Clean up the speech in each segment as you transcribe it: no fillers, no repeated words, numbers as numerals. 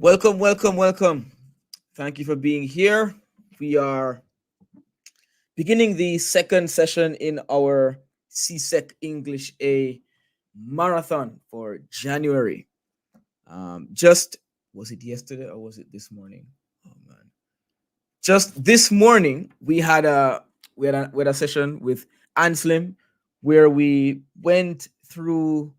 Welcome, welcome, welcome. Thank you for being here. We are beginning the second session in our CSEC English A marathon for January. Just was it yesterday or was it this morning? Oh man! Just this morning we had a session with Anslim where we went through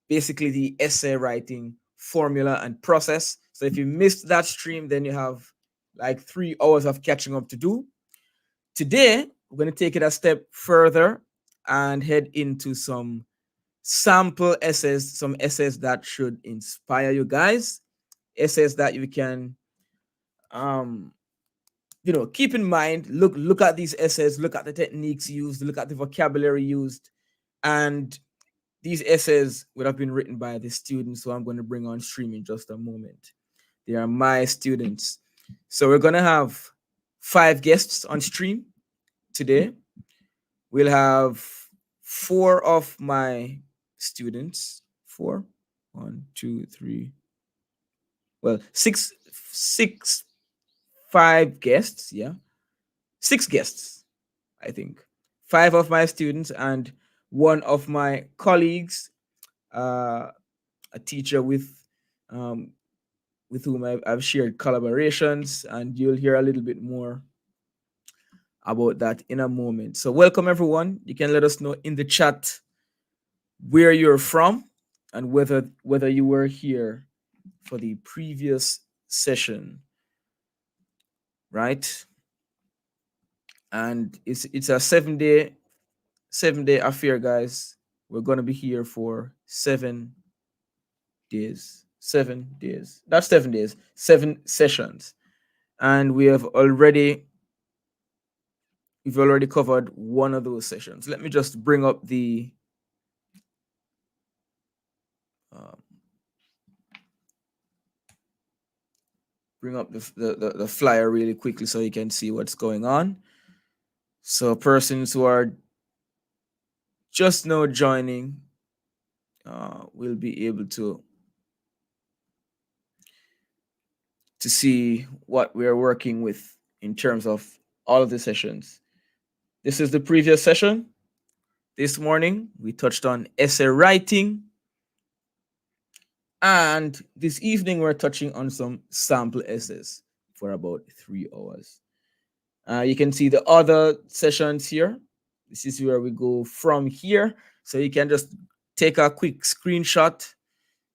basically the essay writing formula and process. So if you missed that stream, then you have like 3 hours of catching up to do. Today, we're going to take it a step further and head into some sample essays, some essays that should inspire you guys, essays that you can um keep in mind. Look at these essays, look at the techniques used, look at the vocabulary used, and these essays would have been written by the students who I'm going to bring on stream in just a moment. They are my students. So we're going to have 5 guests on stream today. We'll have 4 of my students. 4, 1, 2, 3. Well, six, 5 guests. Yeah. 6 guests, I think. 5 of my students and one of my colleagues, a teacher um, with whom I've shared collaborations, and you'll hear a little bit more about that in a moment. So, welcome everyone. You can let us know in the chat where you're from and whether you were here for the previous session, right? And it's a 7-day affair, guys. We're gonna be here for 7 days. 7 days. That's 7 days. 7 sessions. And we've already covered one of those sessions. Let me just bring up the the flyer really quickly so you can see what's going on. So persons who are just now joining will be able to see what we're working with in terms of all of the sessions. This is the previous session. This morning, we touched on essay writing. And this evening, we're touching on some sample essays for about 3 hours. You can see the other sessions here. This is where we go from here. So you can just take a quick screenshot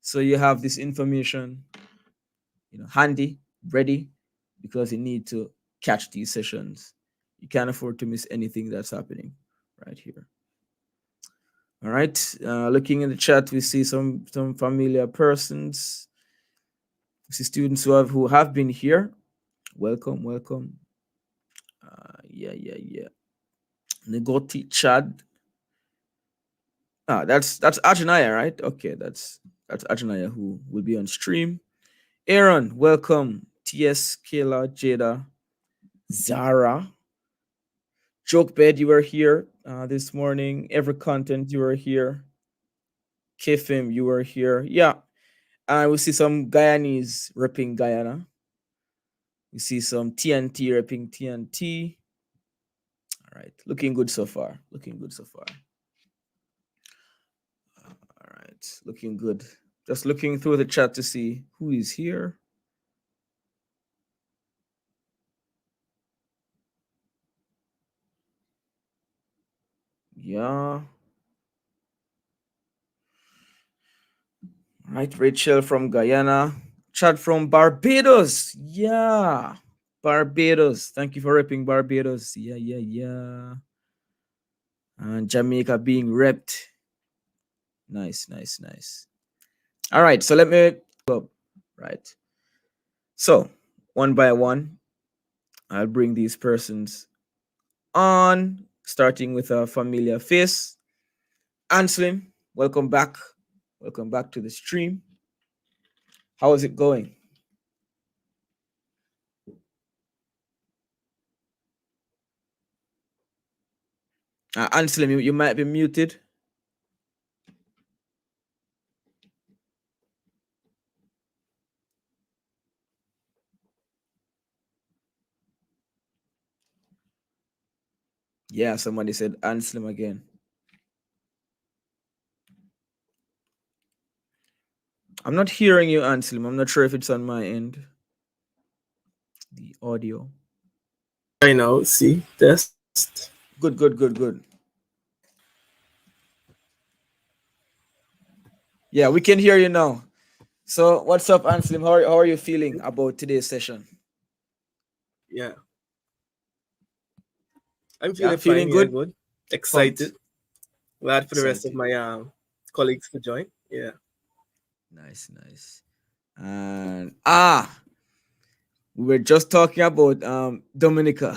so you have this information handy, ready, because you need to catch these sessions. You can't afford to miss anything that's happening right here. All right. Looking in the chat, we see some familiar persons. We see students who have been here. Welcome, welcome. Yeah. Negoti Chad. That's Ajnaya, right? Okay, that's Ajnaya who will be on stream. Aaron, welcome. TS, Kayla, Jada, Zara. Joke Bed, you were here this morning. Every Content, you were here. Kifim, you were here. Yeah. And we see some Guyanese repping Guyana. We see some TNT repping TNT. All right. Looking good so far. All right. Looking good. Just looking through the chat to see who is here. Yeah. Right, Rachel from Guyana. Chad from Barbados. Yeah. Barbados. Thank you for repping Barbados. Yeah. And Jamaica being repped. Nice. All right, so let me go. Right. So, one by one, I'll bring these persons on, starting with a familiar face. Anslim, welcome back. Welcome back to the stream. How is it going? Anslim, you might be muted. Yeah, somebody said Anselm again. I'm not hearing you, Anselm. I'm not sure if it's on my end. The audio. I know. See, test. Good, good, good, good. Yeah, we can hear you now. So, what's up, Anselm? How are you feeling about today's session? Yeah, I'm Yeah, feeling fine. feeling Yeah, good? good. Pumped. Excited. Glad for the rest of Excited. my colleagues to join. Yeah. Nice, nice. And we were just talking about Dominica.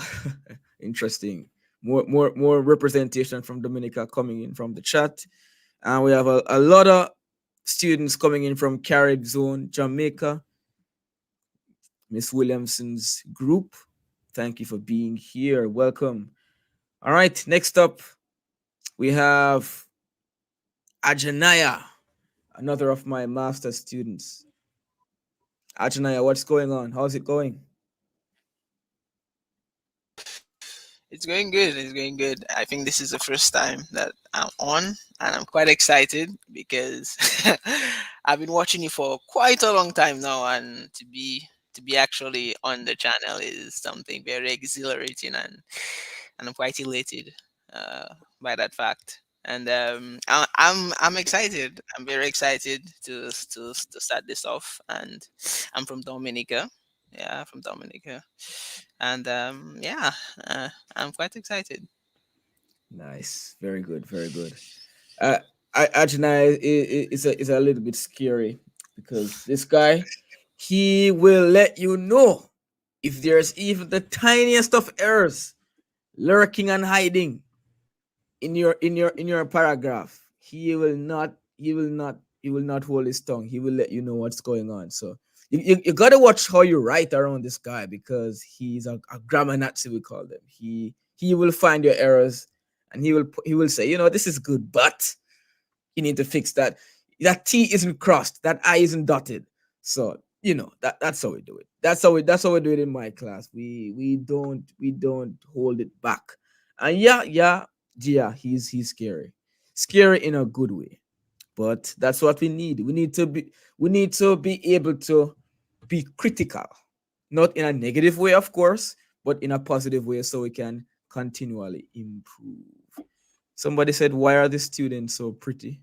Interesting. More representation from Dominica coming in from the chat. And we have a lot of students coming in from Carib Zone, Jamaica, Miss Williamson's group. Thank you for being here. Welcome. All right, next up, we have Ajanaya, another of my master students. Ajanaya, what's going on? How's it going? It's going good. It's going good. I think this is the first time that I'm on, and I'm quite excited because I've been watching you for quite a long time now, and to be actually on the channel is something very exhilarating, and I'm quite elated by that fact. And I'm excited. I'm very excited to start this off. And I'm from Dominica. Yeah, from Dominica. And yeah, I'm quite excited. Nice. Very good. Very good. Uh, Ajanaya is a little bit scary because this guy, he will let you know if there's even the tiniest of errors lurking and hiding in your paragraph. He will not hold his tongue. He will let you know what's going on. So you gotta watch how you write around this guy because he's a grammar Nazi, we call them. He will find your errors and he will say, this is good, but you need to fix that. That T isn't crossed, that I isn't dotted. So that's how we do it. That's how we do it in my class. We don't hold it back. And yeah, he's scary. Scary in a good way. But that's what we need. We need to be able to be critical. Not in a negative way, of course, but in a positive way so we can continually improve. Somebody said, "Why are the students so pretty?"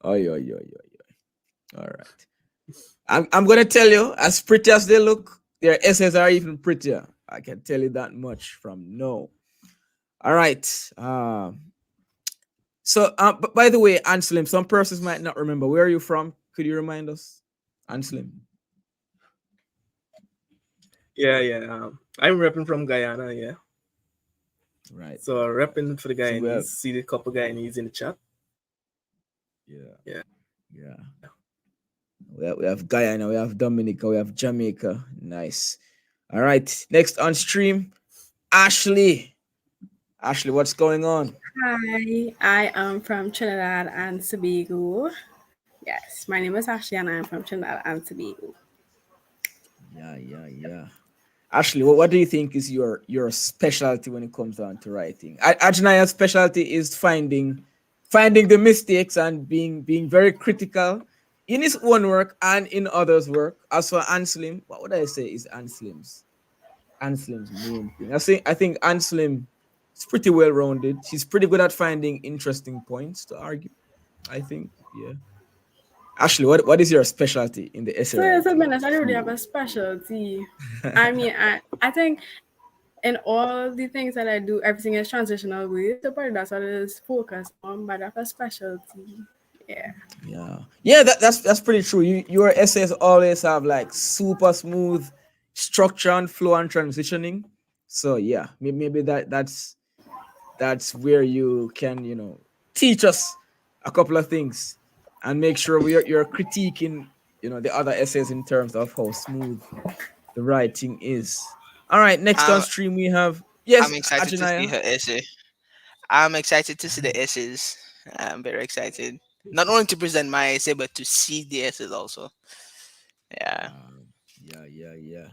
Oi, oi, oi, oi, oi. All right. I'm gonna tell you, as pretty as they look, their essays are even prettier. I can tell you that much from now. All right. But by the way, Anselm, some persons might not remember. Where are you from? Could you remind us, Anselm? Yeah, yeah. I'm repping from Guyana. Yeah. Right, So right, right. repping for the So we Guyanese. have, See the couple Guyanese in the chat. yeah, Yeah. yeah. We have Guyana, we have Dominica, we have Jamaica. Nice. All right. Next on stream, Ashley. Ashley, what's going on? Hi, I am from Trinidad and Tobago. Yes, my name is Ashley and I'm from Trinidad and Tobago. Yeah, yeah, yeah. Ashley, what do you think is your specialty when it comes down to writing? Ajnaya's specialty is finding the mistakes and being very critical in his own work and in others' work. As for Anselm, what would I say is Anselm's main thing? I think Anselm is pretty well rounded. She's pretty good at finding interesting points to argue. I think, yeah. Ashley, what is your specialty in the essay To be writing honest, I don't really have field? a specialty. I think in all the things that I do, everything is transitional with. So probably that's what it is focused on, but that's a specialty. Yeah. Yeah, that's pretty true. Your essays always have like super smooth structure and flow and transitioning. So yeah, maybe that's where you can teach us a couple of things and make sure you're critiquing the other essays in terms of how smooth the writing is. All right, next on I'm stream we have, yes, I'm excited to see Ajinaya. her essay. I'm excited to see the essays. I'm very excited. Not only to present my essay, but to see the essays also. Yeah. Yeah, yeah, yeah.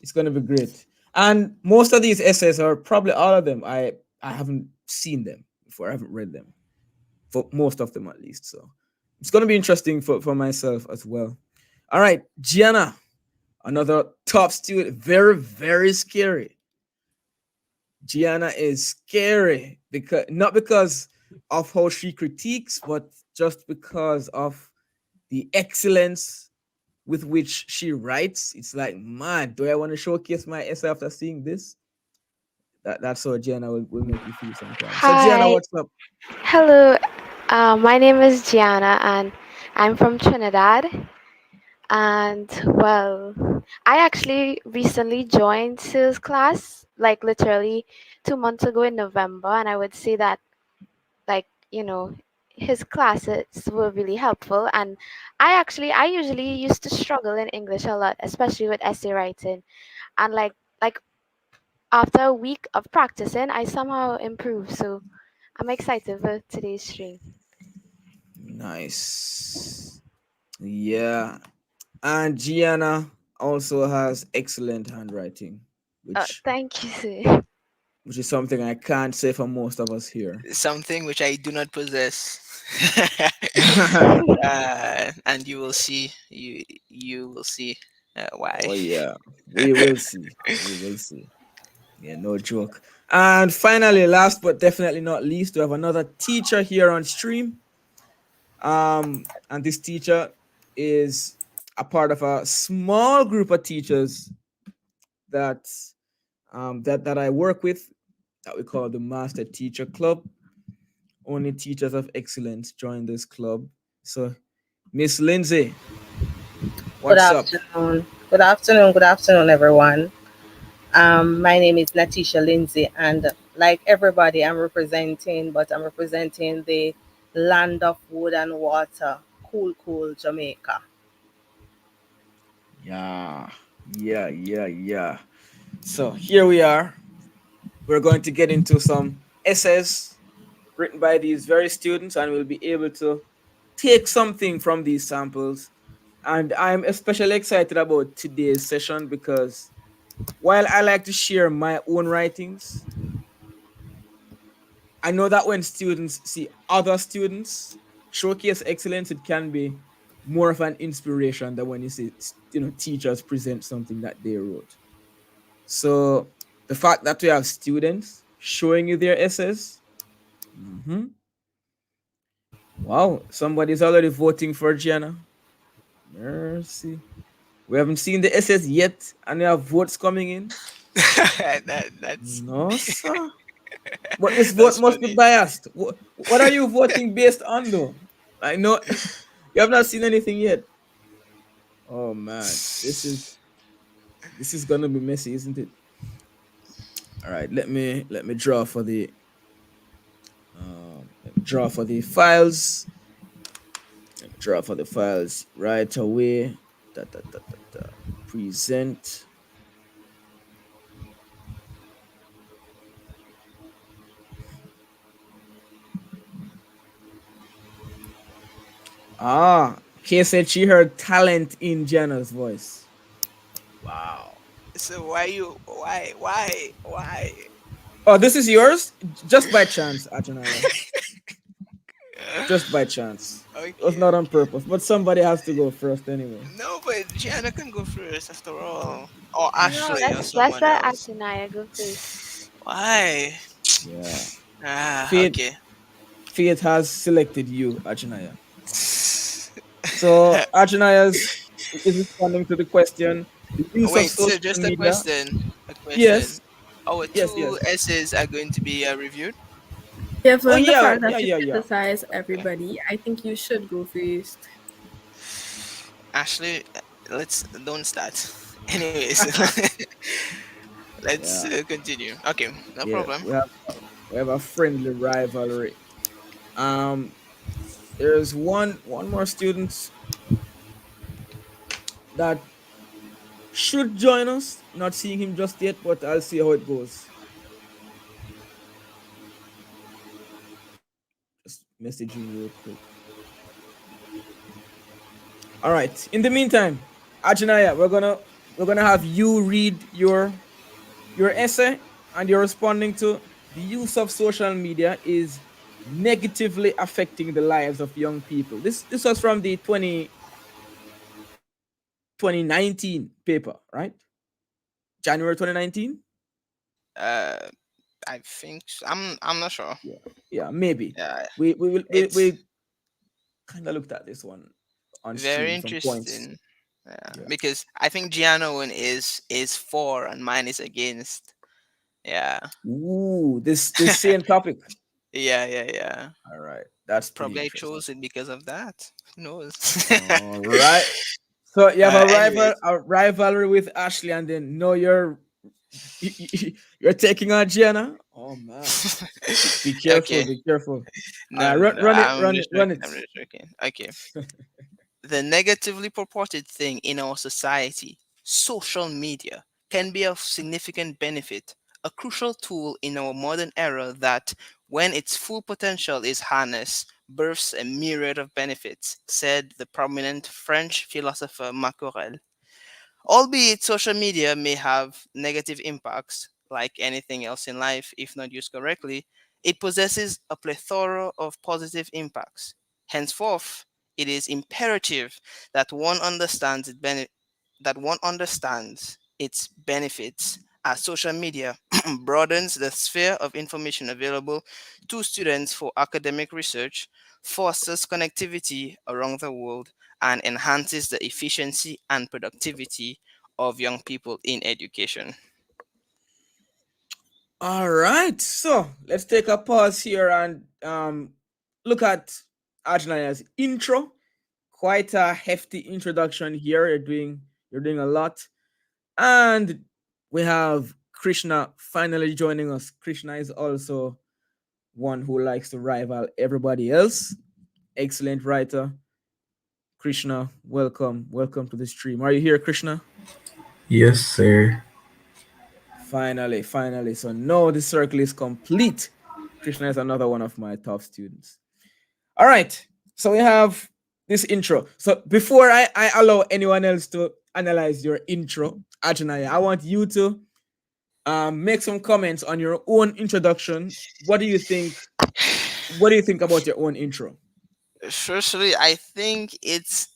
It's gonna be great. And most of these essays, or probably all of them, I haven't seen them before. I haven't read them for most of them at least. So it's gonna be interesting for myself as well. All right, Gianna, another top student, very very scary. Gianna is scary because not because of how she critiques, but just because of the excellence with which she writes. It's like, man, do I want to showcase my essay after seeing this? That's how Gianna will make you feel sometimes. So Gianna, Hi, what's up? hello. My name is Gianna, and I'm from Trinidad. And well, I actually recently joined sales class, like literally 2 months ago in November, and I would say that, like, his classes were really helpful. And I usually used to struggle in English a lot, especially with essay writing. And like after a week of practicing, I somehow improved. So I'm excited for today's stream. Nice. Yeah. And Gianna also has excellent handwriting, which Thank you, sir. which is something I can't say for most of us here. Something which I do not possess. And you will see. You will see why. Oh yeah, we will see. We will see. Yeah, no joke. And finally, last but definitely not least, we have another teacher here on stream. And this teacher is a part of a small group of teachers that that I work with, that we call the Master Teacher Club. Only teachers of excellence join this club. So, Miss Lindsay, Good what's up? afternoon. Good afternoon. Good afternoon, everyone. My name is Natisha Lindsay, and like everybody, I'm representing the land of wood and water, cool, cool Jamaica. Yeah, yeah. So here we are. We're going to get into some essays written by these very students, and we'll be able to take something from these samples. And I'm especially excited about today's session because while I like to share my own writings, I know that when students see other students showcase excellence, it can be more of an inspiration than when you see teachers present something that they wrote. So the fact that we have students showing you their essays, mhm. Wow, somebody's already voting for Gianna. Mercy. We haven't seen the essays yet, and we have votes coming in. That's No, sir. But this vote that's must be funny. biased. What are you voting based on, though? I know you have not seen anything yet. Oh man, this is gonna be messy, isn't it? All right, let me draw for the files. Let me draw for the files right away. Da, da, da, da, da. Present. Kay said she heard talent in Jenna's voice. Wow. So why? Oh, this is yours? Just by chance, Ajanaya. Just by chance. It was Okay, not on okay. purpose, but somebody has to go first anyway. No, but Gianna can go first after all, or No, Ashley, or let's someone let else. Atunaya go first. Why? Yeah. Fate Okay. Fate has selected you, Ajanaya. So Ajanaya's is responding to the question, the use of Wait, so social just a media. question. A Yes, question. Our yes. two essays are going to be reviewed. Oh Given the yeah, fact that you yeah. criticize Okay. everybody, I think you should go first. Ashley, let's don't start. Anyways, let's Yeah, continue. Okay, no yeah. problem. We have a friendly rivalry. Um, there's one more student that should join us. Not seeing him just yet, but I'll see how it goes. Just messaging real quick. All right. In the meantime, Ajnaya, we're gonna have you read your Your essay and you're responding to the use of social media is negatively affecting the lives of young people. This was from the 2019 paper, right? January 2019. Uh, I think I'm not sure. Yeah, yeah, maybe. Yeah, We it's kind of looked at this one on very stream, some points. interesting. Yeah, Yeah. because I think Gianna one is for and mine is against. Yeah, Ooh, this same topic. yeah. All right, that's pretty Probably I interesting. chose it because of that. Who knows? All right. So you have Anyways, a rivalry with Ashley, and then no, you're taking on Gianna. Oh man, be careful, okay. be careful. No. Run it. I'm just joking. Okay. The negatively purported thing in our society, social media, can be of significant benefit, a crucial tool in our modern era that, when its full potential is harnessed, births a myriad of benefits, said the prominent French philosopher Macquerel. Albeit social media may have negative impacts, like anything else in life, if not used correctly, it possesses a plethora of positive impacts. Henceforth, it is imperative that one understands its benefits, as social media broadens the sphere of information available to students for academic research, fosters connectivity around the world, and enhances the efficiency and productivity of young people in education. All right. So let's take a pause here and look at Ajnaya's intro. Quite a hefty introduction here. You're doing a lot. And we have Krishna finally joining us. Krishna is also one who likes to rival everybody else. Excellent writer. Krishna, welcome. Welcome to the stream. Are you here, Krishna? Yes, sir. Finally, finally. So now the circle is complete. Krishna is another one of my top students. All right. So we have this intro. So before I allow anyone else to analyze your intro, Ajnaya, I want you to make some comments on your own introduction. What do you think? What do you think about your own intro? Firstly, I think it's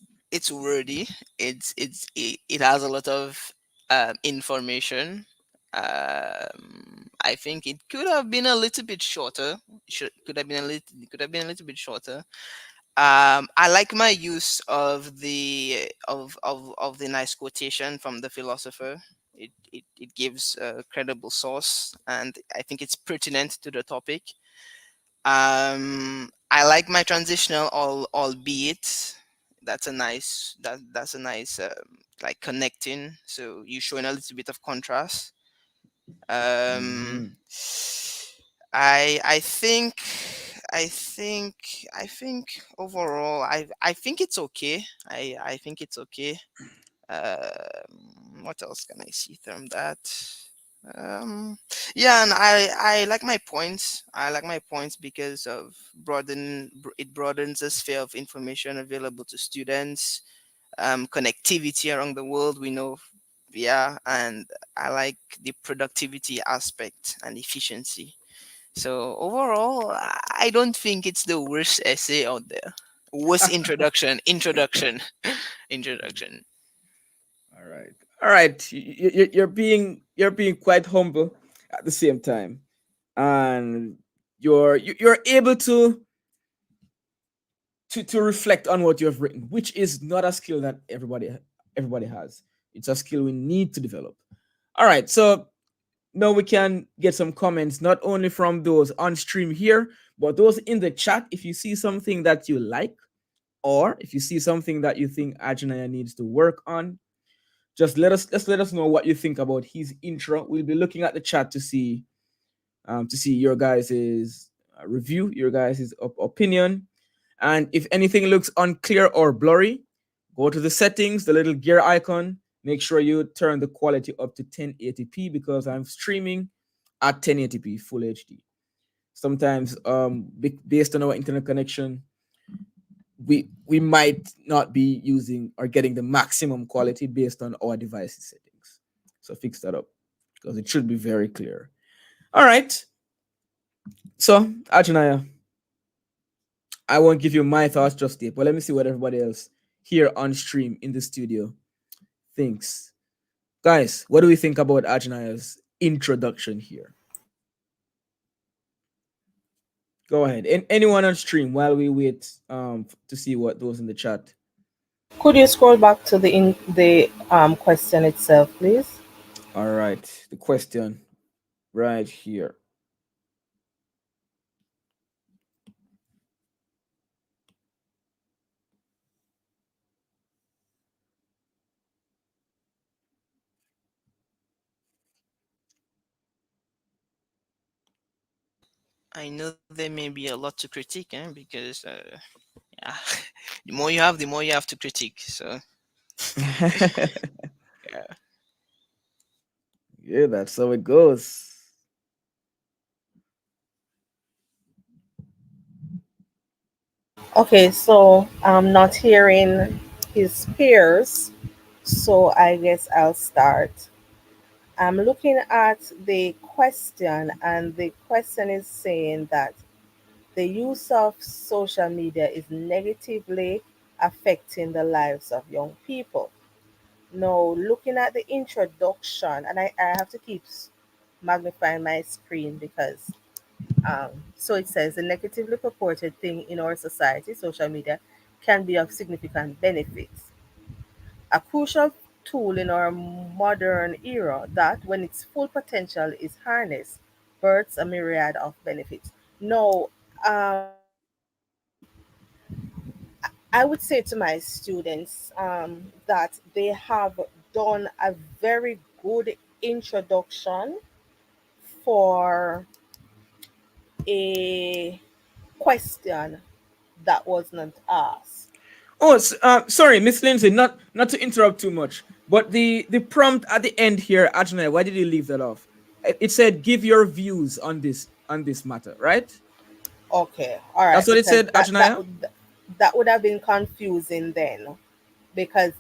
wordy. It has a lot of information. I think it could have been a little bit shorter. Could have been a little bit shorter. I like my use of the nice quotation from the philosopher. It gives a credible source, and I think it's pertinent to the topic. I like my transitional, albeit that's a nice like connecting. So you showing a little bit of contrast. Um, Mhm. I think I think overall I think it's okay. I think it's okay. What else can I see from that? Um, yeah, and I like my points. I like my points because of it broadens the sphere of information available to students. Connectivity around the world. We know, yeah, and I like the productivity aspect and efficiency. So overall, I don't think it's the worst essay out there. Worst introduction. All right. All right. You're being quite humble at the same time, and you're able to reflect on what you have written, which is not a skill that everybody has. It's a skill we need to develop. All right. So now we can get some comments not only from those on stream here, but those in the chat. If you see something that you like, or if you see something that you think Ajnaya needs to work on, just let us know what you think about his intro. We'll be looking at the chat to see your guys's review, your guys's opinion, and if anything looks unclear or blurry, go to the settings, the little gear icon. Make sure you turn the quality up to 1080p because I'm streaming at 1080p full HD. Sometimes, based on our internet connection, we might not be using or getting the maximum quality based on our device's settings. So fix that up. because it should be very clear. All right. So, Ajnaya, I won't give you my thoughts just yet, but let me see what everybody else here on stream in the studio thinks. Guys, what do we think about Ajnaya's introduction here? Go ahead. And anyone on stream while we wait to see what those in the chat. Could you scroll back to the question itself, please? All right. The question right here. I know there may be a lot to critique, because yeah, the more you have, the more you have to critique. So yeah. Yeah, that's how it goes. Okay, so I'm not hearing his peers, so I guess I'll start. I'm looking at the question, and the question is saying that the use of social media is negatively affecting the lives of young people. Now, looking at the introduction, and I have to keep magnifying my screen because so it says the negatively purported thing in our society, social media, can be of significant benefits. A crucial tool in our modern era that, when its full potential is harnessed, births a myriad of benefits. Now, um, I would say to my students that they have done a very good introduction for a question that was not asked. Oh, sorry, Miss Lindsay, not to interrupt too much, but the prompt at the end here, Ajnai, why did you leave that off? It said give your views on this matter, right? Okay, all That's right, what it because said, Ajnaya. that would have been confusing then, because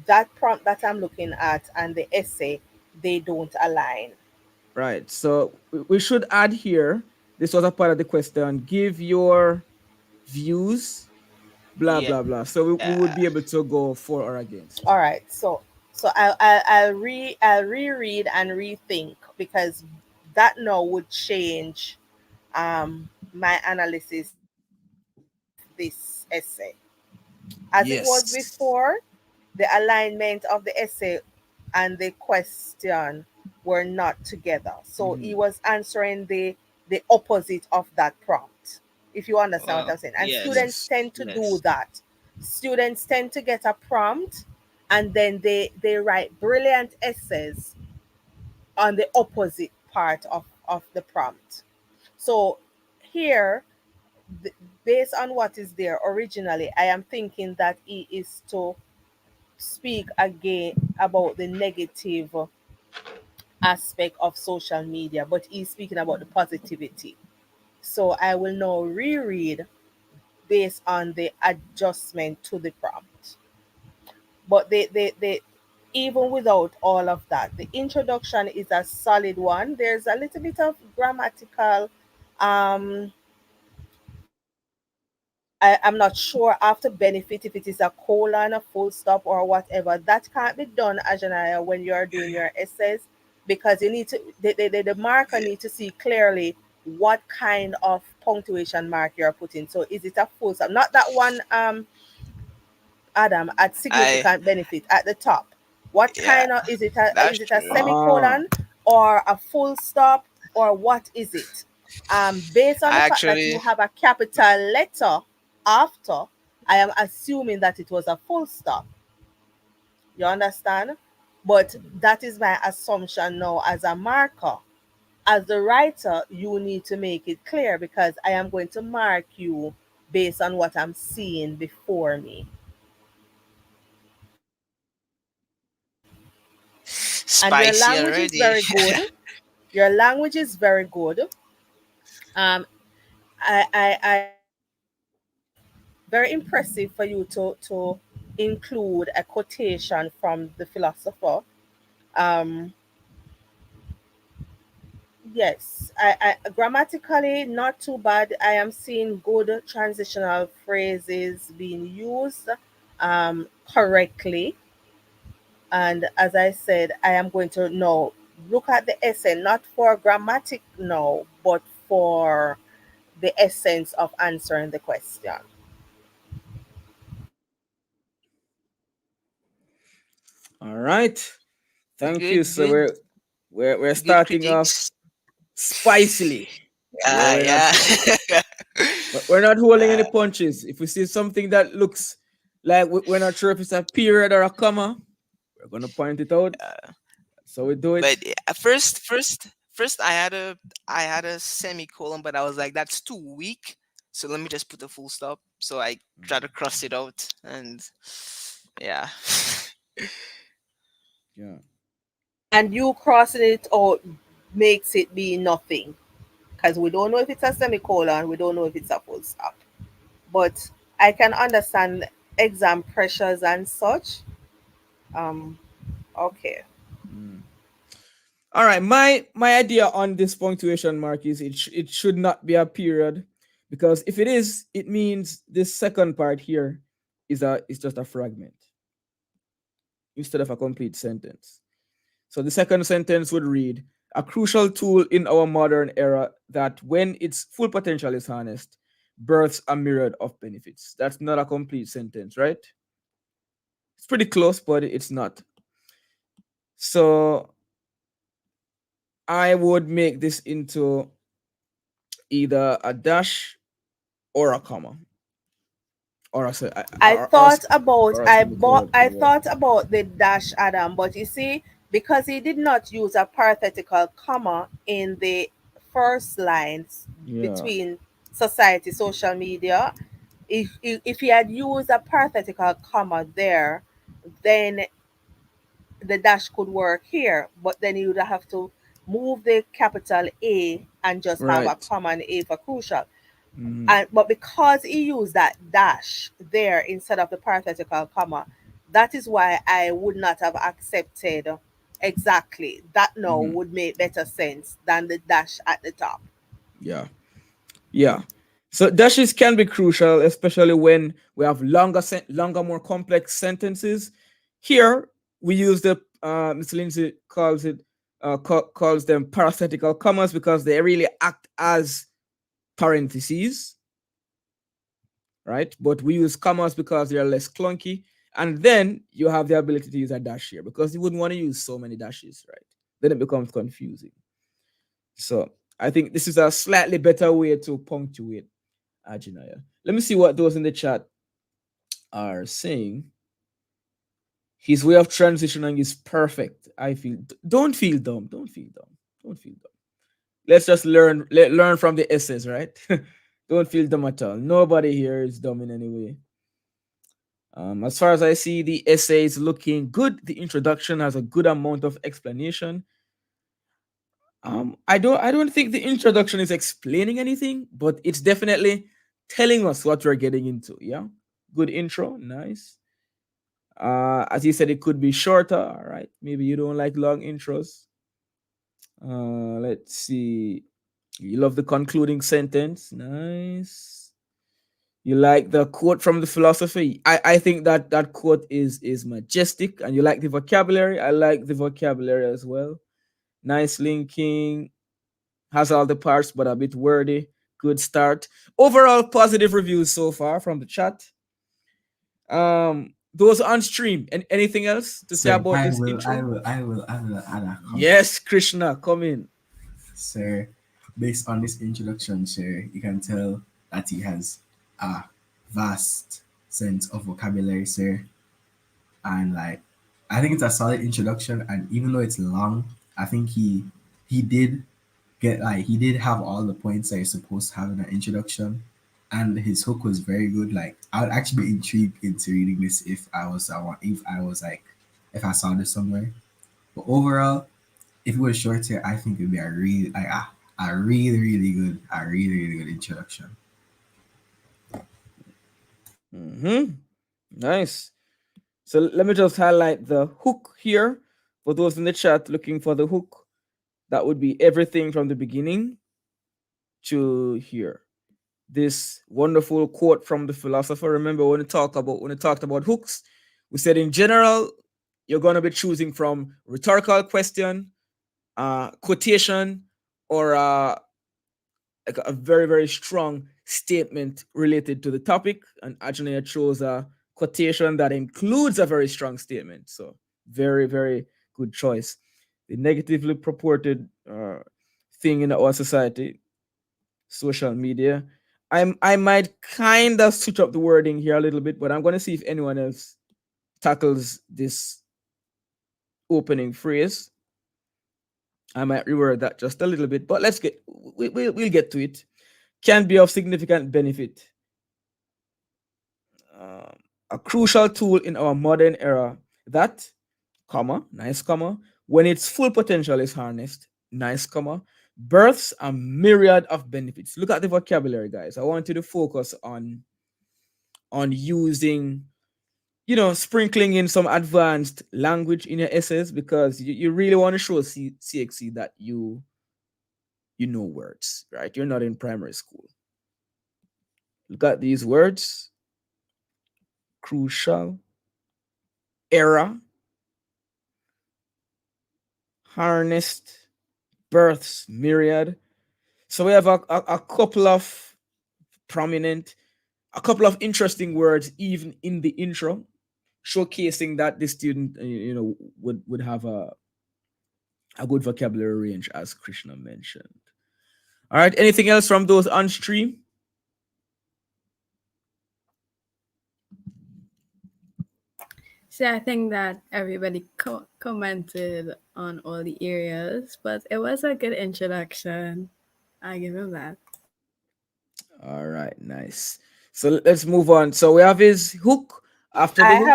that prompt that I'm looking at and the essay, they don't align. Right. So we should add here. This was a part of the question. Give your views, blah Yeah. blah blah. So we would be able to go for or against. All right, so I'll reread and rethink, because that now would change my analysis of this essay. As it was Yes. before, the alignment of the essay and the question were not together. So he Mhm. was answering the opposite of that prompt, if you understand what Well, I'm saying. And students yes, tend to do yes. that. Students tend to get a prompt, and then they write brilliant essays on the opposite part of the prompt. So here, th- based on what is there originally, I am thinking that he is to speak again about the negative aspect of social media, but he's speaking about the positivity. So I will now reread based on the adjustment to the prompt. But the even without all of that, the introduction is a solid one. There's a little bit of grammatical um I'm not sure after benefit if it is a colon, a full stop, or whatever. That can't be done, Ajanaya, when you're doing your essays, because you need to the marker need to see clearly what kind of punctuation mark you're putting. So is it a full stop? Not that one, Adam, at I significant benefit at the top. What Yeah, kind of that's is it a true. Ah. semicolon or a full stop, or what is it? Based on I the fact that you actually have a capital letter after, I am assuming that it was a full stop. You understand? But that is my assumption now as a marker. As the writer, you need to make it clear, because I am going to mark you based on what I'm seeing before me. And your spicy language is already. very good. Your language is very good. Um, I very impressive for you to include a quotation from the philosopher. Um, Yes, grammatically not too bad. I am seeing good transitional phrases being used correctly. And as I said, I am going to now look at the essay, not for grammatic now, but for the essence of answering the question. All right. Thank you. Good, So good, we're good starting off critiques. spicily. Yeah, We're not yeah. we're not holding any uh, punches. If we see something that looks like we're not sure if it's a period or a comma, we're gonna point it out. So we do it. but first I had a semicolon, but I was like, that's too weak. So let me just put a full stop. So I try to cross it out, and yeah. Yeah. And you crossing it out makes it be nothing because we don't know if it's a semicolon, we don't know if it's a full stop. But I can understand exam pressures and such. Um, okay. Mm. All right. My idea on this punctuation mark is it should not be a period, because if it is, it means this second part here is just a fragment instead of a complete sentence. So the second sentence would read, a crucial tool in our modern era that, when its full potential is harnessed, births a myriad of benefits. That's not a complete sentence, right? It's pretty close, but it's not. So I would make this into either a dash or a comma or a, se- I thought about or a semicolon could I work. thought about the dash Adam, but you see, because he did not use a parenthetical comma in the first lines Yeah. between society, social media, if he had used a parenthetical comma there, then the dash could work here, but then you would have to move the capital A and just have a Right. common A for crucial. Hmm. And but because he used that dash there instead of the parenthetical comma, that is why I would not have accepted exactly that. Now Hmm. would make better sense than the dash at the top. Yeah. Yeah. So dashes can be crucial, especially when we have longer, more complex sentences. Here we use the Mr. Lindsay calls them parenthetical commas because they really act as parentheses, right? But we use commas because they are less clunky. And then you have the ability to use a dash here because you wouldn't want to use so many dashes, right? Then it becomes confusing. So I think this is a slightly better way to punctuate Ajinaya. Let me see what those in the chat are saying. His way of transitioning is perfect. I feel. Don't feel dumb. Don't feel dumb. Don't feel dumb. Let's just learn from the essays, right? Don't feel dumb at all. Nobody here is dumb in any way. As far as I see, the essay is looking good. The introduction has a good amount of explanation. I don't think the introduction is explaining anything, but it's definitely telling us what we're getting into. Yeah, good intro, nice. As you said, it could be shorter. All right, maybe you don't like long intros. Let's see. You love the concluding sentence, nice. You like the quote from the philosophy. I think that that quote is majestic, and you like the vocabulary. I like the vocabulary as well. Nice linking, has all the parts, but a bit wordy. Good start. Overall, positive reviews so far from the chat. Those on stream. And anything else to say Sir, about I this will, I intro? will, I will, I will add a comment. Yes, Krishna, come in. Sir, based on this introduction, sir, you can tell that he has a vast sense of vocabulary, sir. And like, I think it's a solid introduction. And even though it's long, I think he did he did have all the points that you're supposed to have in an introduction, and his hook was very good. Like, I would actually be intrigued into reading this if I saw this somewhere. But overall, if it was shorter, I think it'd be a really good introduction. Mm-hmm. Nice. So let me just highlight the hook here for those in the chat looking for the hook. That would be everything from the beginning to here. This wonderful quote from the philosopher. Remember when we talked about hooks, we said in general you're going to be choosing from rhetorical question, quotation, or like a very very strong statement related to the topic. And Ajane chose a quotation that includes a very strong statement. So very very good choice. The negatively purported thing in our society, social media. I might kind of switch up the wording here a little bit, but I'm going to see if anyone else tackles this opening phrase. I might reword that just a little bit, but we'll get to it. Can be of significant benefit. Um, a crucial tool in our modern era that, comma, nice comma, when its full potential is harnessed, nice comma, births a myriad of benefits. Look at the vocabulary, guys. I want you to focus on using, sprinkling in some advanced language in your essays, because you really want to show CXC that you know words, right? You're not in primary school. Look at these words: crucial, era, harnessed, births, myriad. So we have a couple of prominent, a couple of interesting words even in the intro, showcasing that the student, would have a good vocabulary range, as Krishna mentioned. All right. Anything else from those on stream? See, I think that everybody commented on all the areas, but it was a good introduction. I give him that. All right. Nice. So let's move on. So we have his hook. After the hook,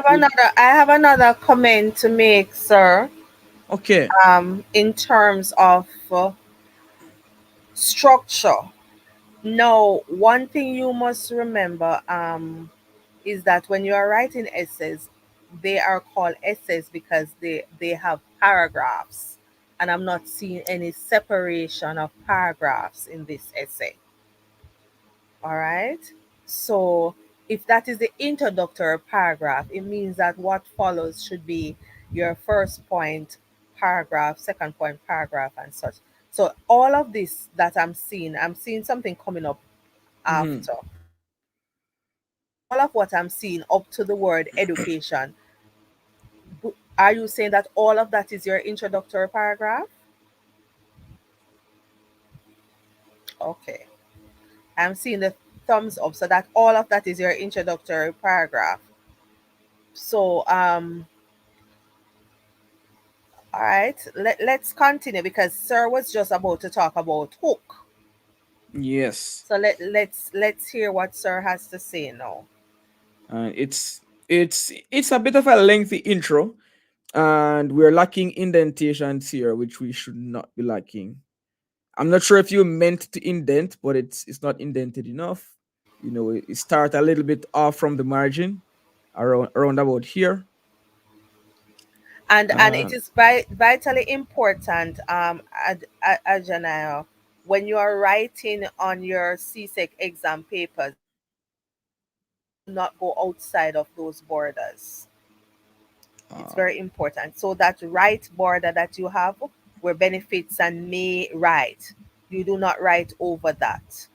I have another comment to make, sir. okay. In terms of structure. Now, one thing you must remember is that when you are writing essays, they are called essays because they have paragraphs. And I'm not seeing any separation of paragraphs in this essay. All right. So if that is the introductory paragraph, it means that what follows should be your first point paragraph, second point paragraph, and such. So all of this that I'm seeing something coming up Mhm. after. All of what I'm seeing up to the word education, are you saying that all of that is your introductory paragraph? Okay. I'm seeing the thumbs up, so that all of that is your introductory paragraph. So all right, let's continue because Sir was just about to talk about hook. Yes. So let's hear what Sir has to say now. It's a bit of a lengthy intro, and we're lacking indentations here, which we should not be lacking. I'm not sure if you meant to indent, but it's not indented enough. It start a little bit off from the margin, around about here. And it Uh, is vitally important, Ajanayo, when you are writing on your CSEC exam papers, not go outside of those borders. It's uh, very important. So that right border that you have where benefits and may write, you do not write over that.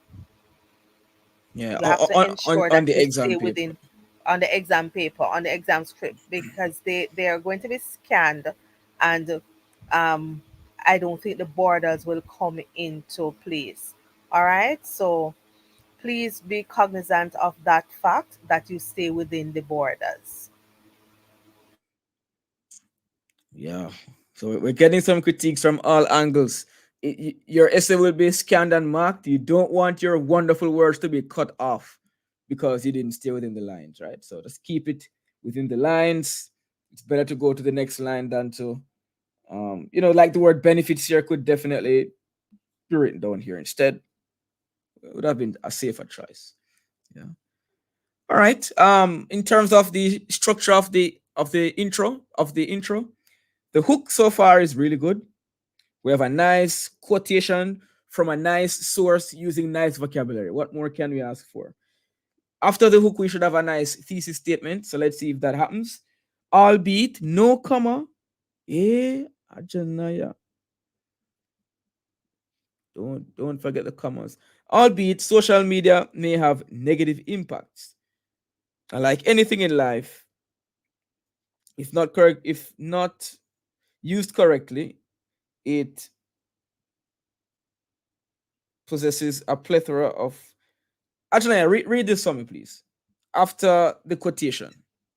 yeah, You have to ensure on that the you exam stay paper. within on the exam paper, on the exam script, because they are going to be scanned, and um I don't think the borders will come into place. All right, so please be cognizant of that fact that you stay within the borders. Yeah. So we're getting some critiques from all angles. Your essay will be scanned and marked. You don't want your wonderful words to be cut off because you didn't stay within the lines, right? So just keep it within the lines. It's better to go to the next line than to, like the word benefits here could definitely be written down here instead. It would have been a safer choice. Yeah. All right. In terms of the structure of the intro, the hook so far is really good. We have a nice quotation from a nice source using nice vocabulary. What more can we ask for? After the hook, we should have a nice thesis statement. So let's see if that happens. Albeit no comma. Ajanaya. Don't forget the commas. Albeit social media may have negative impacts. And like anything in life, if not used correctly, it possesses a plethora of. Actually, read this for me, please. After the quotation.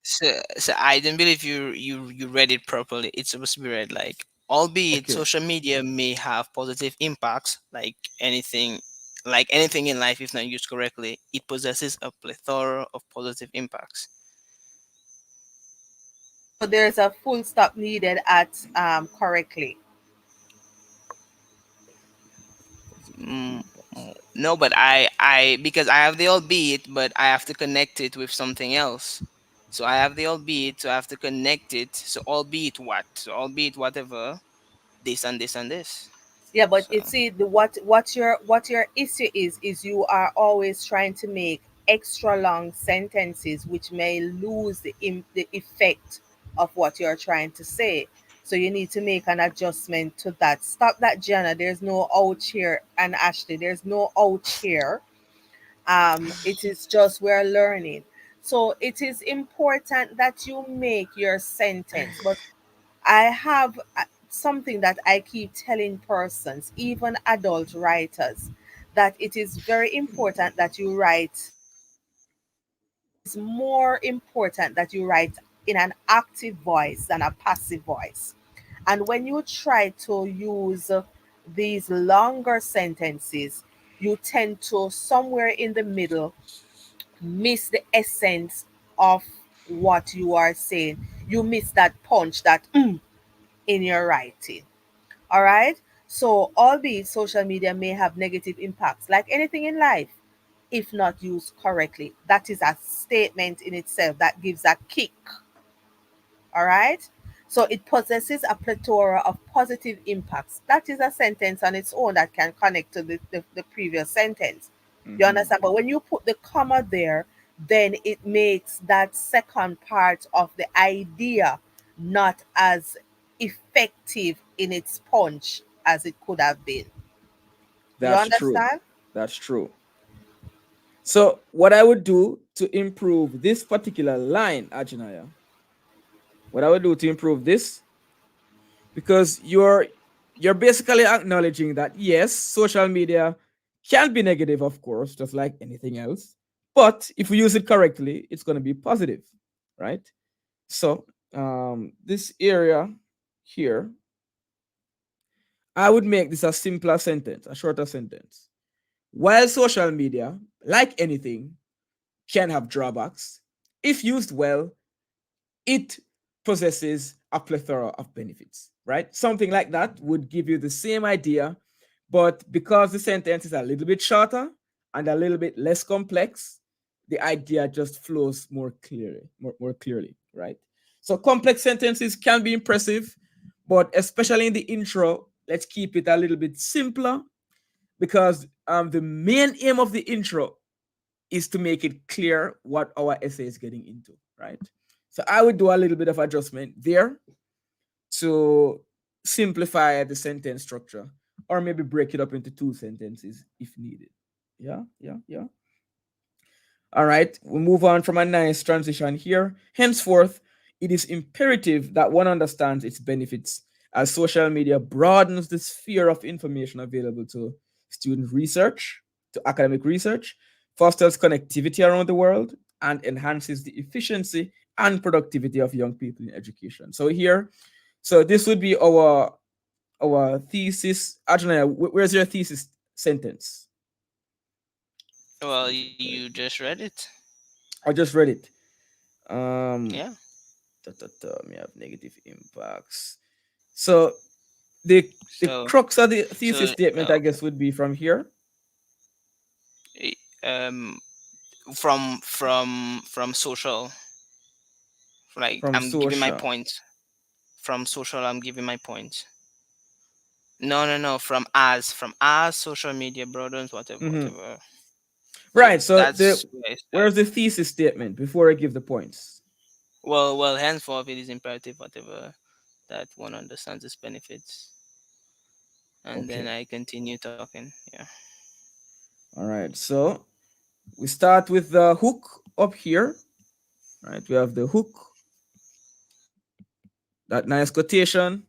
So I don't believe you read it properly. It's supposed to be read like, albeit Okay. social media may have positive impacts, like anything in life, if not used correctly, it possesses a plethora of positive impacts. So there's a full stop needed at correctly. Positive Mm, impacts. no, but I because I have the albeit, but I have to connect it with something else. So I have the albeit, so I have to connect it. So albeit what? So albeit whatever, this and this and this. Yeah, but So you see, what your issue is you are always trying to make extra long sentences, which may lose the effect of what you're trying to say. So you need to make an adjustment to that. Stop that, Jenna. There's no ouch here, and Ashley. There's no ouch here. It is just we're learning. So it is important that you make your sentence, but I have something that I keep telling persons, even adult writers, that it is very important that you write. It's more important that you write in an active voice than a passive voice. And when you try to use these longer sentences, you tend to somewhere in the middle miss the essence of what you are saying. You miss that punch, that in your writing. All right. So, albeit social media may have negative impacts, like anything in life, if not used correctly, that is a statement in itself that gives a kick. All right. So, it possesses a plethora of positive impacts. That is a sentence on its own that can connect to the previous sentence. You Mm-hmm. understand? But when you put the comma there, then it makes that second part of the idea not as effective in its punch as it could have been. You That's true. understand? That's true. So what I would do to improve this particular line, Ajinaya, what I would do to improve this, because you're basically acknowledging that yes, social media can be negative, of course, just like anything else. But if we use it correctly, it's going to be positive, right? So this area here, I would make this a simpler sentence, a shorter sentence. While social media, like anything, can have drawbacks, if used well, it possesses a plethora of benefits, right? Something like that would give you the same idea, but because the sentence is a little bit shorter and a little bit less complex, the idea just flows more clearly, right? So complex sentences can be impressive, but especially in the intro, let's keep it a little bit simpler because the main aim of the intro is to make it clear what our essay is getting into, right? So I would do a little bit of adjustment there to simplify the sentence structure or maybe break it up into two sentences if needed. Yeah, yeah, yeah. All right, we move on from a nice transition here. Henceforth, it is imperative that one understands its benefits as social media broadens the sphere of information available to student research, to academic research, fosters connectivity around the world, and enhances the efficiency and productivity of young people in education. So here, so this would be our thesis. Adriana, where's your thesis sentence? well, you just read it. I just read it. Um, Yeah. may have negative impacts. So the So crux of the thesis so statement, I okay. guess, would be from here, Eh, Um, from social, like from I'm giving my social. point. From social, I'm giving my point. No. From as social media, brothers, whatever, Mhm. whatever. So Right. So that's where I start. where's the thesis statement before I give the points? Well, henceforth it is imperative, whatever, that one understands its benefits, and then Okay. I continue talking. Yeah. All right. So we start with the hook up here. Right. We have the hook, that nice quotation.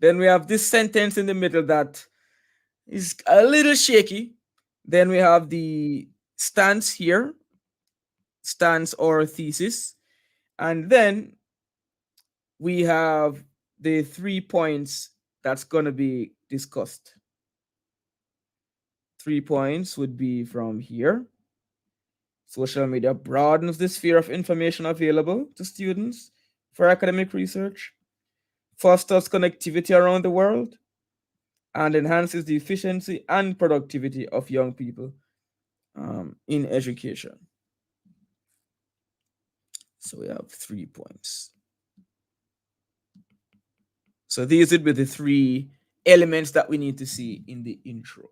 Then we have this sentence in the middle that is a little shaky. Then we have the stance here, stance or thesis. And then we have the 3 points that's going to be discussed. 3 points would be from here. Social media broadens the sphere of information available to students for academic research, fosters connectivity around the world, and enhances the efficiency and productivity of young people in education. So we have 3 points. So these would be the three elements that we need to see in the intro.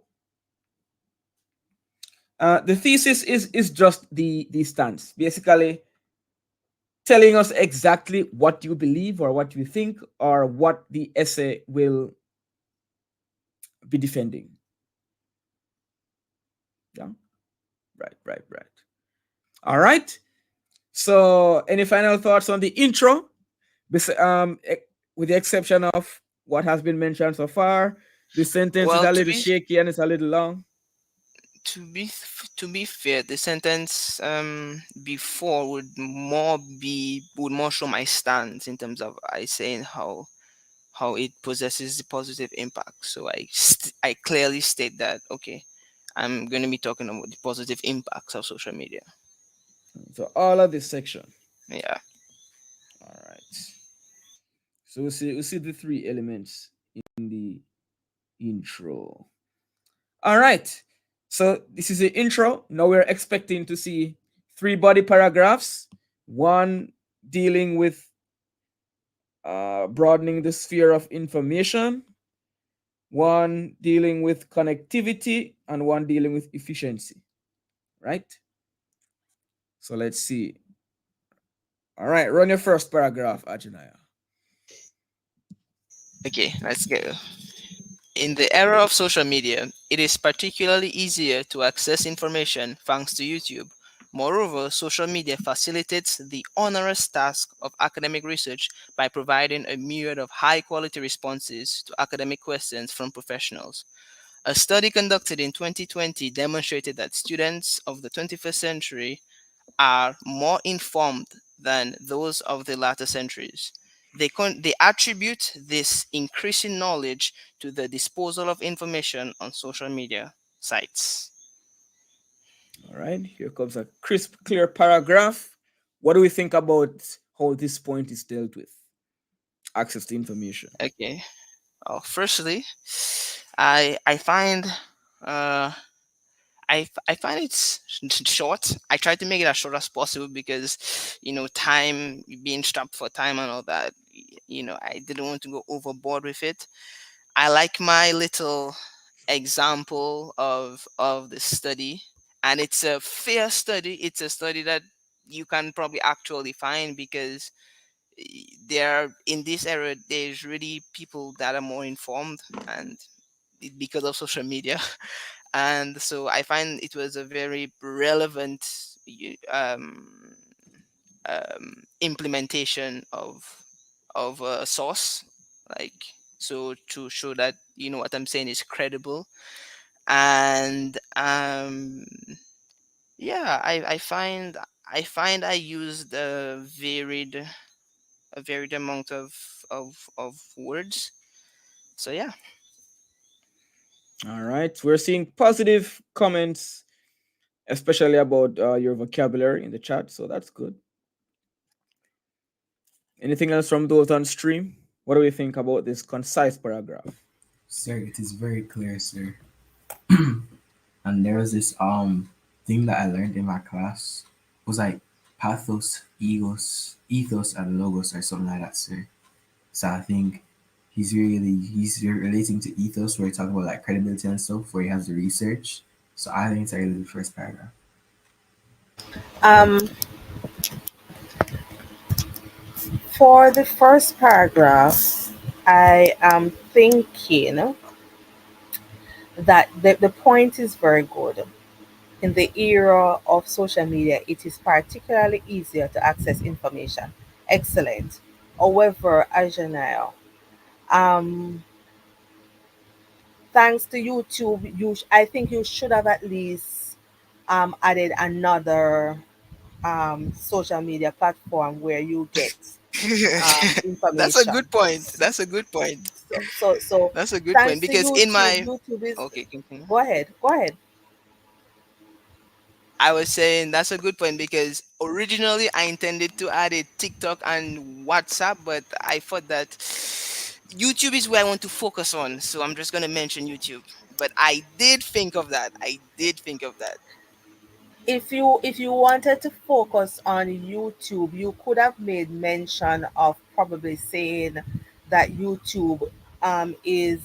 The thesis is just the stance, basically telling us exactly what you believe or what you think or what the essay will be defending. Yeah, right. All right. So, any final thoughts on the intro? With the exception of what has been mentioned so far, the sentence is Well, a little shaky and it's a little long. to be fair, the sentence before would more show my stance in terms of I saying how it possesses the positive impact. So I clearly state that, okay, I'm going to be talking about the positive impacts of social media. So all of this section. Yeah. All right. So we see the three elements in the intro. All right. So this is the intro. Now we're expecting to see three body paragraphs. One dealing with broadening the sphere of information, one dealing with connectivity, and one dealing with efficiency. Right? So let's see. All right, run your first paragraph, Ajinaya. Okay, let's go. In the era of social media, it is particularly easier to access information thanks to YouTube. Moreover, social media facilitates the onerous task of academic research by providing a myriad of high quality responses to academic questions from professionals. A study conducted in 2020 demonstrated that students of the 21st century are more informed than those of the latter centuries. They attribute this increasing knowledge to the disposal of information on social media sites. All right, here comes a crisp, clear paragraph. What do we think about how this point is dealt with? Access to information. Okay. Firstly, I find uh, I find it short. I try to make it as short as possible because time, being strapped for time and all that. I didn't want to go overboard with it. I like my little example of the study, and it's a fair study. It's a study that you can probably actually find because there in this era there's really people that are more informed, and because of social media. And so I find it was a very relevant implementation of a source, like, so to show that what I'm saying is credible. And yeah, I find I used a varied amount of words. So yeah. All right, we're seeing positive comments, especially about your vocabulary in the chat, so that's good. Anything else from those on stream? What do we think about this concise paragraph? Sir, it is very clear, sir. And there was this thing that I learned in my class. It was like pathos, ethos, and logos or something like that, sir. So I think he's relating to ethos where he talk about like credibility and stuff where he has the research. So I think it's a really good first paragraph. Um, for the first paragraph, I am thinking that the point is very good. In the era of social media, it is particularly easier to access information. Excellent. However, Ajanile, um, thanks to YouTube, I think you should have at least added another social media platform where you get That's a good information. point. That's a good point. So That's a good point thanks to because in YouTube, my YouTube is. okay, continue. Go ahead, go ahead. I was saying that's a good point because originally I intended to add a TikTok and WhatsApp, but I thought that YouTube is where I want to focus on, so I'm just gonna mention YouTube. But I did think of that. I did think of that. If you wanted to focus on YouTube, you could have made mention of probably saying that YouTube is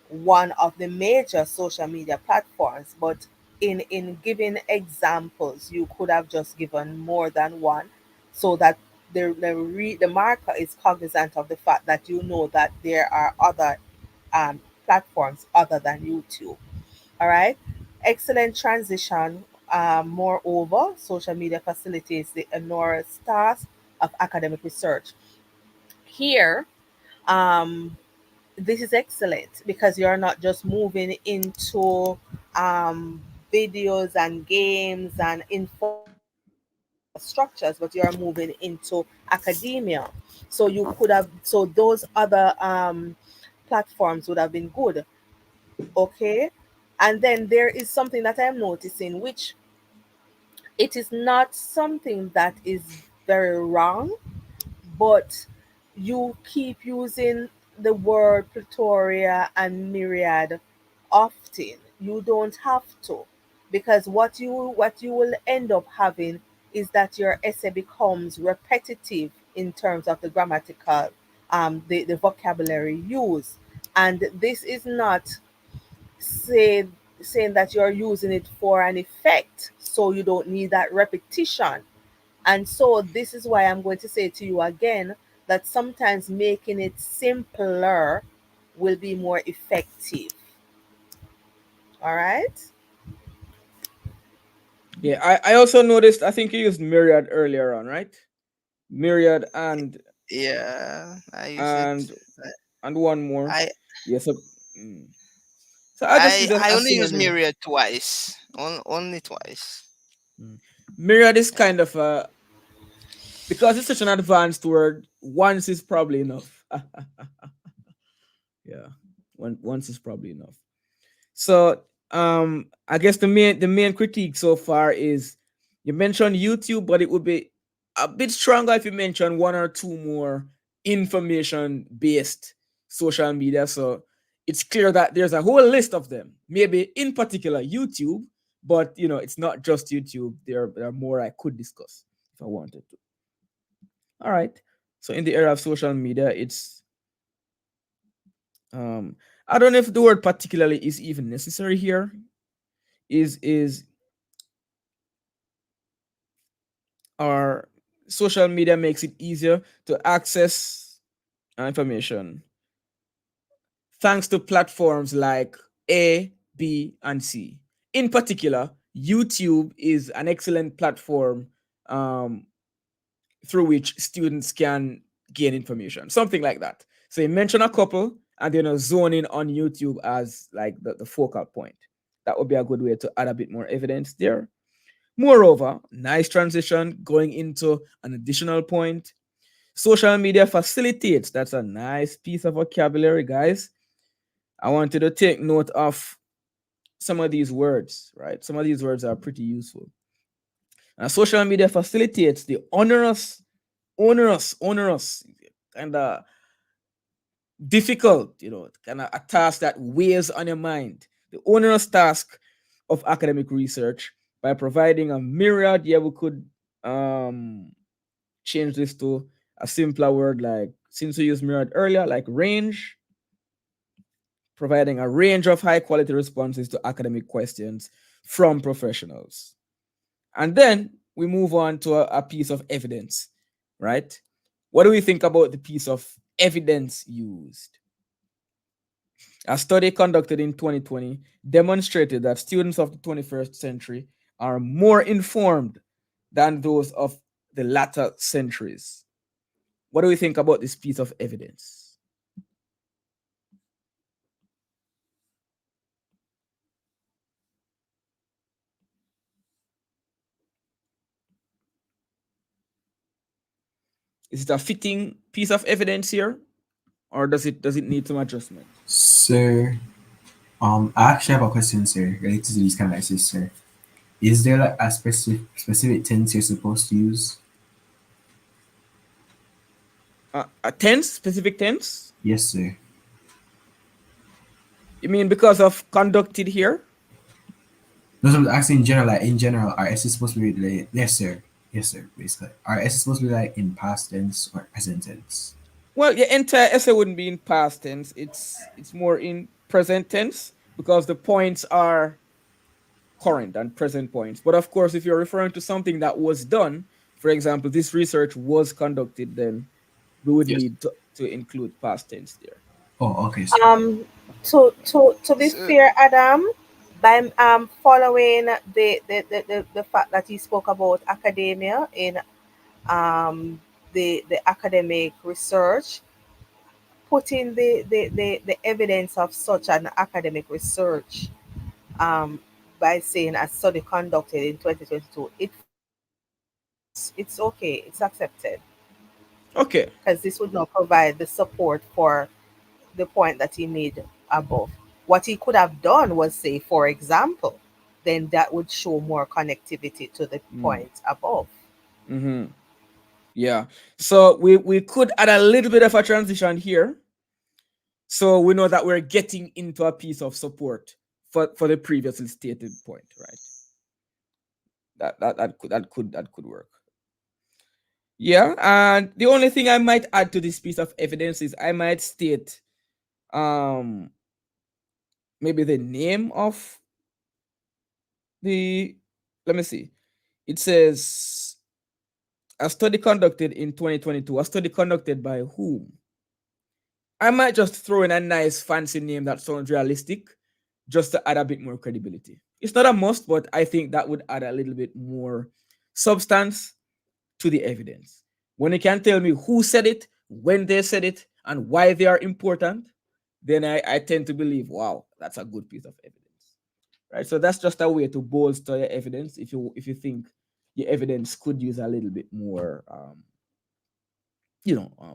one of the major social media platforms, but in giving examples, you could have just given more than one, so that the marker is cognizant of the fact that you know that there are other platforms other than YouTube. All right. Excellent transition. Moreover, social media facilitates the enormous task of academic research. Here, um, this is excellent because you're not just moving into videos and games and informational structures, but you're moving into academia. So you could have, so those other platforms would have been good. Okay. And then there is something that I'm noticing, which it is not something that is very wrong, but you keep using the word Pretoria and myriad often. You don't have to, because what you will end up having is that your essay becomes repetitive in terms of the grammatical the vocabulary used. And this is not say, saying that you're using it for an effect, so you don't need that repetition. And so this is why I'm going to say to you again that sometimes making it simpler will be more effective. All right. Yeah, I also noticed. I think you used myriad earlier on, right? Myriad Yeah, I use it. and and one more. I Yeah, mm. so I just use I a only use synonym. myriad twice. Only twice. Mm. Myriad is Yeah. kind of a, because it's such an advanced word. Once is probably enough. Yeah, once is probably enough. So I guess the main critique so far is you mentioned YouTube, but it would be a bit stronger if you mention one or two more information based social media. So it's clear that there's a whole list of them. Maybe in particular YouTube, but it's not just YouTube. There are more I could discuss if I wanted to. All right. So in the era of social media, it's um I don't know if the word particularly is even necessary here. Is our social media makes it easier to access information thanks to platforms like A, B, and C. In particular, YouTube is an excellent platform um, through which students can gain information, something like that. So you mention a couple and then zone in on YouTube as like the focal point. That would be a good way to add a bit more evidence there. Moreover, nice transition going into an additional point. Social media facilitates. That's a nice piece of vocabulary, guys. I want you to take note of some of these words, right? Some of these words are pretty useful. Social media facilitates the onerous, kind of difficult, kind of a task that weighs on your mind. The onerous task of academic research by providing a myriad, yeah, we could change this to a simpler word like since we used mirrored earlier, like range, providing a range of high quality responses to academic questions from professionals. And then we move on to a piece of evidence, right? What do we think about the piece of evidence used? A study conducted in 2020 demonstrated that students of the 21st century are more informed than those of the latter centuries. What do we think about this piece of evidence? Is it a fitting piece of evidence here, or does it need some adjustment? Sir, I actually have a question, sir, related to these kind of essays, sir. Is there like a specific tense you're supposed to use? A tense, specific tense? Yes, sir. You mean because of conducted here? No, so I'm asking in general, like in general, are essays supposed to be like yes, sir, basically. Are essays supposed to be like in past tense or present tense? Well, your entire essay wouldn't be in past tense. It's more in present tense because the points are current and present points. But of course, if you're referring to something that was done, for example, this research was conducted, then we would Yes. need to include past tense there. Oh, okay, sir. To be So, fair, Adam, by following the fact that he spoke about academia in the academic research, putting the evidence of such an academic research um, by saying a study conducted in 2022, it's okay, it's accepted Okay. because this would not provide the support for the point that he made above. What he could have done was say, for example, then that would show more connectivity to the Mm. point above. Mm-hmm. Yeah. So we could add a little bit of a transition here. So we know that we're getting into a piece of support for the previously stated point, right? That could work. Yeah, and the only thing I might add to this piece of evidence is I might state um maybe the name of the, let me see. It says a study conducted in 2022. A study conducted by whom? I might just throw in a nice fancy name that sounds realistic just to add a bit more credibility. It's not a must, but I think that would add a little bit more substance to the evidence. When you can tell me who said it, when they said it, and why they are important, then I tend to believe, wow, that's a good piece of evidence. Right? So that's just a way to bolster your evidence if you think your evidence could use a little bit more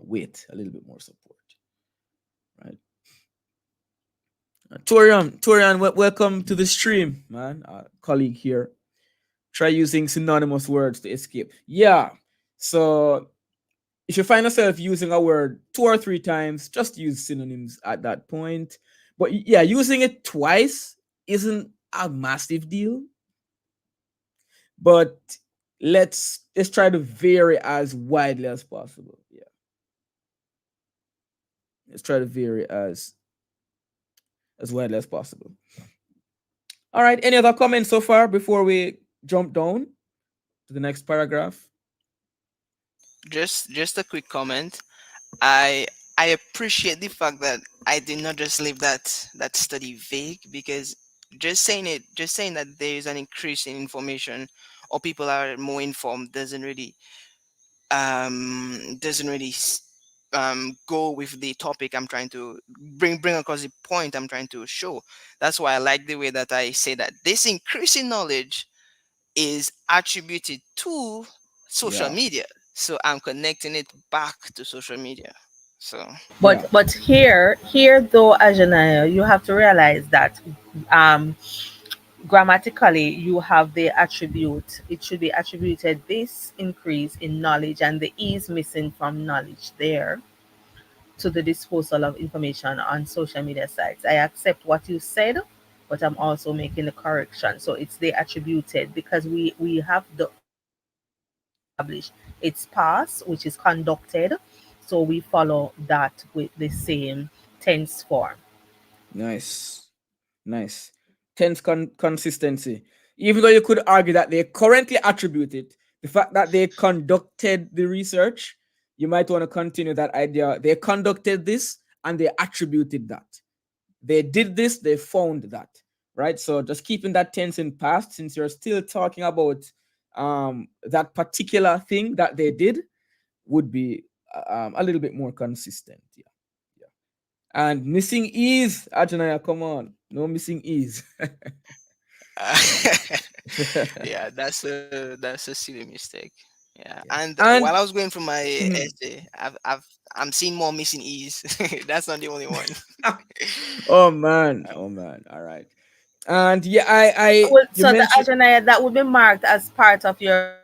weight, a little bit more support. Right. Torian, welcome to the stream, man. Colleague here. Try using synonymous words to escape. Yeah. So if you find yourself using a word 2 or 3 times, just use synonyms at that point. But yeah, using it twice isn't a massive deal. But let's try to vary as widely as possible. Yeah. Let's try to vary as widely as possible. All right. Any other comments so far before we jump down to the next paragraph? just a quick comment. I I appreciate the fact that I did not just leave that study vague, because just saying that there is an increase in information or people are more informed doesn't really go with the topic I'm trying to bring across, the point I'm trying to show. That's why I like the way that I say that this increase in knowledge is attributed to social Yeah. media. So I'm connecting it back to social media. So Yeah. But here though, Ajanaya, you have to realize that um, grammatically you have the attribute. It should be attributed this increase in knowledge, and the e is missing from knowledge there to the disposal of information on social media sites. I accept what you said, but I'm also making the correction. So it's the attributed because we have the established it's past, which is conducted. So we follow that with the same tense form. Nice. Nice. Tense consistency. Even though you could argue that they currently attribute it, the fact that they conducted the research, you might want to continue that idea. They conducted this and they attributed that. They did this, they found that. Right? So just keeping that tense in past, since you're still talking about that particular thing that they did, would be a little bit more consistent. Yeah. Yeah. And missing ease, Ajanaya, come on. No missing ease. Yeah, that's a silly mistake. Yeah, Yeah. and while I And was going through my mhm. essay, I'm seeing more missing e's. That's not the only one. Oh man, oh man. All right. And yeah, I you So the mentioned Ajanaya, that would be marked as part of your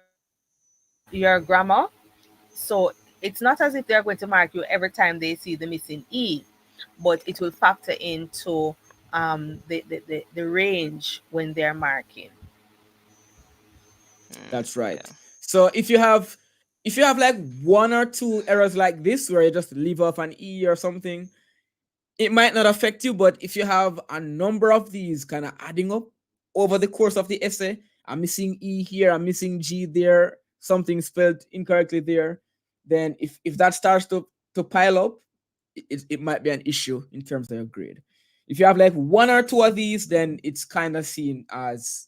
grammar. So it's not as if they're going to mark you every time they see the missing E, but it will factor into the range when they're marking. that's Yeah. right. So if you have like one or two errors like this where you just leave off an E or something, it might not affect you, but if you have a number of these kind of adding up over the course of the essay, I'm missing E here, I'm missing G there, something spelled incorrectly there, then if that starts to pile up, it might be an issue in terms of your grade. If you have like one or two of these, then it's kind of seen as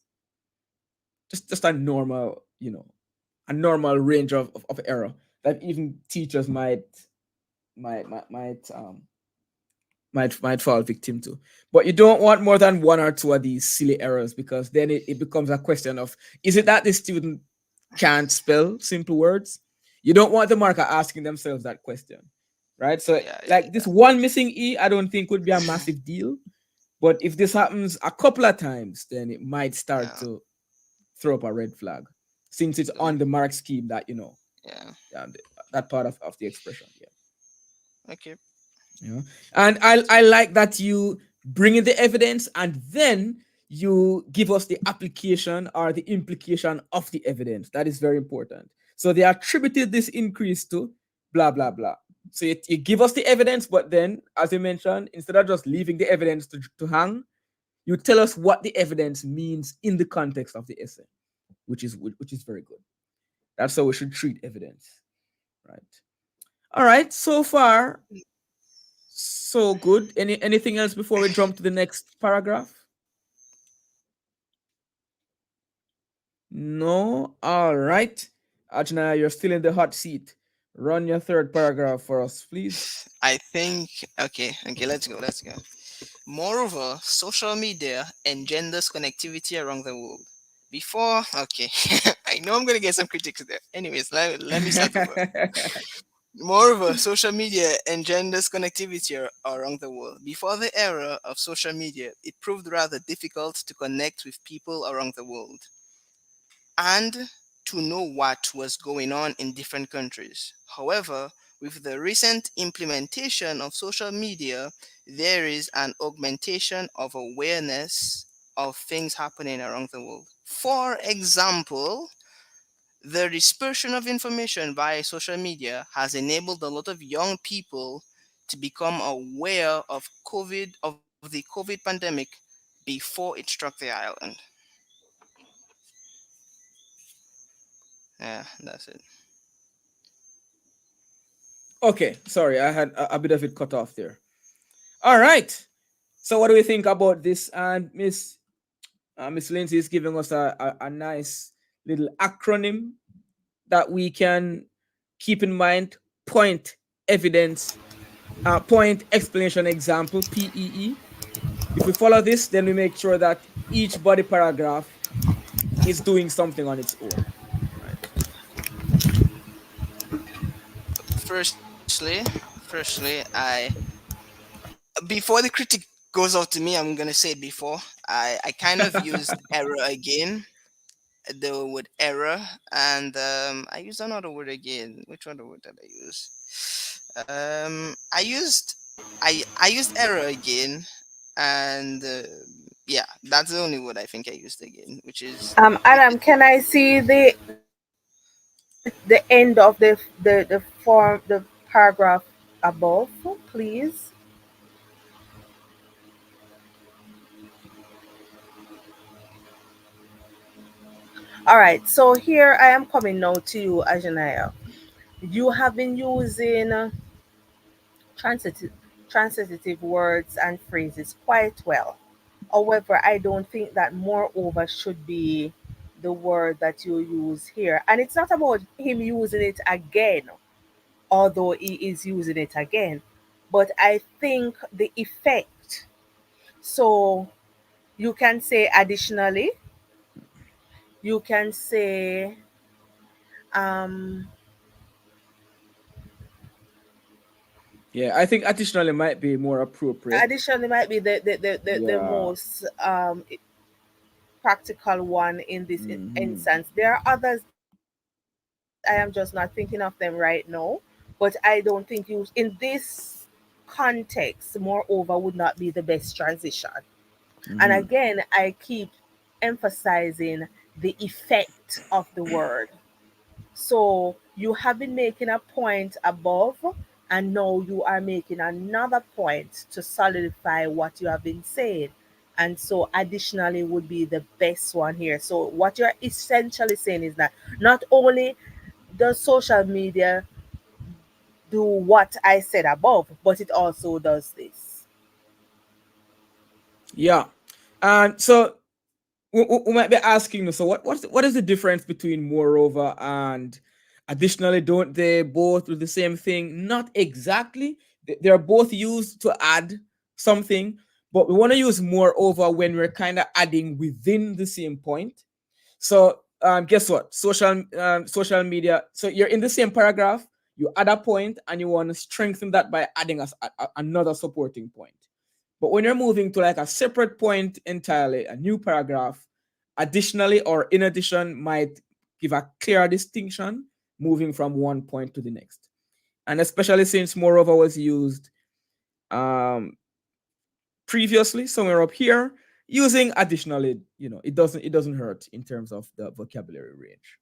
just a normal, a normal range of error that even teachers might fall victim to. But you don't want more than one or two of these silly errors, because then it becomes a question of, is it that the student can't spell simple words? You don't want the marker asking themselves that question, right? So Yeah, like this one missing E, I don't think would be a massive deal. But if this happens a couple of times, then it might start yeah, to throw up a red flag, since it's on the mark scheme that yeah. yeah, that part of the expression. Yeah. Okay. Yeah. And I like that you bring in the evidence and then you give us the application or the implication of the evidence. That is very important. So they attributed this increase to blah blah blah. So you give us the evidence, but then, as you mentioned, instead of just leaving the evidence to hang, you tell us what the evidence means in the context of the essay, which is very good. That's how we should treat evidence, right? All right. So far, so good. Anything else before we jump to the next paragraph? No. All right. Ajna, you're still in the hot seat. Run your third paragraph for us, please. I think okay, let's go. Moreover, social media engenders connectivity around the world. Before, okay, I know I'm gonna get some critics there. Anyways, let me start over. Moreover, social media engenders connectivity around the world. Before the era of social media, it proved rather difficult to connect with people around the world and to know what was going on in different countries. However, with the recent implementation of social media, there is an augmentation of awareness of things happening around the world. For example, the dispersion of information via social media has enabled a lot of young people to become aware of the COVID pandemic before it struck the island. Yeah, that's it. Okay, sorry, I had a bit of it cut off there. All right. So, what do we think about this? And Miss Lindsay is giving us a nice little acronym that we can keep in mind: point, evidence, point, explanation, example, PEE. If we follow this, then we make sure that each body paragraph is doing something on its own, right? Firstly, I before the critic goes out to me, I'm gonna say it before. I kind of used error again, the word error, and I used another word again. Which other word did I use? I used error again, and yeah, that's the only word I think I used again, which is Adam, can I see the end of the form, the paragraph paragraph above, please. All right, so here I am coming now to you, Ajanaya. You have been using transitive, transitive words and phrases quite well. However, I don't think that moreover should be the word that you use here. And it's not about him using it again, although he is using it again. But I think the effect. So you can say additionally, you can say um, Yeah, I think additionally might be more appropriate. additionally might be the Yeah. most practical one in this Hmm. instance. There are others I am just not thinking of them right now, but I don't think you in this context, moreover, would not be the best transition. And Hmm. again, I keep emphasizing the effect of the word. So you have been making a point above, and now you are making another point to solidify what you have been saying. And so, additionally, would be the best one here. So, what you're essentially saying is that not only does social media do what I said above, but it also does this. Yeah. And so we might be asking, so what is the difference between moreover and additionally? Don't they both do the same thing? Not exactly. They're both used to add something, but we want to use moreover when we're kind of adding within the same point. So guess what? Social media. So you're in the same paragraph. You add a point, and you want to strengthen that by adding another supporting point. But when you're moving to like a separate point entirely, a new paragraph, additionally or in addition might give a clear distinction moving from one point to the next. And especially since moreover was used um, previously somewhere up here, using additionally, it doesn't hurt in terms of the vocabulary range.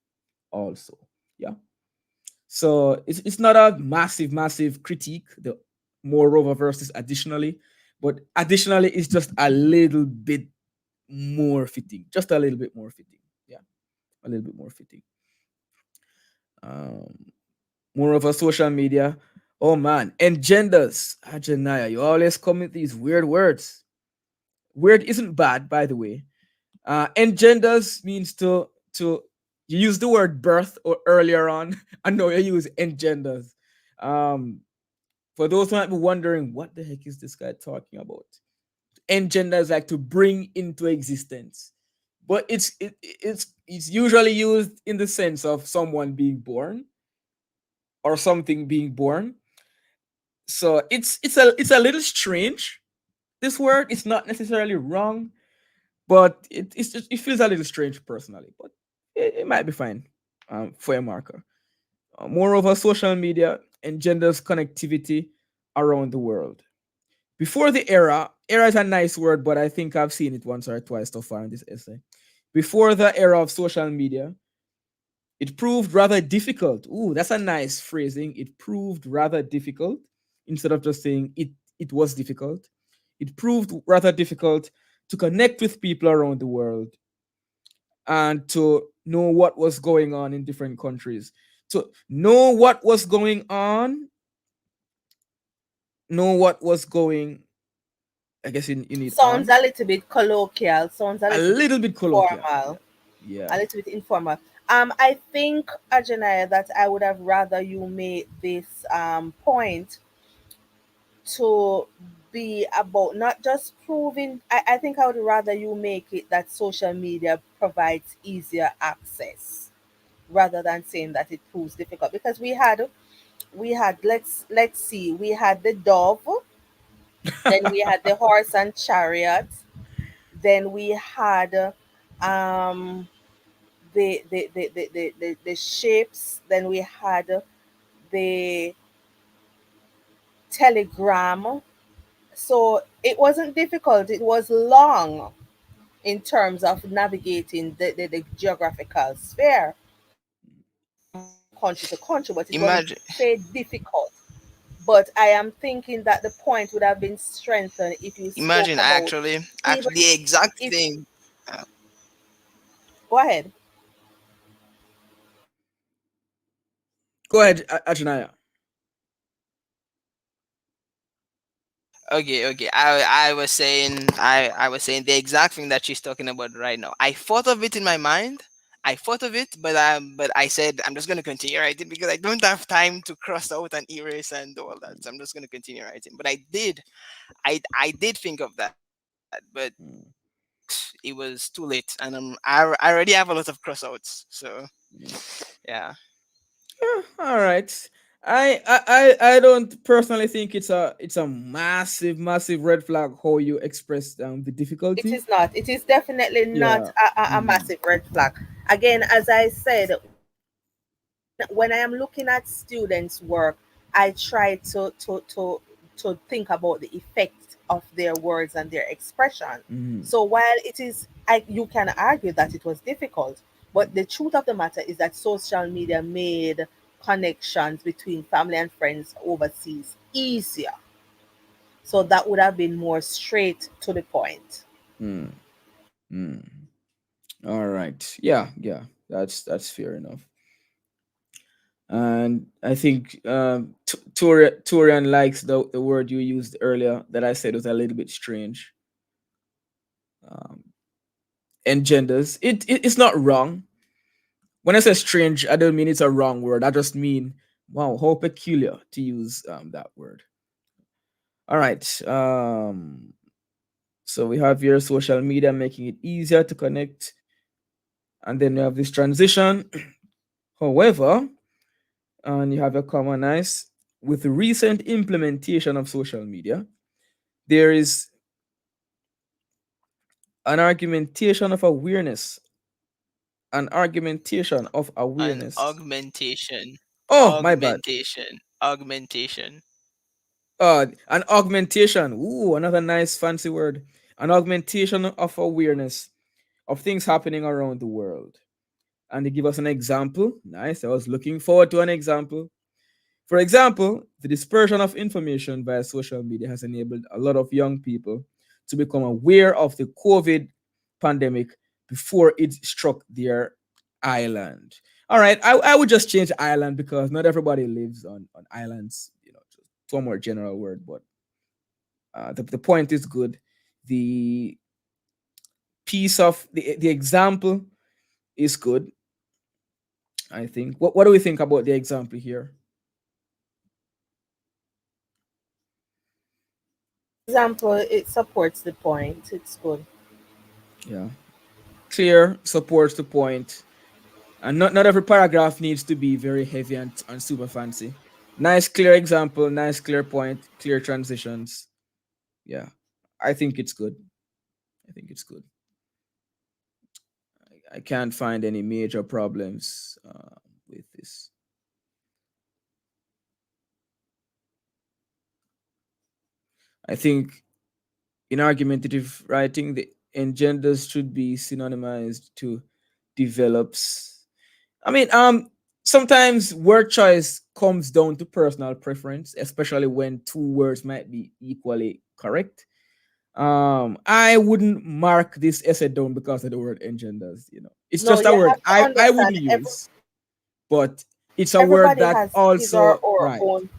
Also, yeah. So it's not a massive critique. The moreover versus additionally, but additionally is just a little bit more fitting, just a little bit more fitting. Yeah, a little bit more fitting. Um, Moreover, social media. Oh man, engenders. Ajanaya, you always come with these weird words. Weird isn't bad, by the way. Engenders means to you use the word birth or earlier on, and now you use engenders. Um, for those who might be wondering, what the heck is this guy talking about? Engender is like to bring into existence, but it's usually used in the sense of someone being born or something being born. So it's a little strange. This word it's not necessarily wrong, but it feels a little strange personally. But it might be fine for a marker. Moreover, social media engenders connectivity around the world. Before the era is a nice word, but I think I've seen it once or twice so far in this essay. Before the era of social media, it proved rather difficult. Ooh, that's a nice phrasing. It proved rather difficult instead of just saying it was difficult. It proved rather difficult to connect with people around the world and to know what was going on in different countries. To know what was going, I guess, in it Sounds on. a little bit colloquial, sounds a A little bit little bit colloquial. Yeah. informal. Yeah. A little bit informal. I think, Ajanaya, that I would have rather you made this point to be about not just proving. I think I would rather you make it that social media provides easier access rather than saying that it proves difficult, because we had let's see, we had the dove, then we had the horse and chariot, then we had um the ships, then we had the telegram. So it wasn't difficult, it was long in terms of navigating the geographical sphere from country to country, but it wasn't Imagine, say difficult. But I am thinking that the point would have been strengthened if you spoke Imagine about, actually even the exact if, thing. uh, go ahead. Go ahead, Ajnaya. okay. I was saying the exact thing that she's talking about right now. I thought of it in my mind. I thought of it, but I said I'm just gonna continue writing because I don't have time to cross out and erase and all that. So I'm just gonna continue writing. But I did think of that, but Mm, it was too late, and I already have a lot of crossouts. So mm. yeah. All right. I don't personally think it's a massive red flag how you express the It difficulty. is not. It is definitely not Yeah. a Mm, massive red flag. Again, as I said, when I am looking at students' work, I try to think about the effect of their words and their expression. mm, So while it is, you can argue that it was difficult, but the truth of the matter is that social media made connections between family and friends overseas easier. So that would have been more straight to the point. mm, mm. All right. Yeah, yeah. That's fair enough. And I think Torian likes the word you used earlier that I said was a little bit strange. Um, engenders. It's not wrong. When I say strange, I don't mean it's a wrong word. I just mean, wow, how peculiar to use that word. All right. So we have here social media making it easier to connect, and then we have this transition. However, and you have a common nice with the recent implementation of social media, there is an argumentation of awareness. An argumentation of An awareness. augmentation, Oh, my bad. augmentation. An augmentation. Ooh, another nice fancy word. An augmentation of awareness of things happening around the world. And they give us an example. Nice. I was looking forward to an example. For example, the dispersion of information via social media has enabled a lot of young people to become aware of the COVID pandemic before it struck their island. All right, I would just change island because not everybody lives on islands, just one more general word, but the point is good. The piece of the example is good, I think. What do we think about the example here? Example, it supports the point. It's good. Yeah. Clear, supports the point, and not every paragraph needs to be very heavy and super fancy. Nice clear example, nice clear point, clear transitions. Yeah, I think it's good. I think it's good. I can't find any major problems with this. I think in argumentative writing, the engenders should be synonymized to develops. I mean, sometimes word choice comes down to personal preference, especially when two words might be equally correct. I wouldn't mark this essay down because of the word engenders. It's No, just a you word have to I understand. wouldn't use, but it's a word Everybody that has his or also her right. own.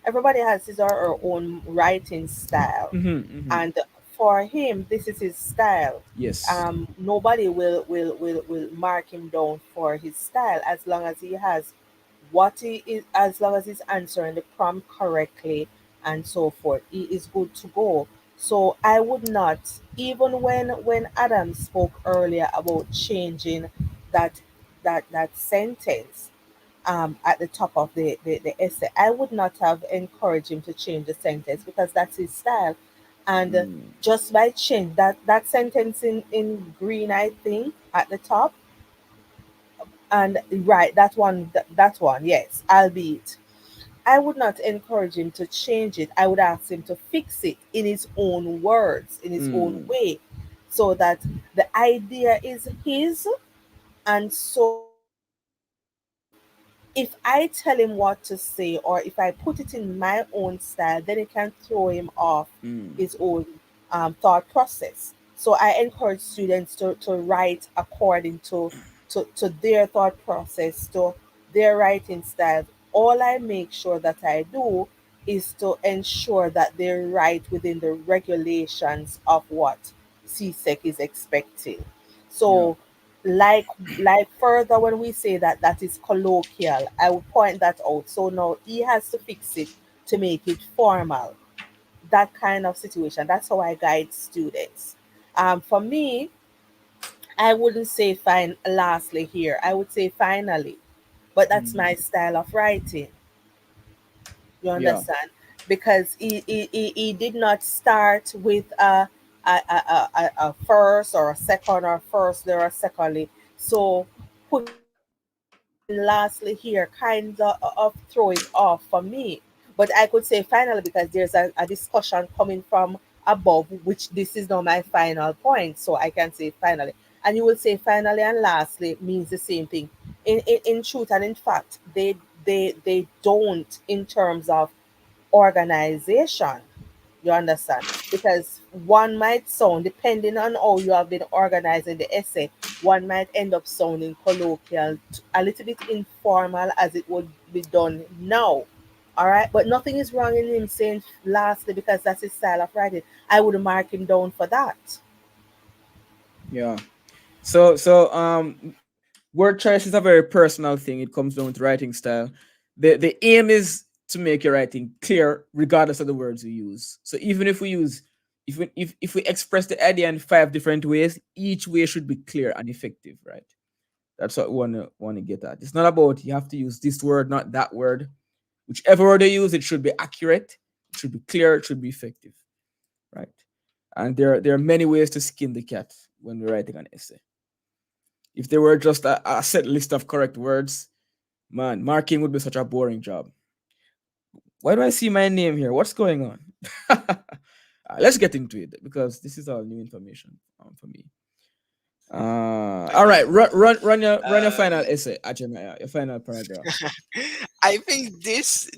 Everybody has his or her own writing style, Mm-hmm. and for him, this is his style. Yes. Nobody will mark him down for his style as long as he has what he is, as long as he's answering the prompt correctly and so forth. He is good to go. So I would not, even when Adam spoke earlier about changing that that sentence at the top of the essay, I would not have encouraged him to change the sentence because that's his style. And Mm, just by change that sentence in green, I think, at the top, and right, that one, yes, albeit. I would not encourage him to change it. I would ask him to fix it in his own words, in his own mm, way, so that the idea is his, and so if I tell him what to say or if I put it in my own style, then it can throw him off Mm. his own thought process. So I encourage students to write according to their thought process, to their writing style. All I make sure that I do is to ensure that they write within the regulations of what CSEC is expecting. Yeah. So like like further when we say that that is colloquial, I would point that out. So now he has to fix it to make it formal. That kind of situation. That's how I guide students. For me, I wouldn't say fine lastly here. I would say finally. But that's Mm. my style of writing. You Yeah. understand? Because he did not start with a first or a second or first or a secondly. So putting lastly here kind of throw it off for me. But I could say finally because there's a discussion coming from above, which this is now my final point. So I can say finally. And you will say finally and lastly means the same thing. In truth and in fact, they don't in terms of organization. You understand? Because one might sound, depending on how you have been organizing the essay, one might end up sounding colloquial, a little bit informal as it would be done now. All right, but nothing is wrong in him saying lastly because that's his style of writing. I would mark him down for that. Yeah. So word choice is a very personal thing. It comes down to writing style. The aim is to make your writing clear regardless of the words you use. So even if we use if we express the idea in 5 different ways, each way should be clear and effective, right? That's what we want to get at. It's not about you have to use this word, not that word. Whichever word you use, it should be accurate, it should be clear, it should be effective, right? And there are many ways to skin the cat when we're writing an essay. If there were just a set list of correct words, man, marking would be such a boring job. Why do I see my name here? What's going on? Let's get into it because this is all new information for me. All right, Okay. run your final Um, essay, Ajay, your final paragraph. I think this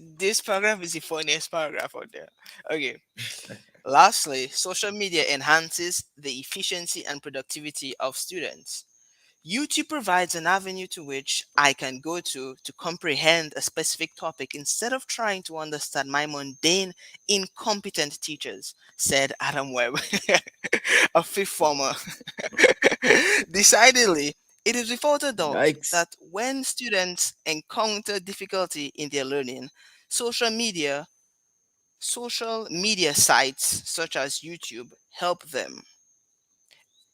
paragraph is the funniest paragraph out there. Okay. Lastly, social media enhances the efficiency and productivity of students. YouTube provides an avenue to which I can go to comprehend a specific topic instead of trying to understand my mundane, incompetent teachers, said Adam Webb, a fifth former. Decidedly, it is without a doubt Yikes. that when students encounter difficulty in their learning, social media social media sites such as YouTube help them.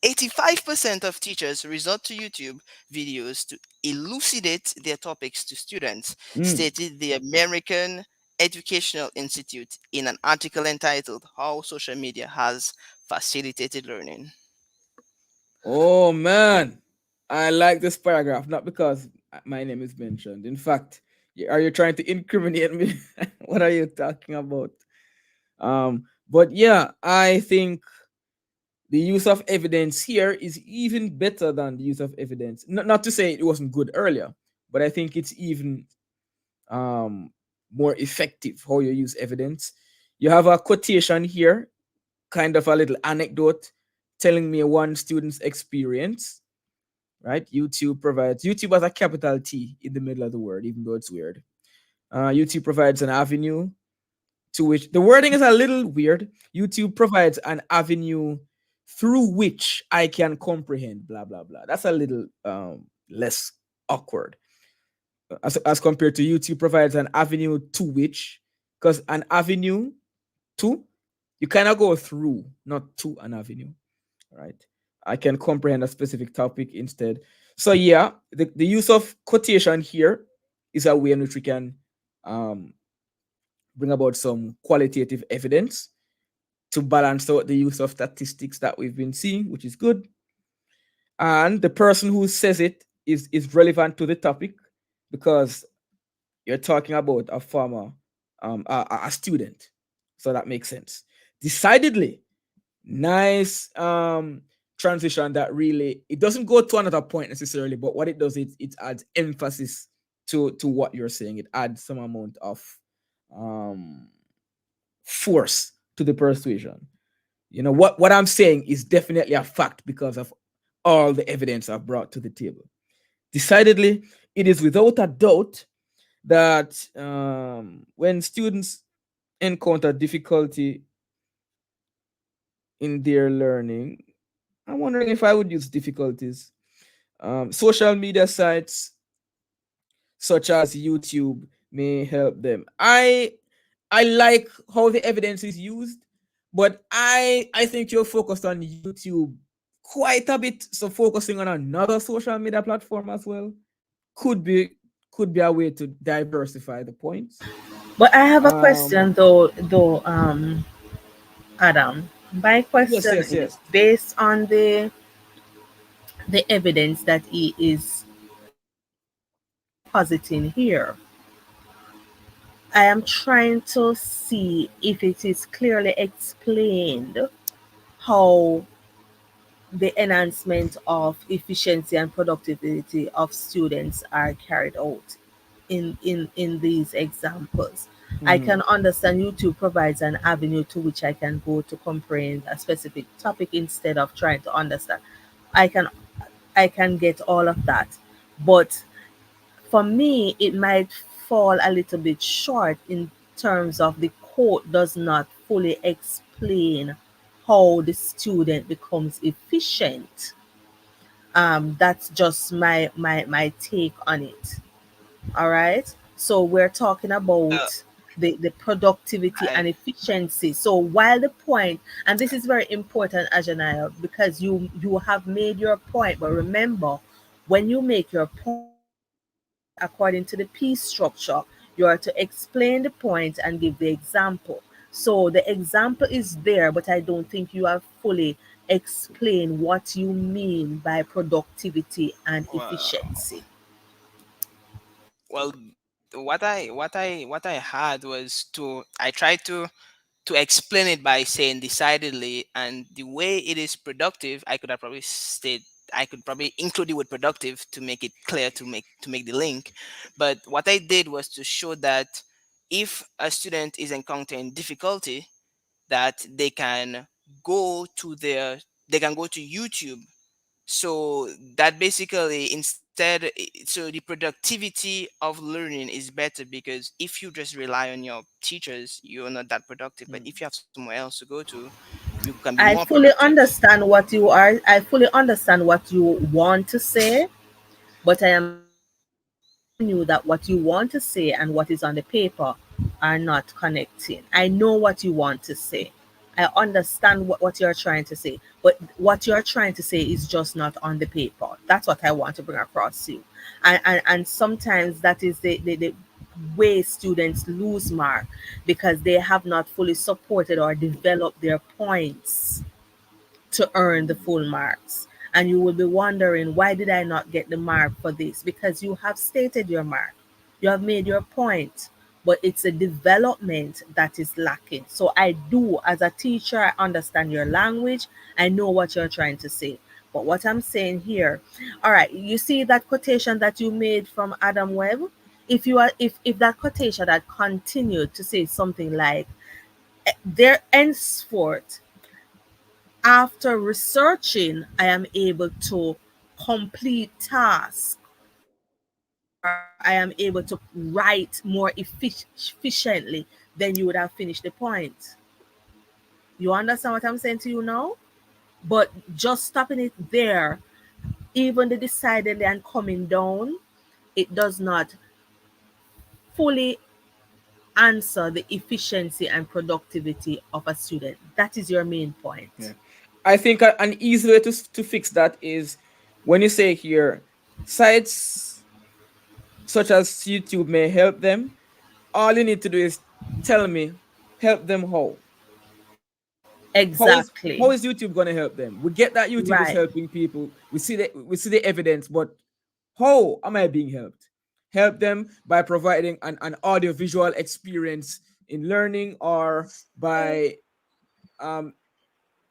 85% of teachers resort to YouTube videos to elucidate their topics to students, Mm. stated the American Educational Institute in an article entitled How Social Media Has Facilitated Learning. Oh man, I like this paragraph not because my name is mentioned. In fact, are you trying to incriminate me? What are you talking about? But yeah, I think the use of evidence here is even better than the use of evidence. Not to say it wasn't good earlier, but I think it's even um more effective how you use evidence. You have a quotation here, kind of a little anecdote telling me one student's experience, right? YouTube has a capital T in the middle of the word, even though it's weird. YouTube provides an avenue to which the wording is a little weird. YouTube provides an avenue through which I can comprehend, blah blah blah. That's a little less awkward as compared to YouTube provides an avenue to which, because an avenue to, you kind of go through, not to an avenue, right? I can comprehend a specific topic instead. So yeah, the use of quotation here is a way in which we can um, bring about some qualitative evidence to balance out the use of statistics that we've been seeing, which is good. And the person who says it is relevant to the topic because you're talking about a former a student. So that makes sense. Decidedly, nice transition that really it doesn't go to another point necessarily, but what it does is it adds emphasis to what you're saying. It adds some amount of um force to the persuasion. You know, what I'm saying is definitely a fact because of all the evidence I've brought to the table. Decidedly, it is without a doubt that when students encounter difficulty in their learning, I'm wondering if I would use difficulties. Social media sites such as YouTube may help them. I like how the evidence is used, but I think you're focused on YouTube quite a bit. So focusing on another social media platform as well could be could be a way to diversify the points. But I have a Um, question though, Adam. My yes, question yes, is yes. based on the evidence that he is positing here. I am trying to see if it is clearly explained how the enhancement of efficiency and productivity of students are carried out in these examples. I Mhm. can understand YouTube provides an avenue to which I can go to comprehend a specific topic instead of trying to understand. I can I can get all of that. But for me, it might fall a little bit short in terms of the quote does not fully explain how the student becomes efficient. That's just my take on it. All right. So we're talking Uh, about the productivity I and efficiency. So while the point, and this is very important, Ajanaya, because you have made your point, but remember, when you make your point according to the piece structure, you are to explain the point and give the example. So the example is there, but I don't think you have fully explained what you mean by productivity and well, efficiency. well, what I had was to I tried to explain it by saying decidedly, and the way it is productive, I could probably include it with productive to make it clear, to make the link. But what I did was to show that if a student is encountering difficulty, that go to their they can go to YouTube. So that basically, so the productivity of learning is better, because if you just rely on your teachers, you're not that productive. But if you have somewhere else to go to, you can be more productive. I fully understand what you want to say, but I am telling you that what you want to say and what is on the paper are not connecting. I know what you want to say. I understand what you're trying to say, but what you're trying to say is just not on the paper. That's what I want to bring across to you. And sometimes that is the way students lose mark because they have not fully supported or developed their points to earn the full marks. And you will be wondering, why did I not get the mark for this? Because you have stated your mark, you have made your point, but it's a development that is lacking. So I do, as a teacher, I understand your language, I know what you're trying to say. But what I'm saying here, all right, you see that quotation that you made from Adam Webb? If that quotation had continued to say something like, there henceforth after researching, I am able to complete tasks or I am able to write more efficiently, then you would have finished the point. You understand what I'm saying to you now? But just stopping it there, even the decidedly and coming down, it does not fully answer the efficiency and productivity of a student. That is your main point. Yeah. I think an easy way to fix that is when you say here, sites such as YouTube may help them. All you need to do is tell me, help them how. How is Exactly. how is YouTube gonna help them? We get that YouTube is Right. helping people. We see the evidence, but how am I being helped? Help them by providing an audio visual experience in learning, or by um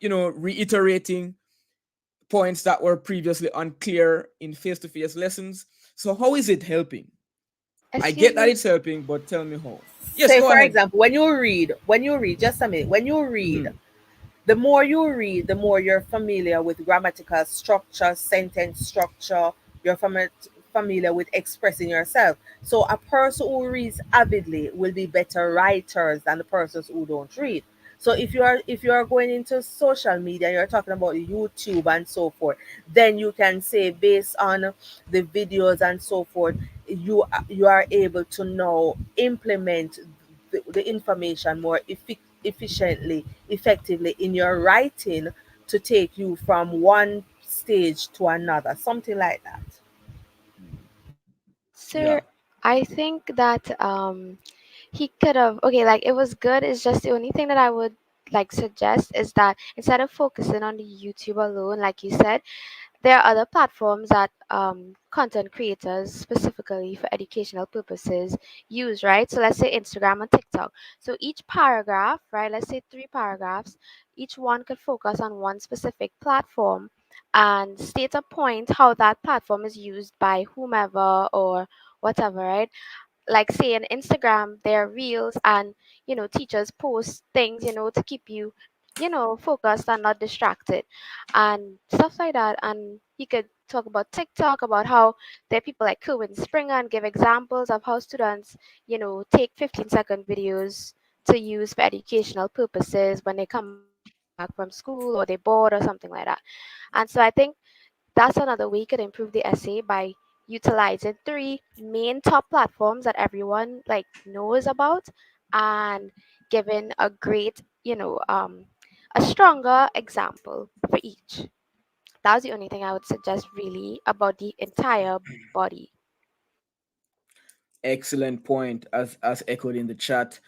reiterating points that were previously unclear in face-to-face lessons. So how is it helping? I Excuse get that me. it's helping, but tell me how. Yes, Say go for ahead. example, when you read, just a minute, when you read, Mhm. the more you read, the more you're familiar with grammatical structure, sentence structure, you're familiar with expressing yourself. So a person who reads avidly will be better writers than the persons who don't read. So if you are going into social media, you're talking about YouTube and so forth, then you can say based on the videos and so forth, you are able to now implement the information more efficiently, effectively in your writing to take you from one stage to another, something like that. Sir, Yeah. I think that he could have, okay, like it was good. It's just the only thing that I would like suggest is that instead of focusing on the YouTube alone, like you said, there are other platforms that content creators, specifically for educational purposes, use, right? So let's say Instagram and TikTok. So each paragraph, right, let's say three paragraphs, each one could focus on one specific platform and state a point how that platform is used by whomever or whatever, right? Like say on Instagram, there are reels and teachers post things to keep you focused and not distracted and stuff like that. And you could talk about TikTok, about how there are people like Kerwin Springer and give examples of how students take 15-second videos to use for educational purposes when they come back from school or they bored or something like that. And so I think that's another way you could improve the essay by utilizing three main top platforms that everyone like knows about and giving a great, a stronger example for each. That was the only thing I would suggest really about the entire body. Excellent point, as echoed in the chat.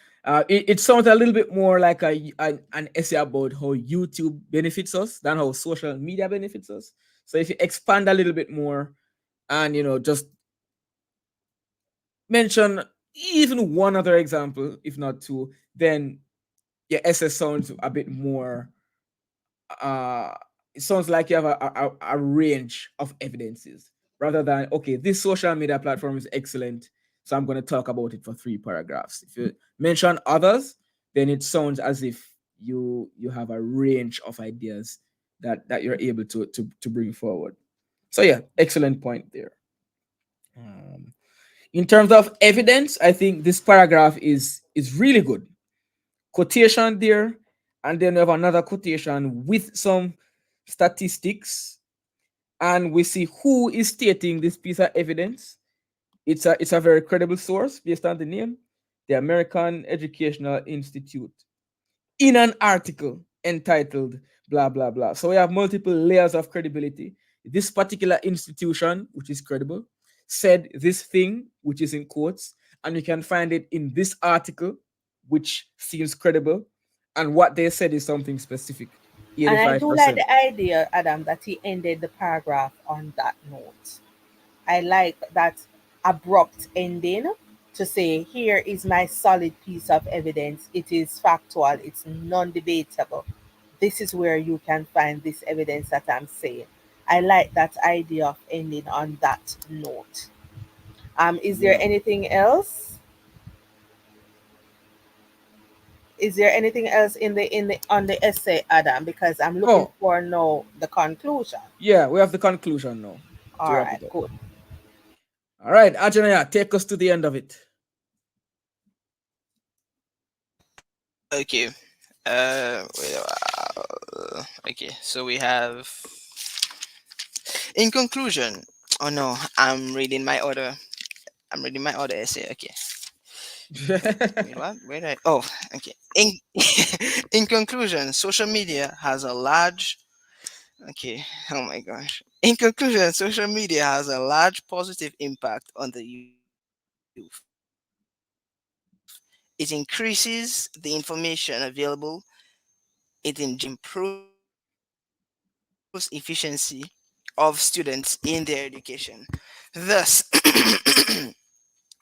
It sounds a little bit more like an essay about how YouTube benefits us than how social media benefits us. So if you expand a little bit more and just mention even one other example, if not two, then your essay sounds a bit more uh it sounds like you have a range of evidences rather than, okay, this social media platform is excellent, so I'm going to talk about it for three paragraphs. If you mention others, then it sounds as if you have a range of ideas that you're able to bring forward. So yeah, excellent point there. um, in terms of evidence, I think this paragraph is really good. Quotation there, and then we have another quotation with some statistics, and we see who is stating this piece of evidence. It's a very credible source based on the name, the American Educational Institute, in an article entitled blah blah blah. So we have multiple layers of credibility. This particular institution, which is credible, said this thing, which is in quotes, and you can find it in this article, which seems credible, and what they said is something specific. And I do like 85%. the idea, Adam, that he ended the paragraph on that note. I like that abrupt ending to say, here is my solid piece of evidence. It is factual, it's non debatable. This is where you can find this evidence that I'm saying. I like that idea of ending on that note. Is there Yeah. anything else? Is there anything else in the on the essay, Adam? Because I'm looking Oh, for now the conclusion. yeah, we have the conclusion now to All wrap right, it up. good. All right, Ajanaya, take us to the end of it. Okay. Okay. So we have. In conclusion, oh no, I'm reading my other. I'm reading my other essay. Okay. Wait, what? Where did I? Oh, okay. In in conclusion, social media has a large. Okay. Oh my gosh. In conclusion, social media has a large positive impact on the youth. It increases the information available. Improves efficiency of students in their education. Thus,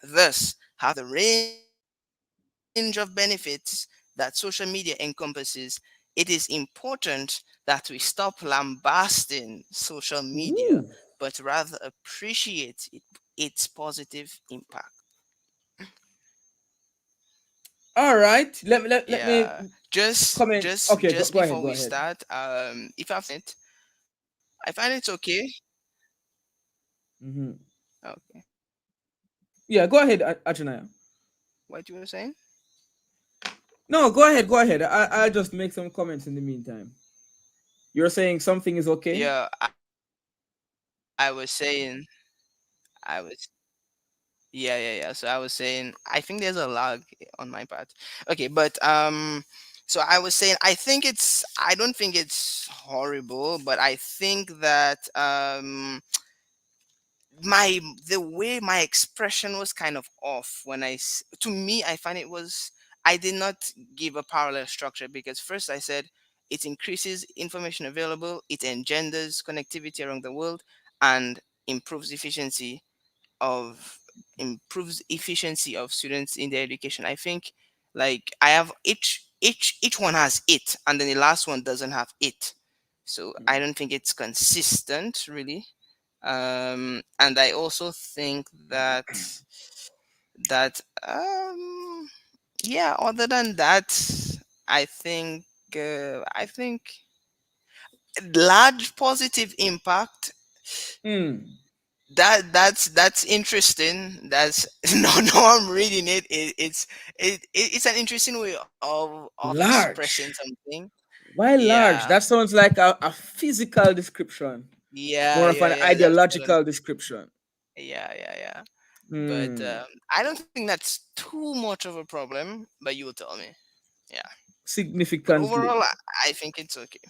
thus having a range of benefits that social media encompasses, it is important that we stop lambasting social media, but rather Ooh. appreciate its positive impact. All right. Let me Yeah. Just comment. just Okay, just go ahead. before Go we ahead. start, if I've seen it, I find it's okay. Hmm. Okay. Yeah, go ahead, Ajinaya. What you were saying? No, go ahead. Go ahead. I'll just make some comments in the meantime. You're saying something is okay? Yeah, I was saying I was yeah. So I was saying I think there's a lag on my part. Okay, but so I was saying I don't think it's horrible, but I think that my the way my expression was kind of off when to me I find it was I did not give a parallel structure because first I said it increases information available, it engenders connectivity around the world, and improves efficiency of improves efficiency of students in their education. I think like I have each one has it, and then the last one doesn't have it. So I don't think it's consistent really. And I also think that yeah. Other than that, I think I think large positive impact. Hmm. That's interesting. That's no, I'm reading it. It's an interesting way of expressing Large. something. Why large? Yeah, That sounds like a physical description, more of an yeah. That's what I'm. ideological description. Yeah. But Hmm. I don't think that's too much of a problem. But you will tell me. Yeah. But Significantly. overall, I think it's okay.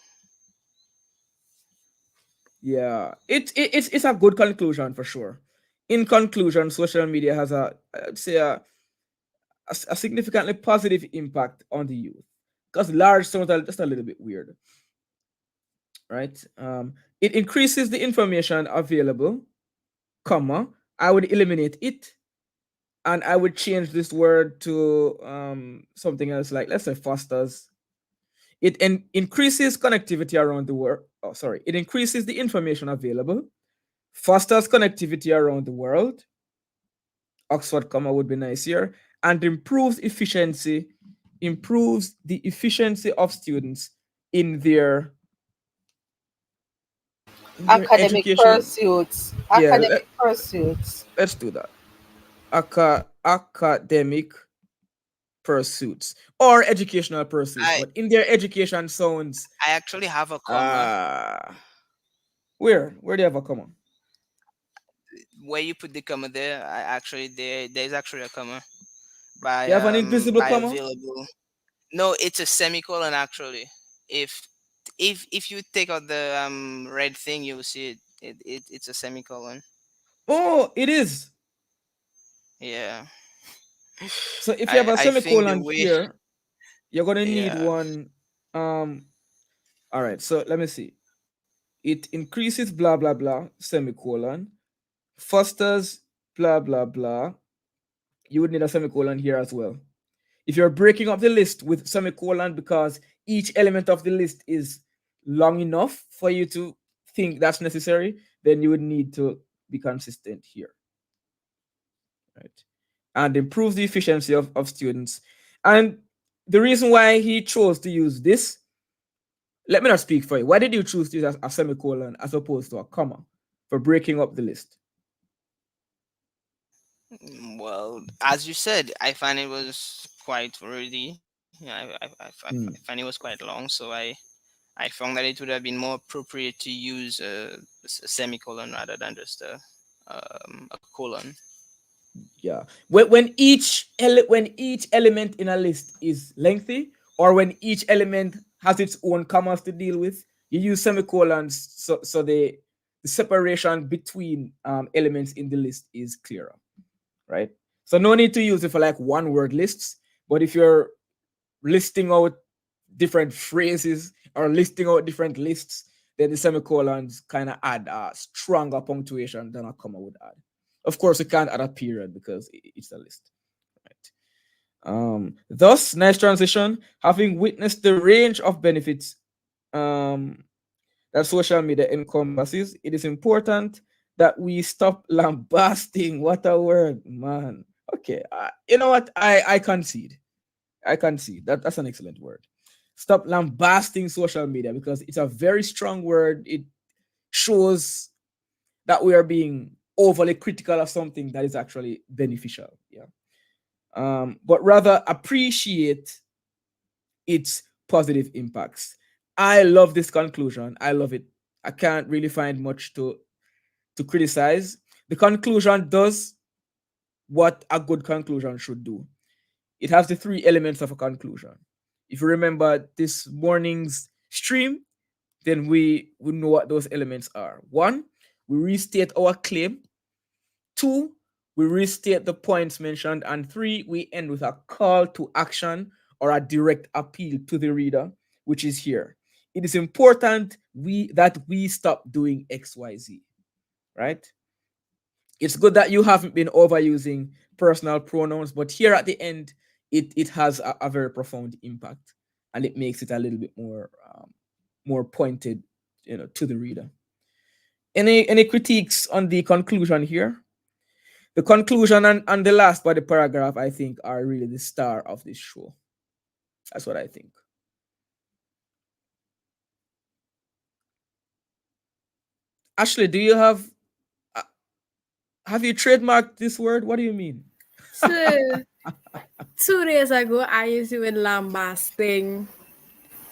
Yeah. It's a good conclusion for sure. In conclusion, social media has I'd say a significantly positive impact on the youth. Because large sounds just a little bit weird, right? It increases the information available, comma. I would eliminate it, and I would change this word to something else, like let's say fosters. Increases connectivity around the world. Oh, sorry. It increases the information available, fosters connectivity around the world. Oxford comma would be nice here, and improves the efficiency of students in their Academic education. pursuits. Yeah, Academic pursuits. let's do that. Academic pursuits or educational pursuits, I but in their education sounds I actually have a comma uh where do you have a comma? where you put the comma there. I actually there's actually a comma You have an invisible by comma? available. No, it's a semicolon actually. If if you take out the red thing, you'll see it's a semicolon. Oh, it is. Yeah. So if you have a I think the semicolon way here, you're gonna need yeah. one. All right, so let me see. It increases blah blah blah semicolon, fosters blah blah blah. You would need a semicolon here as well. If you're breaking up the list with semicolon because each element of the list is long enough for you to think that's necessary, then you would need to be consistent here, right? And improve the efficiency of students. And the reason why he chose to use this, let me not speak for you. Why did you choose to use a semicolon as opposed to a comma for breaking up the list? Well, as you said, I find it was quite already. Yeah, I find it Hmm. was quite long, so I found that it would have been more appropriate to use a semicolon rather than just a colon. Yeah. When each element in a list is lengthy, or when each element has its own commas to deal with, you use semicolons so the separation between elements in the list is clearer, right? So no need to use it for like one word lists, but if you're listing out different phrases or listing out different lists, then the semicolons kind of add a stronger punctuation than a comma would add. Of course, you can't add a period because it's a list, right? Thus, nice transition. Having witnessed the range of benefits um, that social media encompasses, it is important that we stop lambasting. What a word, man. Okay, you know what? I concede. I can see that. That's an excellent word. Stop lambasting social media because it's a very strong word. It shows that we are being overly critical of something that is actually beneficial. Yeah. But rather appreciate its positive impacts. I love this conclusion. I love it. I can't really find much to criticize. The conclusion does what a good conclusion should do. It has the three elements of a conclusion. If you remember this morning's stream, then we know what those elements are. One, we restate our claim. Two, we restate the points mentioned. And three, we end with a call to action or a direct appeal to the reader, which is here. It is important that we stop doing XYZ, right? It's good that you haven't been overusing personal pronouns, but here at the end, it has a very profound impact, and it makes it a little bit more pointed, to the reader. Any critiques on the conclusion here? The conclusion and the last part of the paragraph, I think, are really the star of this show. That's what I think. Ashley, do you have you trademarked this word? What do you mean? So 2 days ago, I used it with lambasting.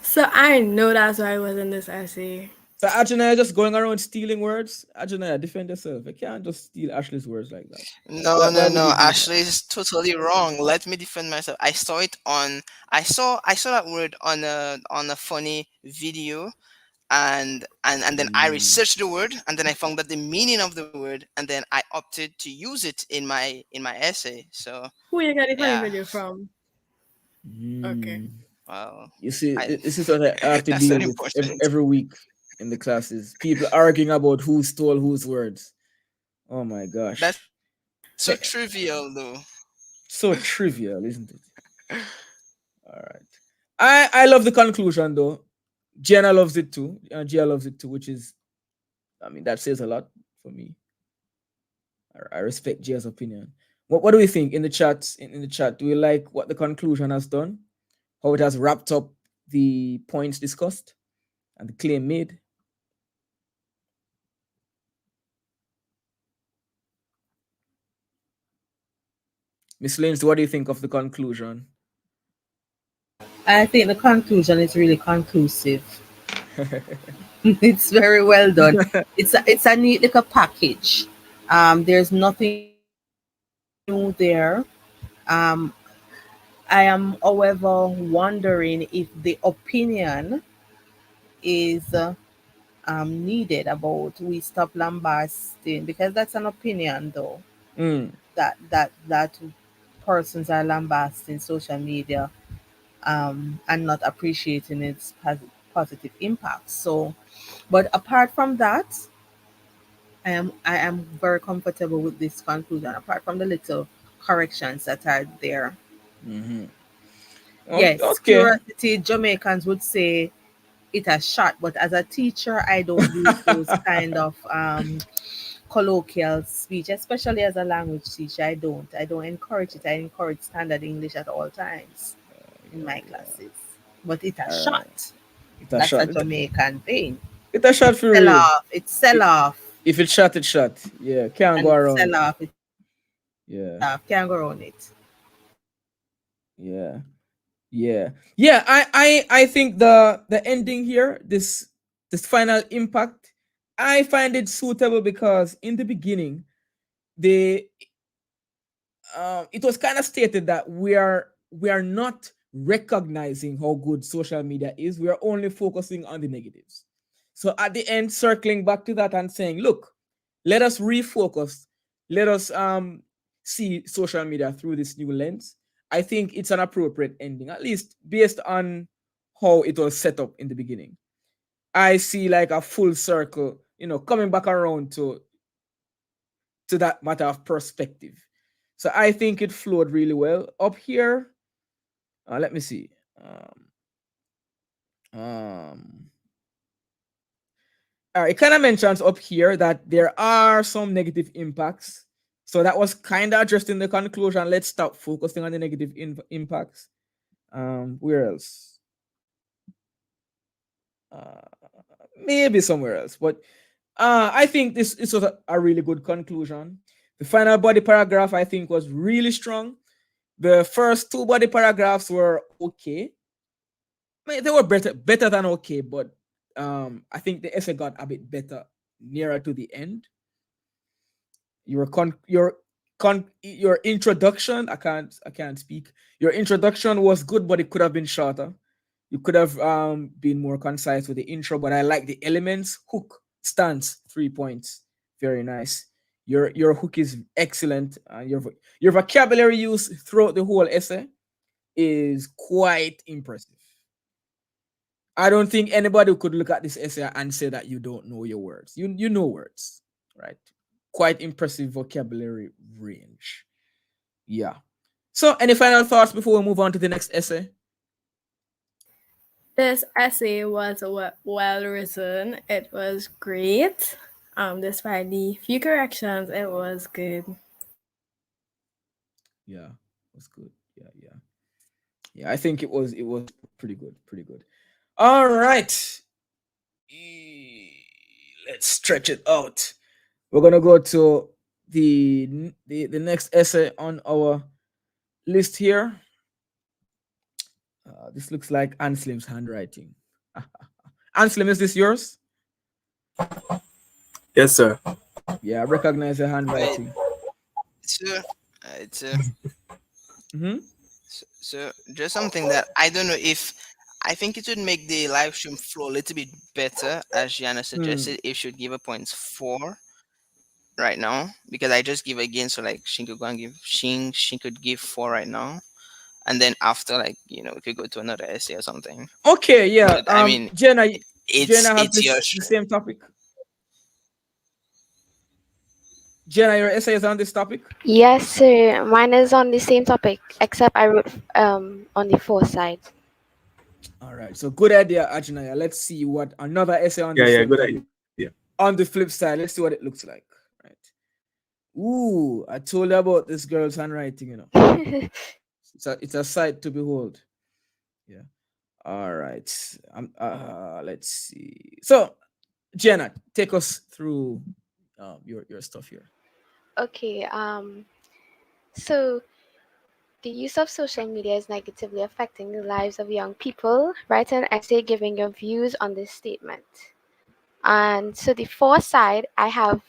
So I know that's why I was in this essay. So Ajana just going around stealing words. Ajana, defend yourself. You can't just steal Ashley's words like that. No, Why no, would no. you do that? Ashley is totally wrong. Let me defend myself. I saw it on. I saw that word on a funny video, and then I researched the word, and then I found that the meaning of the word, and then I opted to use it in my essay. So Who you got the funny yeah, video from? Okay. well, You see, I this is what I have to that's deal not with important. every week in the classes. People arguing about who stole whose words. Oh my gosh. That's so Hey, trivial, though. so trivial, isn't it? All right. I love the conclusion though. Jenna loves it too. Gia loves it too, which is, I mean, that says a lot for me. I respect Gia's opinion. What do we think in the chat? In the chat, do we like what the conclusion has done? How it has wrapped up the points discussed and the claim made? Miss Lindsay, what do you think of the conclusion? I think the conclusion is really conclusive. It's very well done. It's a neat little package. There's nothing new there. Um, I am, however, wondering if the opinion is needed about we stop lambasting, because that's an opinion though, Mm, that persons are lambasting social media and not appreciating its positive impact. So, but apart from that, I am very comfortable with this conclusion. Apart from the little corrections that are there, hmm yes, Okay. curiosity. Jamaicans would say it has shot, but as a teacher, I don't use those kind of colloquial speech, especially as a language teacher. I don't encourage it. I encourage standard English at all times in my classes. But it has All right. shot. It a That's a shot. Jamaican thing. It a shot for Sell real. off. It's sell off. If it shot, it shot. Yeah, can't And go it's around sell it. off. It's Yeah, sell off. Can't go around it. yeah, yeah. I think the ending here, this final impact, I find it suitable because in the beginning, they it was kind of stated that we are not recognizing how good social media is. We are only focusing on the negatives. So at the end, circling back to that and saying, look, let us refocus. Let us see social media through this new lens. I think it's an appropriate ending, at least based on how it was set up in the beginning. I see like a full circle, coming back around to that matter of perspective. So I think it flowed really well. Up here, let me see. Um, it kind of mentions up here that there are some negative impacts. So that was kind of addressed in the conclusion. Let's stop focusing on the negative impacts. Where else? Uh, Maybe somewhere else, but I think this was a really good conclusion. The final body paragraph I think was really strong. The first two body paragraphs were okay. I mean, they were better than okay, but I think the essay got a bit better nearer to the end. Your introduction, I can't speak. Your introduction was good, but it could have been shorter. You could have been more concise with the intro, but I like the elements. Hook, stance, 3 points. Very nice. Your hook is excellent. Your vocabulary use throughout the whole essay is quite impressive. I don't think anybody could look at this essay and say that you don't know your words. You know words, right? Quite impressive vocabulary range. Yeah. So, any final thoughts before we move on to the next essay? This essay was well written. It was great. Despite the few corrections, it was good. Yeah, it was good. Yeah. I think it was pretty good. Pretty good. All right. Let's stretch it out. We're gonna go to the next essay on our list here. This looks like Anslim's handwriting. Anslim, is this yours? Yes, sir. Yeah, I recognize your Right. handwriting. It's Mm-hmm. so just something that I don't know if I think it would make the live stream flow a little bit better, as Gianna suggested. If she would give a points 4 right now, because I just give again, so like she could go and give she could give 4 right now, and then after, like, we could go to another essay or something. Okay, yeah. But I mean, Jenna it's has it's your the same topic. Jenna, your essay is on this topic. Yes, sir. Mine is on the same topic, except I wrote on the foresight. All right. So good idea, Ajnaya. Let's see what another essay on the Yeah, same good topic. idea. On the flip side, let's see what it looks like. Right. Ooh, I told you about this girl's handwriting. It's a sight to behold. Yeah. All right. Let's see. So, Jenna, take us through your stuff here. Okay. So the use of social media is negatively affecting the lives of young people. Write an essay giving your views on this statement. And so the foresight, I have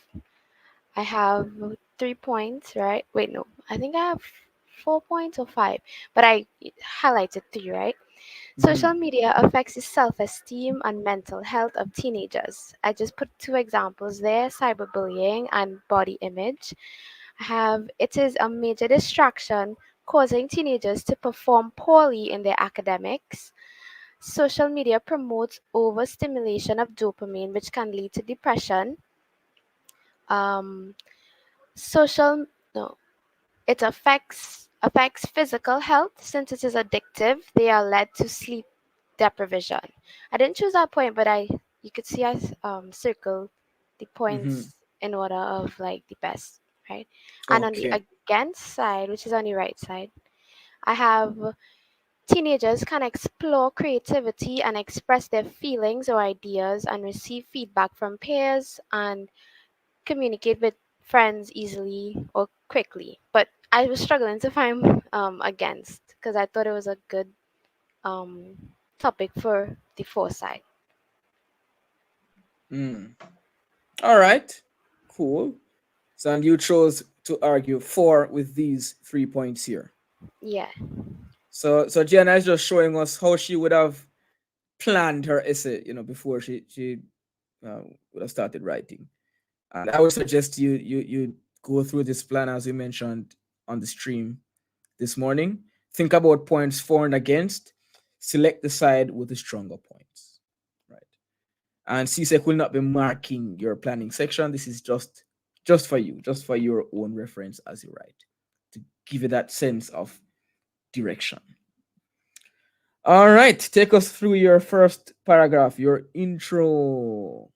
3 points, right? Wait, no, I think I have 4 points or 5, but I highlighted 3, right? Social media affects the self-esteem and mental health of teenagers. I just put 2 examples there: cyberbullying and body image. It is a major distraction, causing teenagers to perform poorly in their academics. Social media promotes overstimulation of dopamine, which can lead to depression. Um, social no, it affects physical health since it is addictive. They are led to sleep deprivation. I didn't choose that point, but you could see I circled the points in order of like the best, right? And on the Okay. against side, which is on the right side, I have teenagers can explore creativity and express their feelings or ideas and receive feedback from peers and communicate with friends easily or quickly. But I was struggling to find against, because I thought it was a good um, topic for the foresight. All right. Cool. So, and you chose to argue for with these 3 points here. Yeah. So Jenna is just showing us how she would have planned her essay, before she would have started writing. And I would suggest you go through this plan as we mentioned on the stream this morning. Think about points for and against. Select the side with the stronger points, right? And CSEC will not be marking your planning section. This is just for you, just for your own reference as you write, to give you that sense of direction. All right, take us through your first paragraph, your intro.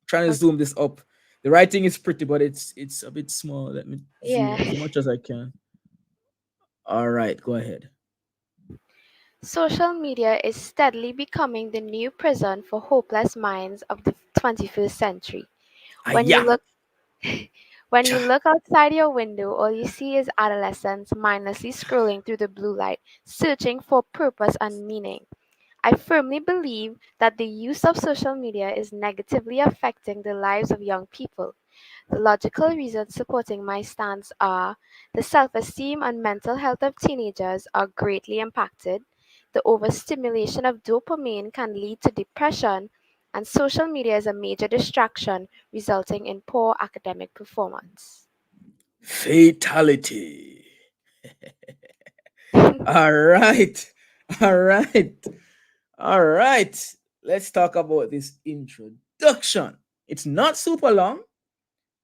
Trying to zoom this up. The writing is pretty, but it's a bit small. Let me zoom Yeah. as much as I can. All right, go ahead. Social media is steadily becoming the new prison for hopeless minds of the 21st century. Ah, When you yeah. look when you Cha. look outside your window, all you see is adolescents mindlessly scrolling through the blue light, searching for purpose and meaning. I firmly believe that the use of social media is negatively affecting the lives of young people. The logical reasons supporting my stance are: the self esteem and mental health of teenagers are greatly impacted, the overstimulation of dopamine can lead to depression, and social media is a major distraction, resulting in poor academic performance. Fatality. All right. All right. All right. Let's talk about this introduction. It's not super long.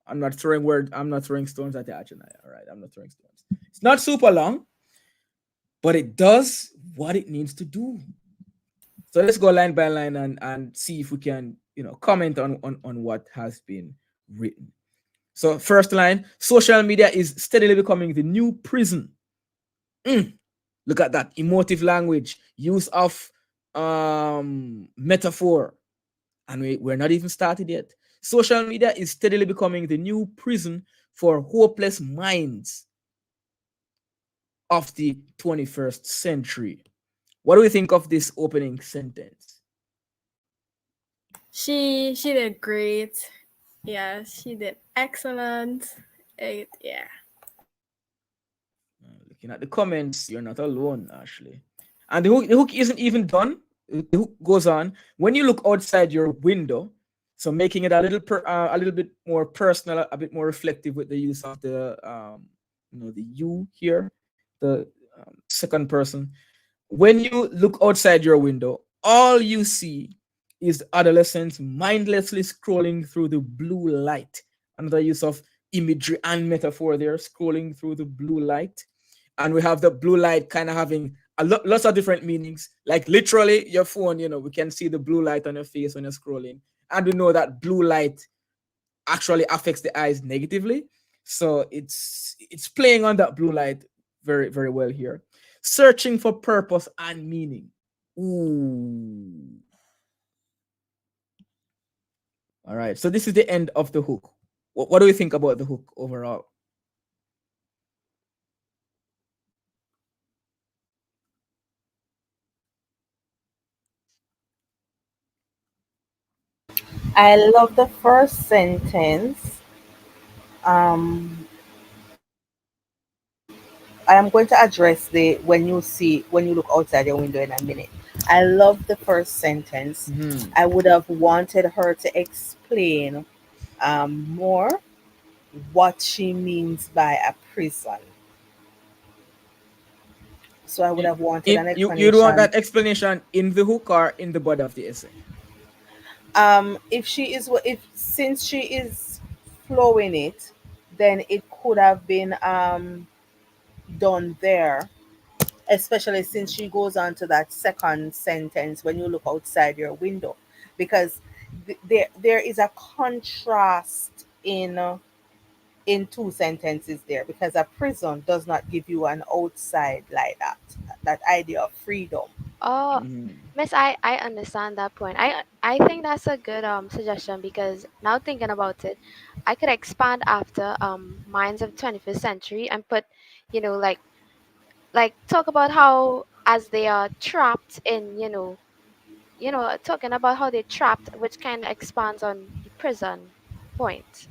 I'm not throwing stones at the Ajanaya. All right. I'm not throwing stones. It's not super long, but it does what it needs to do. So let's go line by line and see if we can, comment on what has been written. So first line, social media is steadily becoming the new prison. Mm, look at that emotive language, use of metaphor, and we're not even started yet. Social media is steadily becoming the new prison for hopeless minds of the 21st century. What do we think of this opening sentence? She did great. Yeah, she did excellent. Yeah. Looking at the comments, you're not alone, Ashley. And the hook isn't even done. The hook goes on. When you look outside your window, so making it a little bit more personal, a bit more reflective with the use of the you here, the second person. When you look outside your window, all you see is adolescents mindlessly scrolling through the blue light. Another use of imagery and metaphor there, scrolling through the blue light. And we have the blue light kind of having lots of different meanings. Like literally, your phone, we can see the blue light on your face when you're scrolling. And we know that blue light actually affects the eyes negatively. So it's playing on that blue light very, very well here. Searching for purpose and meaning. Ooh. All right. So this is the end of the hook. What do you think about the hook overall? I love the first sentence. Um, I am going to address the when you look outside your window in a minute. I love the first sentence. Mhm. I would have wanted her to explain more what she means by a prison. So I would You, have wanted an you'd want explanation. that explanation in the hook or in the body of the essay? If since she is flowing it, then it could have been done there, especially since she goes on to that second sentence when you look outside your window, because there is a contrast in two sentences there, because a prison does not give you an outside like that idea of freedom. Oh, Mhm. Miss, I understand that point. I think that's a good suggestion because now thinking about it, I could expand after minds of 21st century and put, you know, like talk about how as they are trapped in, talking about how they're trapped, which kind of expands on the prison point,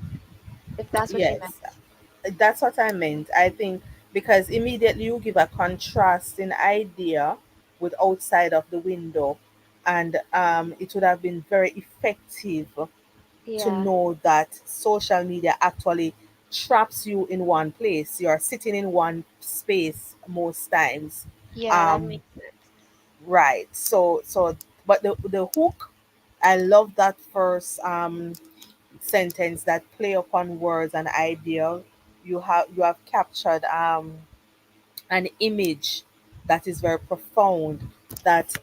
if that's what you meant. Yes, that's what I meant. I think because immediately you give a contrasting idea with outside of the window, and it would have been very effective to Yeah, know that social media actually traps you in one place. You're sitting in one space most times. yeah, that Um, makes sense. right. So, but the hook, I love that first sentence that play upon words and idea. You have captured an image that is very profound, that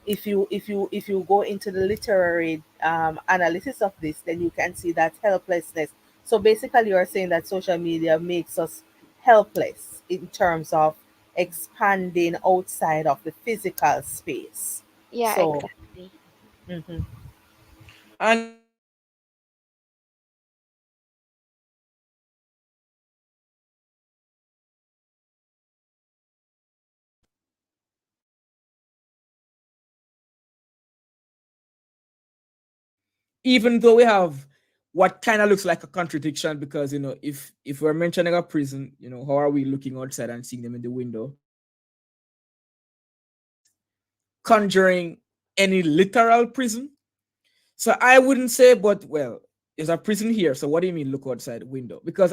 if you go into the literary analysis of this, then you can see that helplessness. So basically you're saying that social media makes us helpless in terms of expanding outside of the physical space. Yeah, So, exactly. mhm. And even though we have what kind of looks like a contradiction because even though we have what kind of looks like a contradiction because if we're mentioning a prison, how are we looking outside and seeing them in the window? Is this conjuring any literal prison? So I wouldn't say, but well, there's a prison here. So what do you mean look outside the window? Because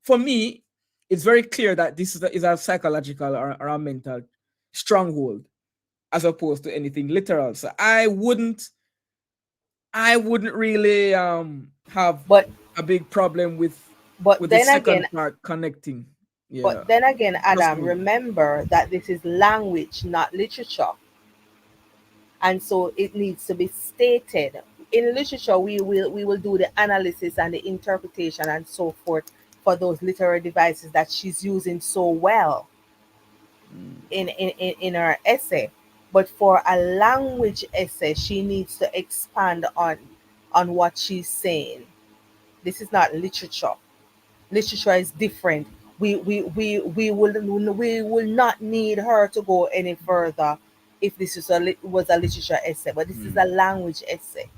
for me, it's very clear that this is a psychological or a mental stronghold as opposed to anything literal. So I wouldn't really have but a big problem but with the then again, second part connecting. but Yeah. then again, Just Adam, me. remember that this is language, not literature, and so it needs to be stated. In literature, we will do the analysis and the interpretation and so forth for those literary devices that she's using so well Mm. in her essay. But for a language essay, she needs to expand on what she's saying. This is not literature. Literature is different. We will not need her to go any further if this was a literature essay, but this is a Mm. language essay,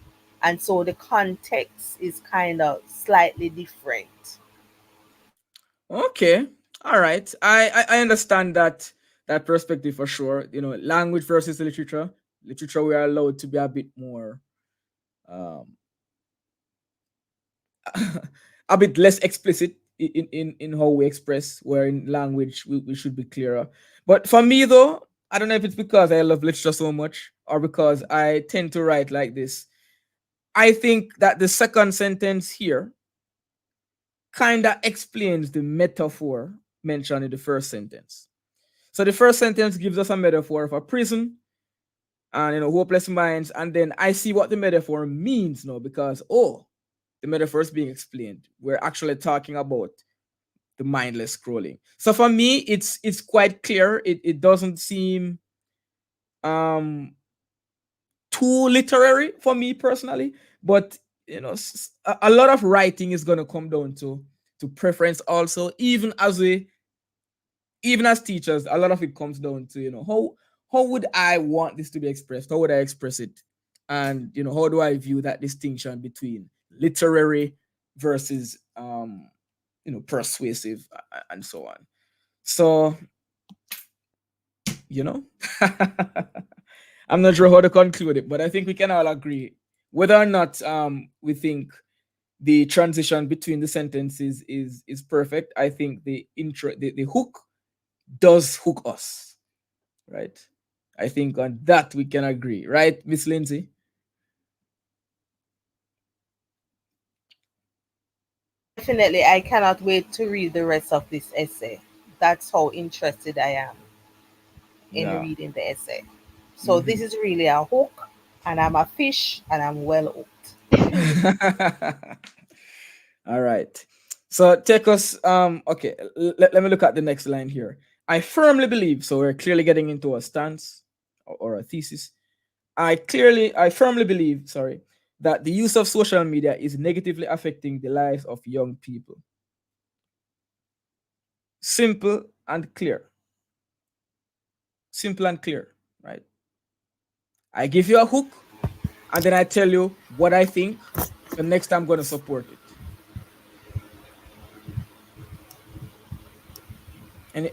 and so the context is kind of slightly different. Okay. All right. I understand that perspective for sure. Language versus literature. Literature we are allowed to be a bit more um a bit less explicit in how we express, where in language we should be clearer. But for me though, I don't know if it's because I love literature so much or because I tend to write like this. I think that the second sentence here kind of explains the metaphor mentioned in the first sentence. So the first sentence gives us a metaphor of a prison and hopeless minds, and then I see what the metaphor means now because the metaphor is being explained. We're actually talking about the mindless scrolling. So for me, it's quite clear. It doesn't seem um too literary for me personally, but a lot of writing is going to come down to preference also. Even as teachers, a lot of it comes down to how would I want this to be expressed? How would I express it? And how do I view that distinction between literary versus persuasive and so on. So you know I'm not sure how to conclude it, but I think we can all agree whether or not we think the transition between the sentences is perfect. I think the hook does hook us, right? I think on that we can agree, right, Miss Lindsay? Definitely, I cannot wait to read the rest of this essay. That's how interested I am in Yeah. reading the essay. So this Hmm. is really a hook, and I'm a fish, and I'm well hooked. All right. So take us okay, let me look at the next line here. I firmly believe, so we're clearly getting into a stance or a thesis. I firmly believe, sorry, that the use of social media is negatively affecting the lives of young people. Simple and clear. Simple and clear, right? I give you a hook and then I tell you what I think. So next I'm going to support it.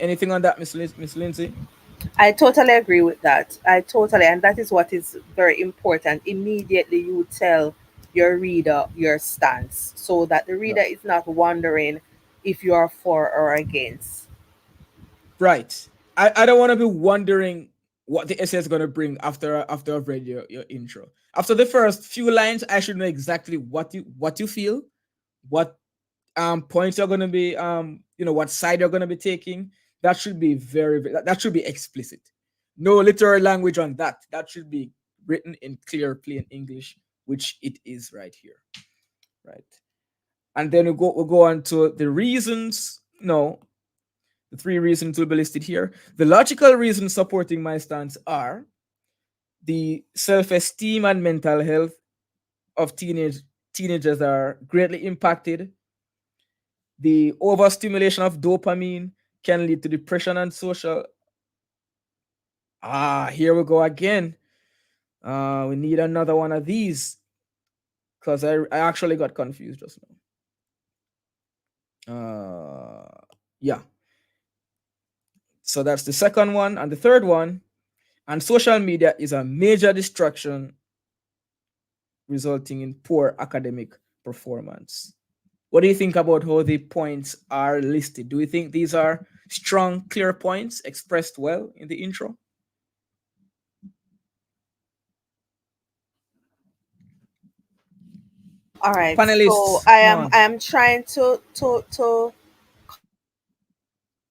Anything on that, Miss Lindsay? I totally agree with that. And that is what is very important. Immediately, you tell your reader your stance so that the Yeah. reader is not wondering if you are for or against. Right. I don't want to be wondering what the essay is going to bring after I've read your intro. After the first few lines, I should know exactly what you feel, what points you're going to be what side you're going to be taking. That should be that should be explicit. No literal language on that. That should be written in clear plain English, which it is right here, right? And then we'll go on to the reasons. No, The three reasons will be listed here. The logical reasons supporting my stance are the self-esteem and mental health of teenagers are greatly impacted. The overstimulation of dopamine can lead to depression and social. Here we go again. We need another one of these because I actually got confused just now. Yeah. So that's the second one. And the third one, and social media is a major distraction resulting in poor academic performance. What do you think about how the points are listed? Do you think these are strong, clear points expressed well in the intro? All right. So Panelists, I come am on. I am trying to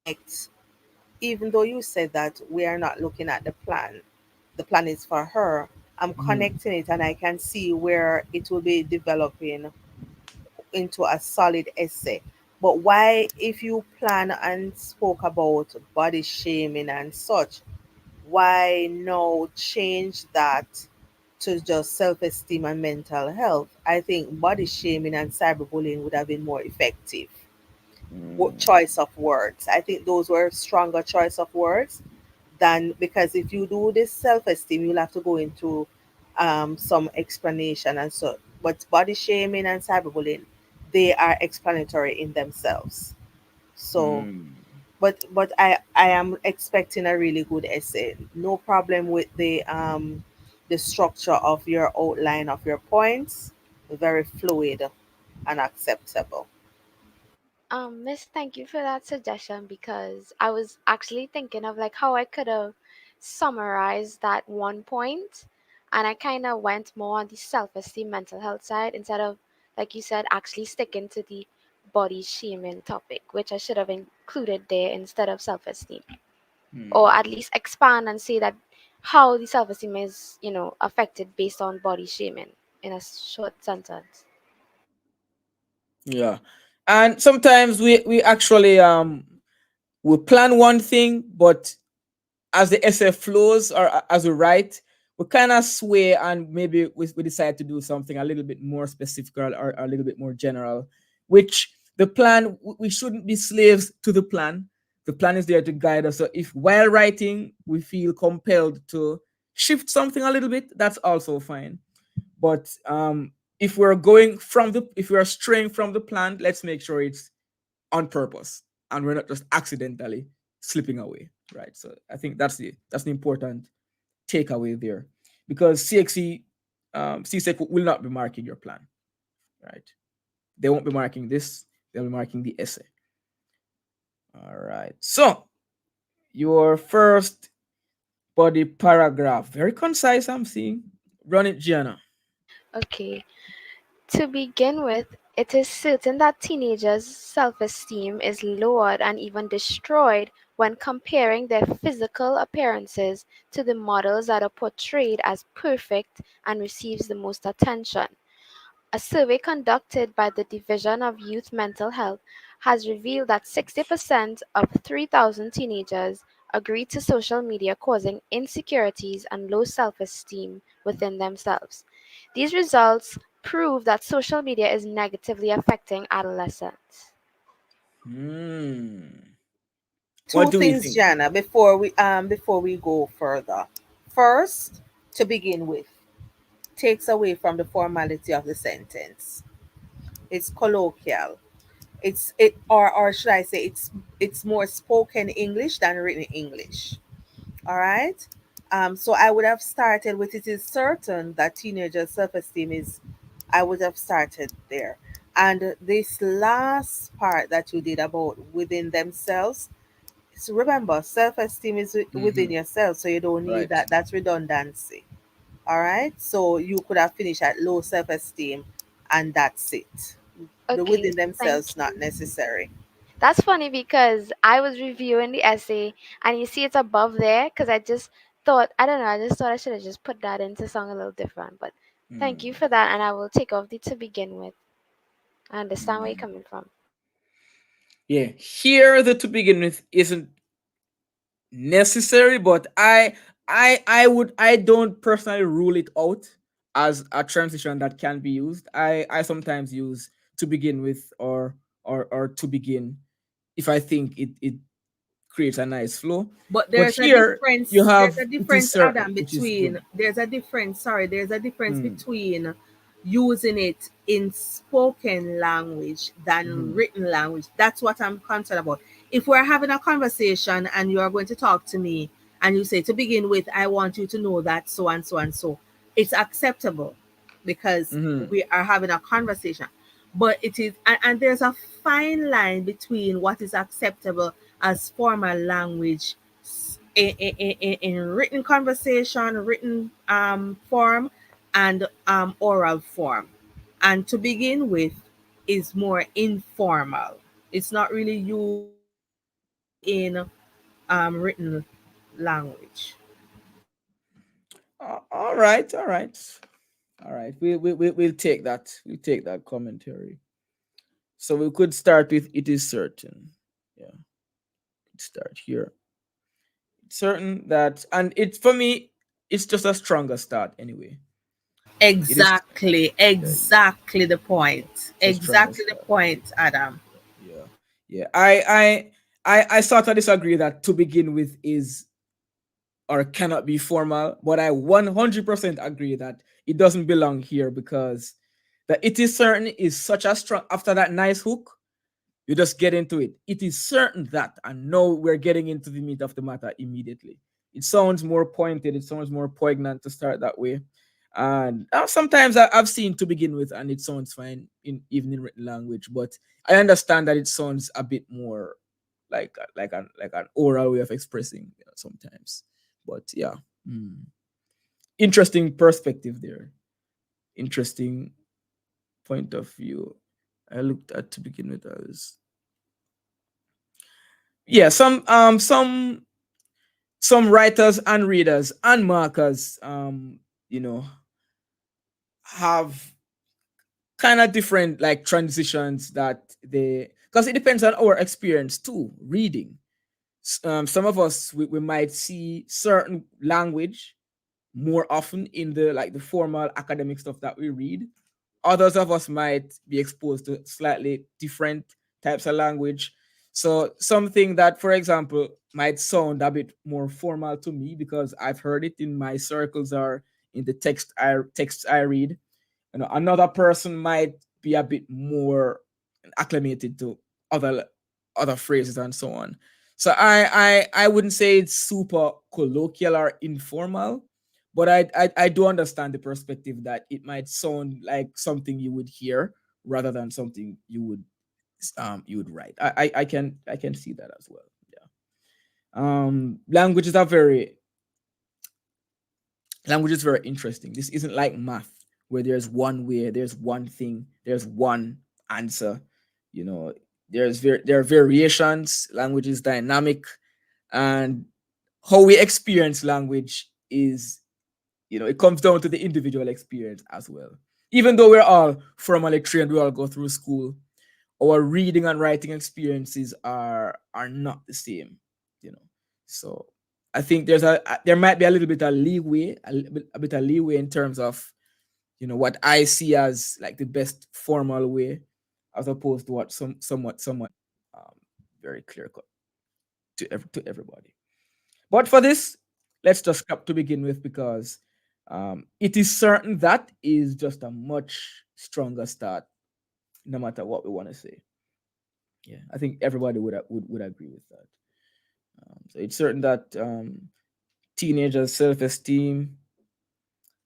connect, even though you said that we are not looking at the plan is for her. I'm Mhm. connecting it and I can see where it will be developing into a solid essay. But why, if you plan and spoke about body shaming and such, why now change that to just self esteem and mental health? I think body shaming and cyberbullying would have been more effective Mm, choice of words. I think those were stronger choice of words than, because if you do this self esteem, you'll have to go into some explanation and so. But body shaming and cyberbullying, they are explanatory in themselves. So, mm. but I am expecting a really good essay. No problem with the structure of your outline of your points. Very fluid and acceptable. Miss, thank you for that suggestion because I was actually thinking of like how I could have summarized that one point, and I kind of went more on the self-esteem, mental health side instead of, like you said, actually sticking to the body shaming topic, which I should have included there instead of self-esteem, or at least expand and say that how the self-esteem is, affected based on body shaming in a short sentence. Yeah. And sometimes we actually we plan one thing, but as the essay flows or as we write, we kind of sway and maybe we decide to do something a little bit more specific or a little bit more general, which the plan, we shouldn't be slaves to the plan. The plan is there to guide us. So if while writing we feel compelled to shift something a little bit, that's also fine. But if we are straying from the plan, let's make sure it's on purpose and we're not just accidentally slipping away, right? So I think that's the important takeaway there, because CSEC will not be marking your plan, right? They won't be marking this; they'll be marking the essay. All right. So your first body paragraph, very concise. I'm seeing. Run it, Gianna. Okay. To begin with, it is certain that teenagers' self-esteem is lowered and even destroyed when comparing their physical appearances to the models that are portrayed as perfect and receives the most attention. A survey conducted by the Division of Youth Mental Health has revealed that 60% of 3,000 teenagers agree to social media causing insecurities and low self-esteem within themselves. These results prove that social media is negatively affecting adolescents. Hmm. What Two do we things, think? Jana, before we go further. First, to begin with, takes away from the formality of the sentence. It's colloquial. Or should I say it's more spoken English than written English. All right. So I would have started with, it is certain that teenagers' self-esteem is. I would have started there. And this last part that you did about within themselves, so remember, self-esteem is within Mm-hmm. yourself, so you don't need Right. that. That's redundancy. All right. So you could have finished at low self-esteem, and that's it. The Okay, within thank themselves not you. necessary. That's funny because I was reviewing the essay and you see it's above there because I just thought, I don't know, I just thought I should have just put that into song a little different. But thank you Mm, for that, and I will take off the to begin with. I understand where you're mm. coming from. Yeah, here the to begin with isn't necessary, but I don't personally rule it out as a transition that can be used. I sometimes use to begin with or to begin if I think it creates a nice flow. But But there's a here you difference. There's have a it is difference, certain, Adam, which is between good. there's a difference. Sorry, there's a difference Mm, between using it in spoken language than mhm, written language. That's what I'm concerned about. If we're having a conversation and you are going to talk to me and you say, to begin with, I want you to know that so and so and so, it's acceptable because mhm. we are having a conversation. But it is, and there's a fine line between what is acceptable as formal language in written conversation, written form, and oral form. And to begin with, is more informal. It's not really used in written language. All right, all right, all right. We'll take that. We'll take that commentary. So we could start with it is certain. Yeah, start here. It's certain that, and it's for me, it's just a stronger start anyway. It is, Exactly, yeah, exactly the point. it's a stronger Exactly the start. point, Adam. Yeah, yeah. I sort of disagree that to begin with is or cannot be formal, but I 100% agree that it doesn't belong here because the it is certain is such a strong after that nice hook. You just get into it. It is certain that, and now we're getting into the meat of the matter immediately. It sounds more pointed, it sounds more poignant to start that way. And sometimes I've seen to begin with, and it sounds fine in even in written language, but I understand that it sounds a bit more like an oral way of expressing sometimes. But yeah, mm. Interesting perspective there. Interesting point of view. I looked at to begin with as yeah some writers and readers and markers you know have kind of different like transitions that they because it depends on our experience too reading. Some of us we might see certain language more often in the like the formal academic stuff that we read. Others of us might be exposed to slightly different types of language. So something that, for example, might sound a bit more formal to me because I've heard it in my circles or in the texts I read. Another person might be a bit more acclimated to other other phrases and so on. So I wouldn't say it's super colloquial or informal, but I do understand the perspective that it might sound like something you would hear rather than something you would write. I can see that as well. Yeah. Languages are very language is very interesting. This isn't like math where there's one way, there's one thing, there's one answer. You know, there are variations. Language is dynamic, and how we experience language is it comes down to the individual experience as well. Even though we're all formally trained, we all go through school. Our reading and writing experiences are not the same. You know, so I think there might be a little bit of leeway, a bit of leeway in terms of what I see as like the best formal way, as opposed to what somewhat um, very clear cut to everybody. But for this, let's just scrap to begin with because it is certain that is just a much stronger start, no matter what we want to say. Yeah, I think everybody would agree with that. So it's certain that teenagers' self-esteem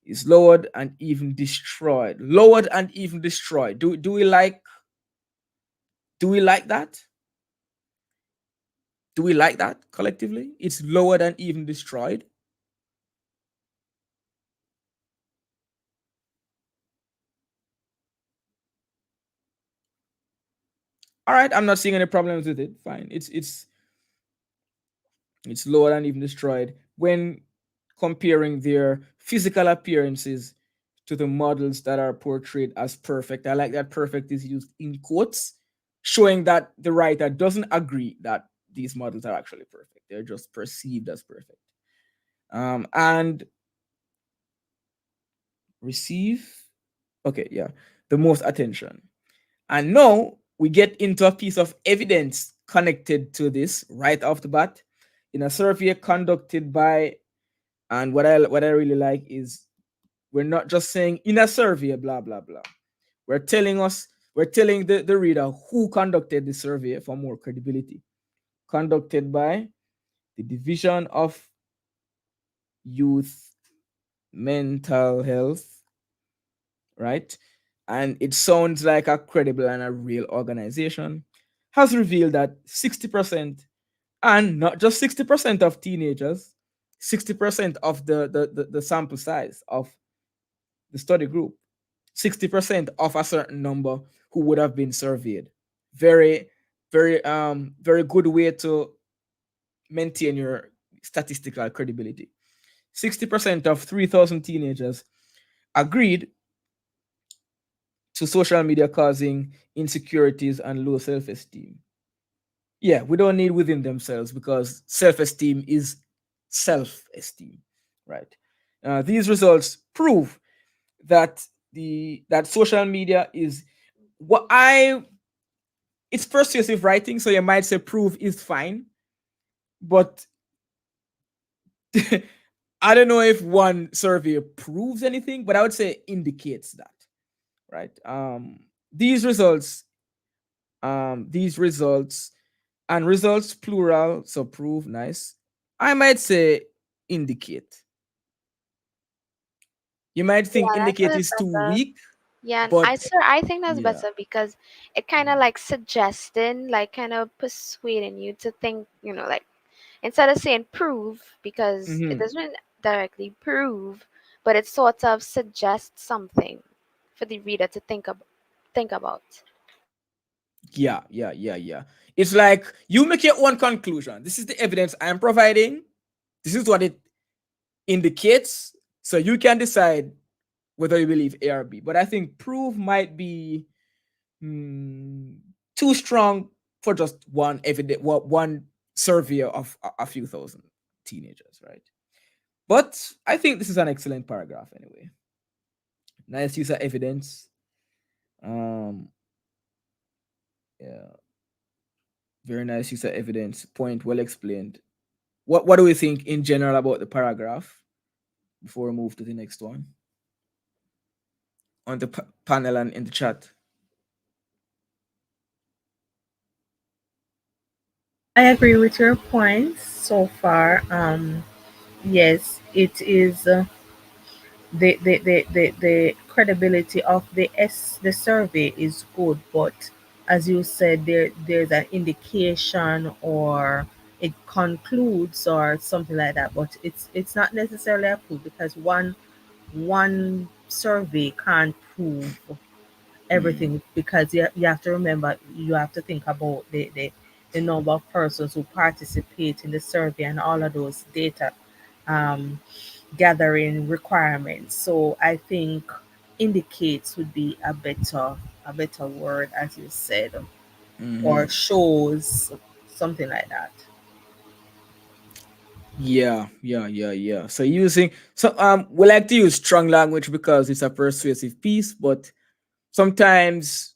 is lowered and even destroyed. Lowered and even destroyed. Do we like that? Do we like that collectively? It's lowered and even destroyed. All right, I'm not seeing any problems with it. Fine. It's lowered and even destroyed when comparing their physical appearances to the models that are portrayed as perfect. I like that perfect is used in quotes showing that the writer doesn't agree that these models are actually perfect. They're just perceived as perfect. And receive, okay, yeah, the most attention. And now we get into a piece of evidence connected to this right off the bat in a survey conducted by, and what I really like is we're not just saying in a survey, blah blah blah. We're telling the reader who conducted the survey for more credibility. Conducted by the Division of Youth Mental Health, right? And it sounds like a credible and a real organization, has revealed that 60%, and not just 60% of teenagers, 60% of the sample size of the study group, 60% of a certain number who would have been surveyed. Very, very good way to maintain your statistical credibility. 60% of 3,000 teenagers agreed to social media causing insecurities and low self esteem. Yeah, we don't need within themselves because self esteem is self esteem, right? These results prove that that social media is what I it's persuasive writing, so you might say prove is fine, but I don't know if one survey proves anything, but I would say indicates that, right? These results, these results, and results plural, so prove, nice. I might say indicate. You might think Yeah, that's a indicate bit is too better. weak, Yeah, and but I think that's yeah. better because it kind of like suggesting, like kind of persuading you to think, like instead of saying prove because it Hmm. doesn't directly prove, but it sort of suggests something for the reader to think about. Yeah. It's like you make your own conclusion. This is the evidence I am providing. This is what it indicates. So you can decide whether you believe A or B. But I think prove might be hmm, too strong for just one evidence, one survey of a few thousand teenagers, right? But I think this is an excellent paragraph anyway. Nice use of evidence. Um, yeah, very nice use of evidence. Point well explained. What do we think in general about the paragraph before we move to the next one on the panel and in the chat? I agree with your points so far. Yes, it is. The credibility of the survey is good, but as you said, there's an indication or it concludes or something like that, but it's not necessarily a proof because one survey can't prove Hmm. everything because you have to remember, you have to think about the number of persons who participate in the survey and all of those data um, gathering requirements. So I think indicates would be a better word, as you said, or Hmm. shows, something like that. Yeah. So we like to use strong language because it's a persuasive piece, but sometimes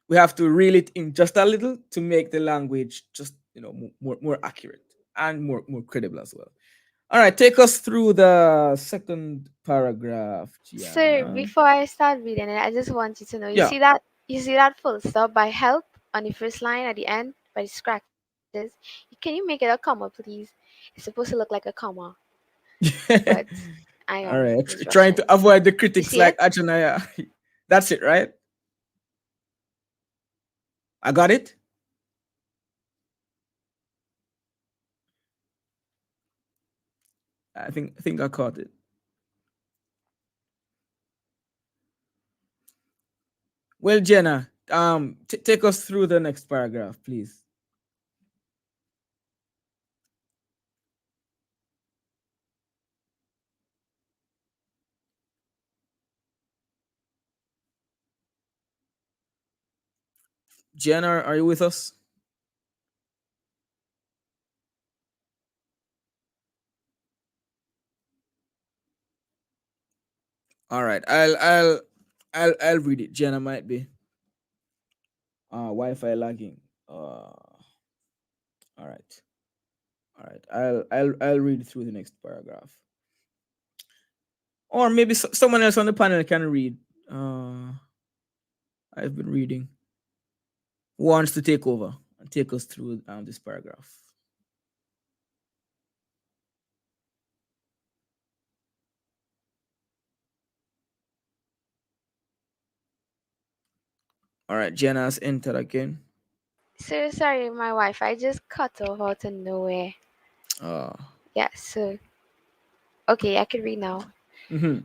we have to reel it in just a little to make the language just more accurate and more credible as well. All right, take us through the second paragraph, So Gianna. before I start reading it, I just want you to know, Yeah. you see that full stop by help on the first line at the end by the scratches. Can you make it a comma, please? It's supposed to look like a comma, but I All right, was trying rushing. to avoid the You critics see it? like Ajanaya. That's it, right? I got it. I think I caught it. Well, Jenna, take us through the next paragraph, please. Jen, are you with us? All right, I'll read it. Jenna might be Wi-Fi lagging. All right, all right. I'll read through the next paragraph, or maybe someone else on the panel can read. I've been reading. Who wants to take over and take us through this paragraph? All right, Jenna's entered again. So sorry, my Wi-Fi just cut off out of nowhere. Uh, Yeah, so okay, I can read now. mm-hmm.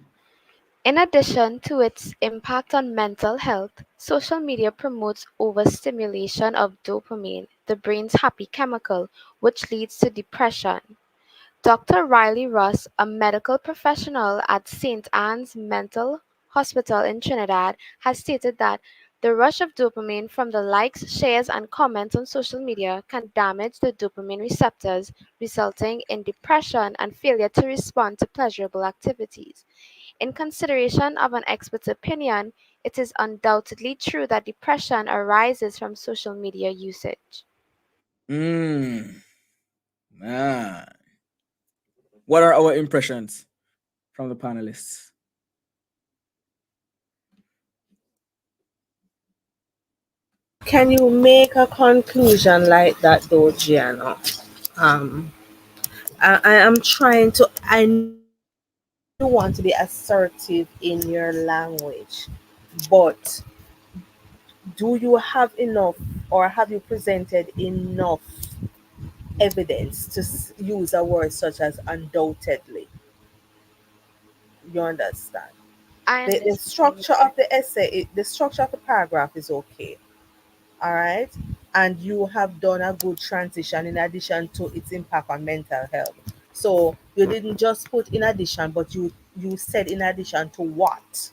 In addition to its impact on mental health, social media promotes overstimulation of dopamine, the brain's happy chemical, which leads to depression. Dr. Riley Ross, a medical professional at St. Anne's Mental Hospital in Trinidad, has stated that the rush of dopamine from the likes, shares, and comments on social media can damage the dopamine receptors, resulting in depression and failure to respond to pleasurable activities. In consideration of an expert's opinion, it is undoubtedly true that depression arises from social media usage. Man, what are our impressions from the panelists? Can you make a conclusion like that though, Gianna? Um, I am trying to. I know you want to be assertive in your language, but do you have enough, or have you presented enough evidence to use a word such as undoubtedly? You understand? I The understand. structure of the essay, the structure of the paragraph is okay. All right. And you have done a good transition in addition to its impact on mental health. So you didn't just put in addition, but you said in addition to what?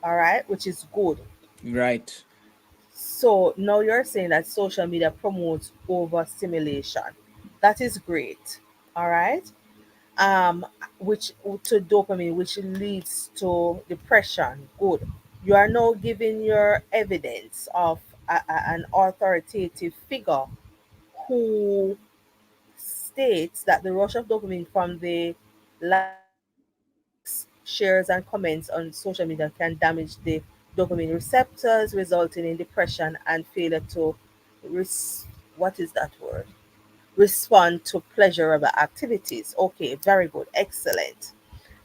All right, which is good. Right. So now you're saying that social media promotes overstimulation. That is great. All right. Um, which to dopamine, which leads to depression. Good. You are now giving your evidence of an authoritative figure who states that the rush of dopamine from the likes, shares, and comments on social media can damage the dopamine receptors, resulting in depression and failure to what is that word? Respond to pleasurable activities. Okay, very good, excellent.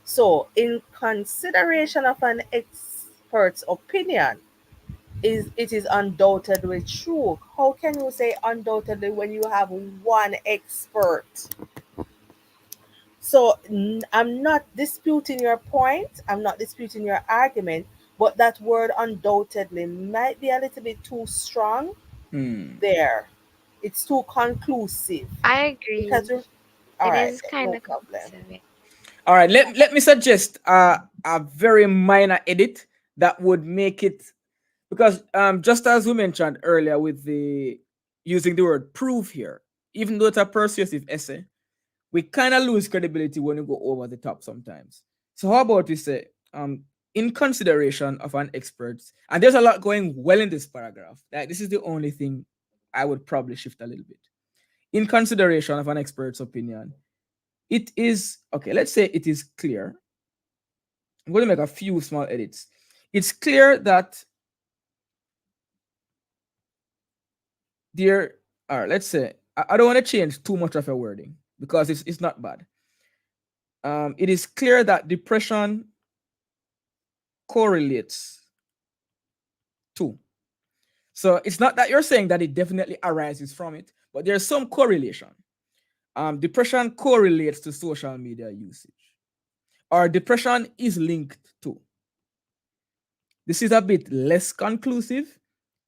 So, in consideration of an expert's opinion, it is undoubtedly true. How can you say undoubtedly when you have one expert? So I'm not disputing your point. I'm not disputing your argument, but that word undoubtedly might be a little bit too strong Hmm. there. It's too conclusive I because agree. all It right, is no kind of problem. conclusive. Yeah. All right. Let me suggest a very minor edit that would make it, because just as we mentioned earlier with the using the word prove here, even though it's a persuasive essay, we kind of lose credibility when we go over the top sometimes. So how about we say, in consideration of an expert, and there's a lot going well in this paragraph. Like this is the only thing I would probably shift a little bit. In consideration of an expert's opinion, it is okay. Let's say it is clear. I'm going to make a few small edits. It's clear that there are, let's say, I don't want to change too much of a wording because it's not bad. It is clear that depression correlates to. So it's not that you're saying that it definitely arises from it, but there's some correlation. Depression correlates to social media usage, or depression is linked to. This is a bit less conclusive,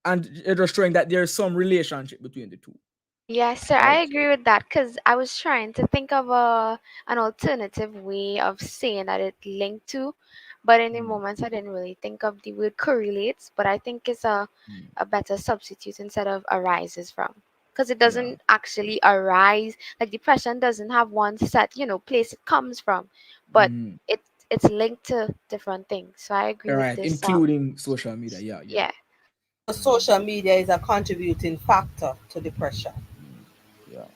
and it just showing that there's some relationship between the two. Yes, sir, I right? agree with that because I was trying to think of an alternative way of saying that it linked to, but in the Mm, moment I didn't really think of the word correlates, but I think it's mm, a better substitute instead of arises from. Because it yeah. doesn't actually arise, like depression doesn't have one set, place it comes from, but Mm. it it's linked to different things. So I agree All with right, this. including social media. Yeah, yeah. Yeah. So social media is a contributing factor to depression. Mm, yeah,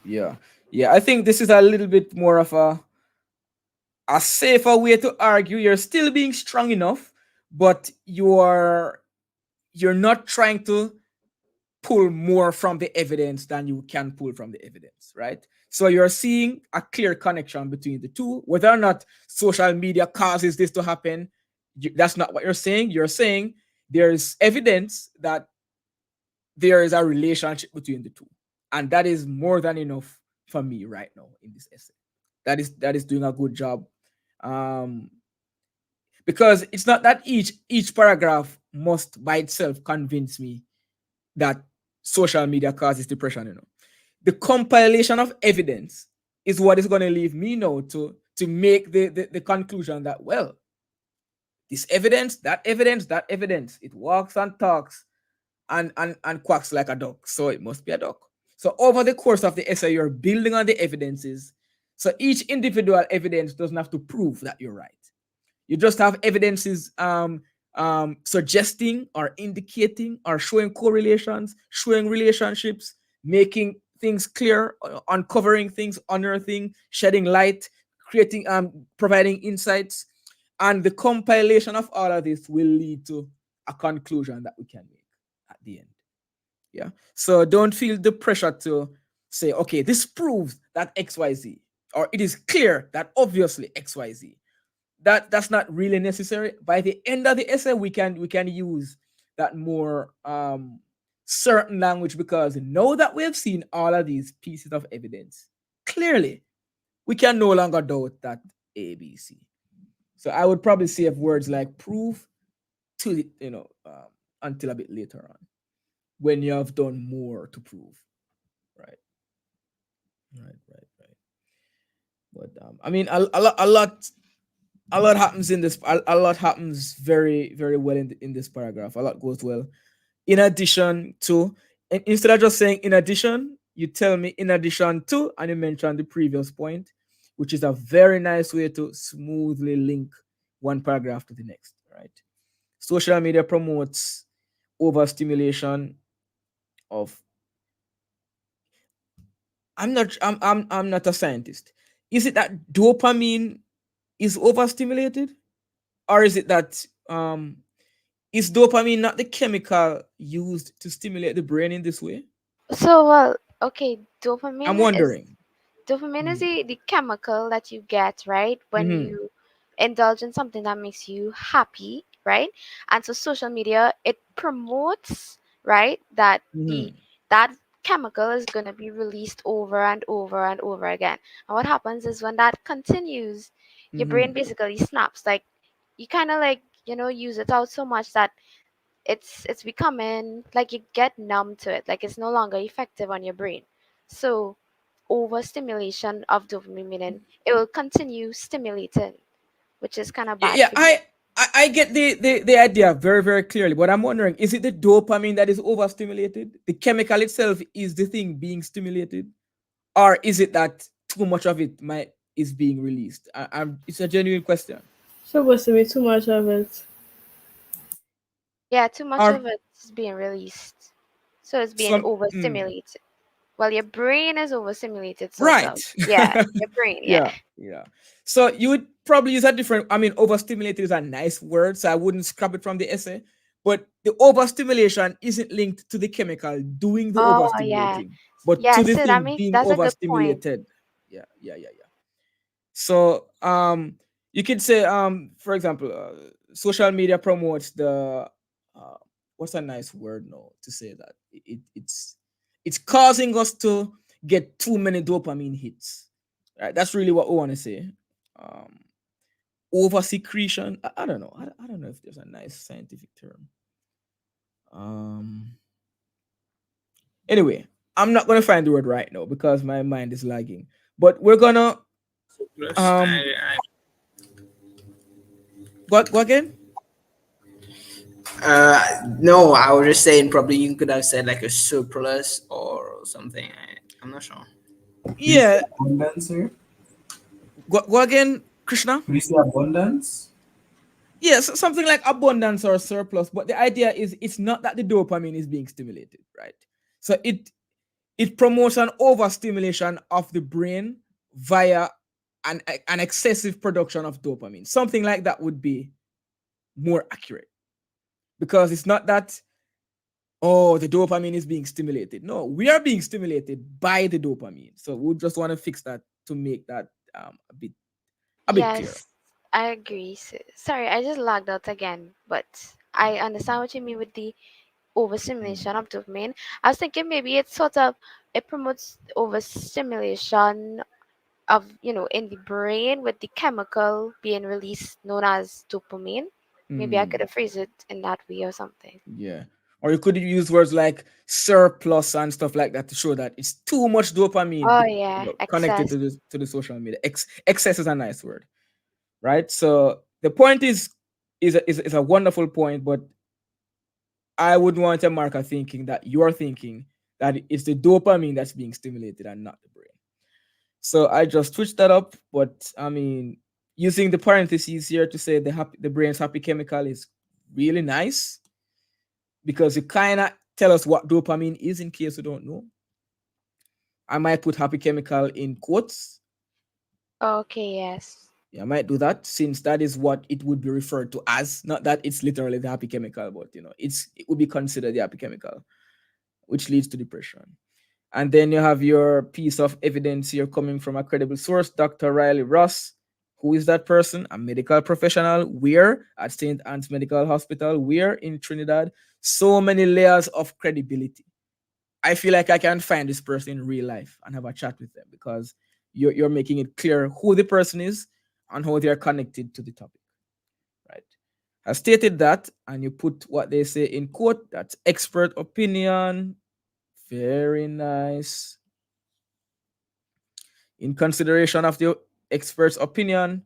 yeah, yeah. I think this is a little bit more of a safer way to argue. You're still being strong enough, but you're not trying to pull more from the evidence than you can pull from the evidence, right? So you're seeing a clear connection between the two. Whether or not social media causes this to happen, that's not what you're saying. You're saying there's evidence that there is a relationship between the two, and that is more than enough for me right now in this essay. That is doing a good job, um, because it's not that each paragraph must by itself convince me that social media causes depression. The compilation of evidence is what is going to leave me now to make the conclusion that, well, this evidence, that evidence, it walks and talks and quacks like a duck, so it must be a duck. So over the course of the essay, you're building on the evidences. So each individual evidence doesn't have to prove that you're right. You just have evidences suggesting or indicating or showing correlations, showing relationships, making things clear, uncovering things, unearthing, shedding light, creating, providing insights, and the compilation of all of this will lead to a conclusion that we can make at the end. Yeah. So don't feel the pressure to say, okay, this proves that XYZ, or it is clear that obviously XYZ. That's not really necessary. By the end of the essay, we can use that more certain language, because now that we have seen all of these pieces of evidence clearly, we can no longer doubt that ABC. So I would probably save words like prove to until a bit later on, when you have done more to prove. Right, right. But I mean, a lot happens in this. A lot happens very very well in this paragraph. A lot goes well. In addition to, and instead of just saying in addition, you tell me in addition to, and you mention the previous point, which is a very nice way to smoothly link one paragraph to the next. Right. Social media promotes overstimulation of. I'm not a scientist. Is it that dopamine is overstimulated, or is it that is dopamine not the chemical used to stimulate the brain in this way? So, well, okay, I'm dopamine is wondering. dopamine is Mm-hmm. the chemical that you get, right, when Mm-hmm. you indulge in something that makes you happy, right? And so social media, it promotes, right, that Mm-hmm. that chemical is going to be released over and over and over again. And what happens is when that continues, your Mm-hmm. brain basically snaps. Like you kind of like, use it out so much that it's becoming like you get numb to it, like it's no longer effective on your brain. So overstimulation of dopamine, meaning it will continue stimulating, which is kind of Yeah, bad yeah, for you. I get the idea very very clearly, but I'm wondering, is it the dopamine that is overstimulated? The chemical itself is the thing being stimulated, or is it that too much of it might is being released? It's a genuine question. Supposed to be too much of it. Yeah, too much Or of it is being released, so it's being some overstimulated. Well, your brain is overstimulated, sort right. of. Yeah, your brain. Yeah. Yeah, yeah. So you would probably use a different. I mean, overstimulated is a nice word, so I wouldn't scrap it from the essay. But the overstimulation isn't linked to the chemical doing the Oh yeah, overstimulating, but yeah. to the So that thing makes being that's a good point. overstimulated. Yeah, yeah. So you could say, for example, social media promotes the uh, what's a nice word now to say that it's causing us to get too many dopamine hits. Right, that's really what we want to say. Um, Over secretion. I don't know. I don't know if there's a nice scientific term. Um. Anyway, I'm not gonna find the word right now because my mind is lagging. But we're gonna Plus, um go again. no, I was just saying probably you could have said like a surplus or something. I'm not sure. Could you say Yeah, abundance, sir? go again, Krishna. Could you say abundance? Yes, something like abundance or surplus. But the idea is it's not that the dopamine is being stimulated, right? So it promotes an overstimulation of the brain via an excessive production of dopamine. Something like that would be more accurate because it's not that, oh, the dopamine is being stimulated. No, we are being stimulated by the dopamine. So we just want to fix that to make that a bit clearer. Yes, I agree. Sorry, I just logged out again, but I understand what you mean with the overstimulation of dopamine. I was thinking maybe it's sort of it promotes overstimulation of in the brain with the chemical being released known as dopamine. Maybe I could Hmm. have phrased it in that way or something. Yeah. Or you could use words like surplus and stuff like that to show that it's too much dopamine Oh yeah, connected excess. to the social media. Excess is a nice word, right? So the point is a wonderful point, but I would want a marker thinking that you're thinking that it's the dopamine that's being stimulated and not the brain. So I just switched that up, but I mean, using the parentheses here to say the brain's happy chemical is really nice because you kind of tell us what dopamine is in case you don't know. I might put happy chemical in quotes. Okay, yes. Yeah, I might do that since that is what it would be referred to as. Not that it's literally the happy chemical, but it would be considered the happy chemical, which leads to depression. And then you have your piece of evidence here coming from a credible source, Dr. Riley Ross. Who is that person? A medical professional. Where? At St. Anne's Medical Hospital. Where? In Trinidad. So many layers of credibility. I feel like I can find this person in real life and have a chat with them because you're making it clear who the person is and how they are connected to the topic, right? I stated that, and you put what they say in quote. That's expert opinion. Very nice. In consideration of the expert's opinion,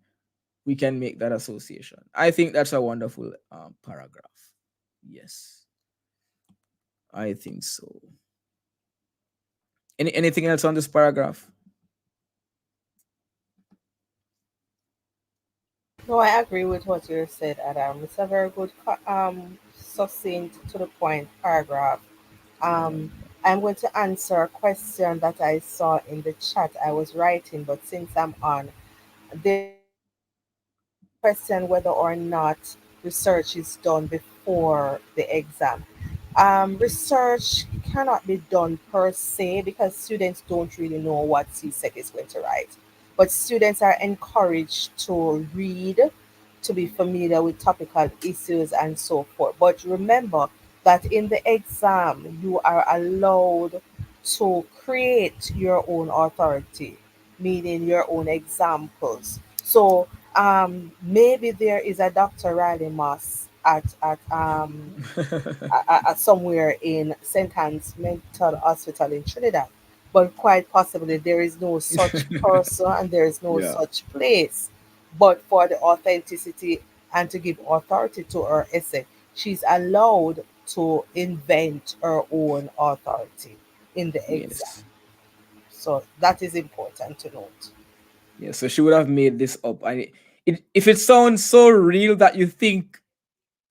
we can make that association. I think that's a wonderful paragraph. Yes, I think so. Anything else on this paragraph? No, I agree with what you said, Adam. It's a very good, succinct, to the point paragraph. Yeah. I'm going to answer a question that I saw in the chat. I was writing, but since I'm on, there's a question whether or not research is done before the exam. Research cannot be done per se because students don't really know what CSEC is going to write. But students are encouraged to read, to be familiar with topical issues and so forth. But remember that in the exam, you are allowed to create your own authority, meaning your own examples. So maybe there is a Dr. Riley Moss at somewhere in St. Anne's Mental Hospital in Trinidad. But quite possibly there is no such person and there is no Yeah. such place. But for the authenticity and to give authority to her essay, she's allowed to invent her own authority in the exam. Yes. So that is important to note. Yeah. So she would have made this up, and if it sounds so real that you think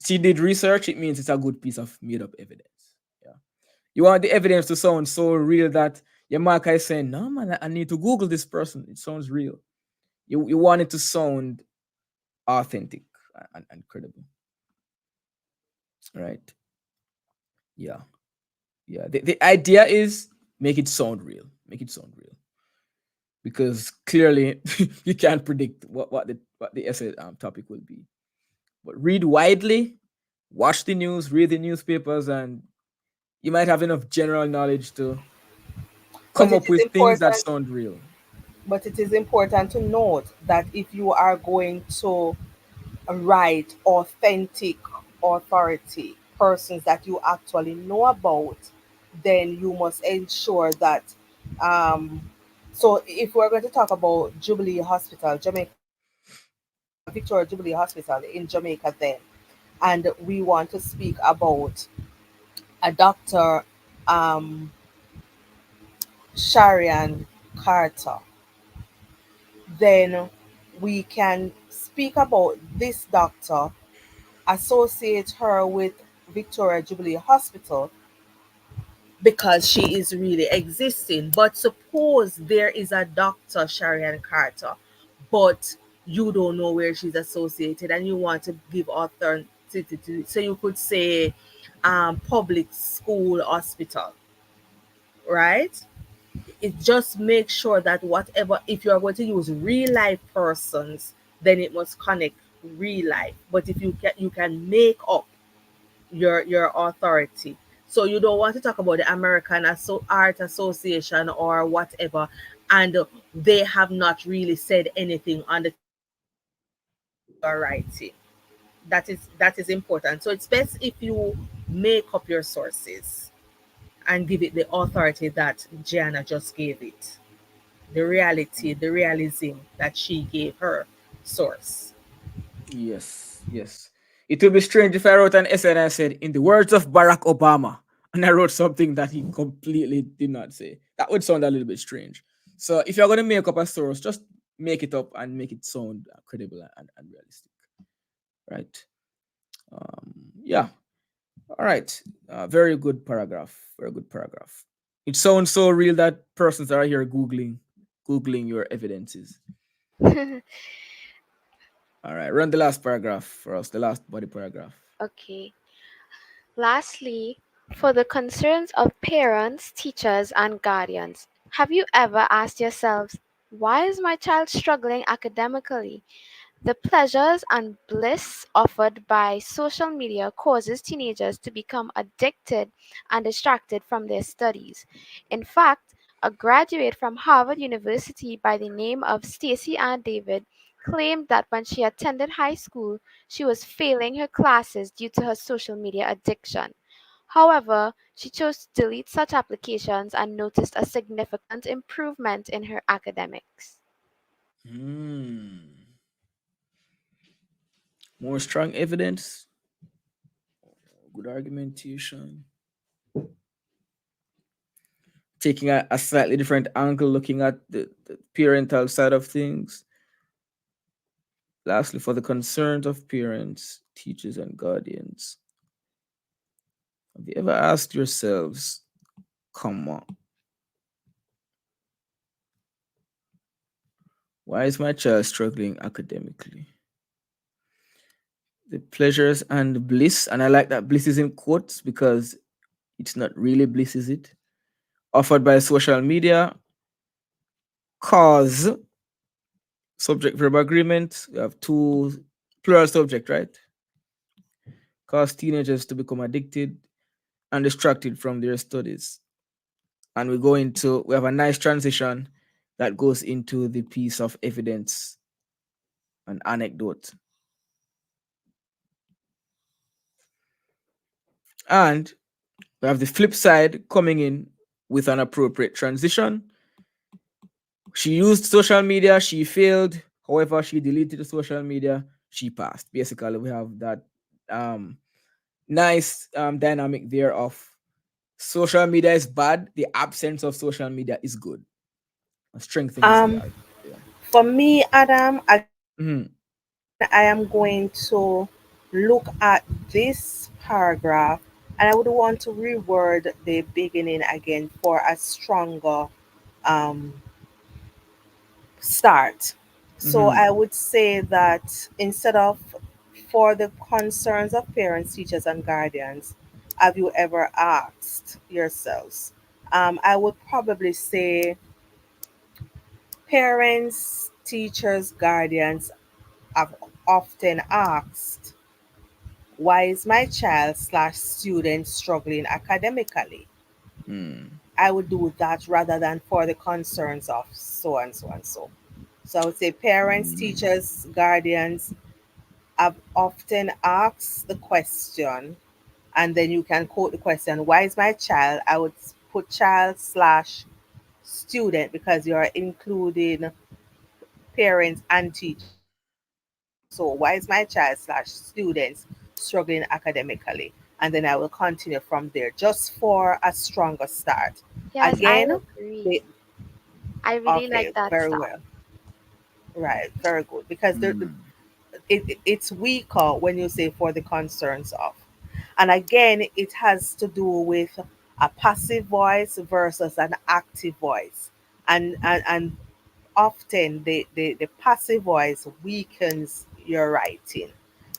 she did research, it means it's a good piece of made up evidence. Yeah. You want the evidence to sound so real that your marker is saying, "No, man, I need to Google this person. It sounds real." You want it to sound authentic and credible, right? Yeah. Yeah. The idea is make it sound real. Make it sound real. Because clearly you can't predict what the essay topic will be. But read widely, watch the news, read the newspapers, and you might have enough general knowledge to But come it up is with things that important sound real. but it is important to note that if you are going to write authentic authority persons that you actually know about, then you must ensure that. Um, so if we're going to talk about Jubilee Hospital, Victoria Jubilee Hospital in Jamaica, then, and we want to speak about a Dr. Um, Sharian Carter, then we can speak about this doctor, associate her with Victoria Jubilee Hospital because she is really existing. But suppose there is a Dr. Sharian Carter, but you don't know where she's associated and you want to give authenticity. So you could say public school hospital, right? It just makes sure that whatever, if you are going to use real life persons, then it must connect real life. But if you can make up your authority. So you don't want to talk about the American Art Association or whatever, and they have not really said anything on the you're writing. That is important. So it's best if you make up your sources and give it the authority that Gianna just gave it. The reality, the realism that she gave her source. Yes, yes. It would be strange if I wrote an essay and I said, in the words of Barack Obama, and I wrote something that he completely did not say. That would sound a little bit strange. So if you're going to make up a source, just make it up and make it sound credible and realistic, right? Yeah. All right. Very good paragraph. Very good paragraph. It sounds so real that persons are here googling your evidences. All right. Run the last paragraph for us. The last body paragraph. Okay. Lastly, for the concerns of parents, teachers, and guardians, have you ever asked yourselves, why is my child struggling academically? The pleasures and bliss offered by social media causes teenagers to become addicted and distracted from their studies. In fact, a graduate from Harvard University by the name of Stacy Ann David claimed that when she attended high school, she was failing her classes due to her social media addiction. However, she chose to delete such applications and noticed a significant improvement in her academics. Hmm. More strong evidence, good argumentation, taking a slightly different angle, looking at the parental side of things. Lastly, for the concerns of parents, teachers, and guardians, have you ever asked yourselves, come on, why is my child struggling academically? The pleasures and bliss, and I like that bliss is in quotes because it's not really bliss, is it? Offered by social media, cause subject verb agreement. We have two plural subject, right? Cause teenagers to become addicted and distracted from their studies. And we have a nice transition that goes into the piece of evidence and anecdote. And we have the flip side coming in with an appropriate transition. She used social media, she failed. However, she deleted the social media, she passed. Basically, we have that um, nice dynamic there of social media is bad, the absence of social media is good. Strengthening the Um, argument there. for me, Adam, Mhm. I am going to look at this paragraph and I would want to reword the beginning again for a stronger um, start. So Mhm. I would say that instead of for the concerns of parents, teachers, and guardians, have you ever asked yourselves? I would probably say parents, teachers, guardians have often asked, why is my child slash student struggling academically? Mm. I would do that rather than for the concerns of so and so and so. So I would say parents, Mm. teachers, guardians have often asked the question, And then you can quote the question, why is my child? I would put child slash student because you are including parents and teachers. So why is my child slash students struggling academically? And then I will continue from there just for a stronger start. Yes, I Again, agree. the I really like okay, that very style. well. Right, very good. Because Mm. it's weaker when you say for the concerns of. And again, it has to do with a passive voice versus an active voice. And often the passive voice weakens your writing.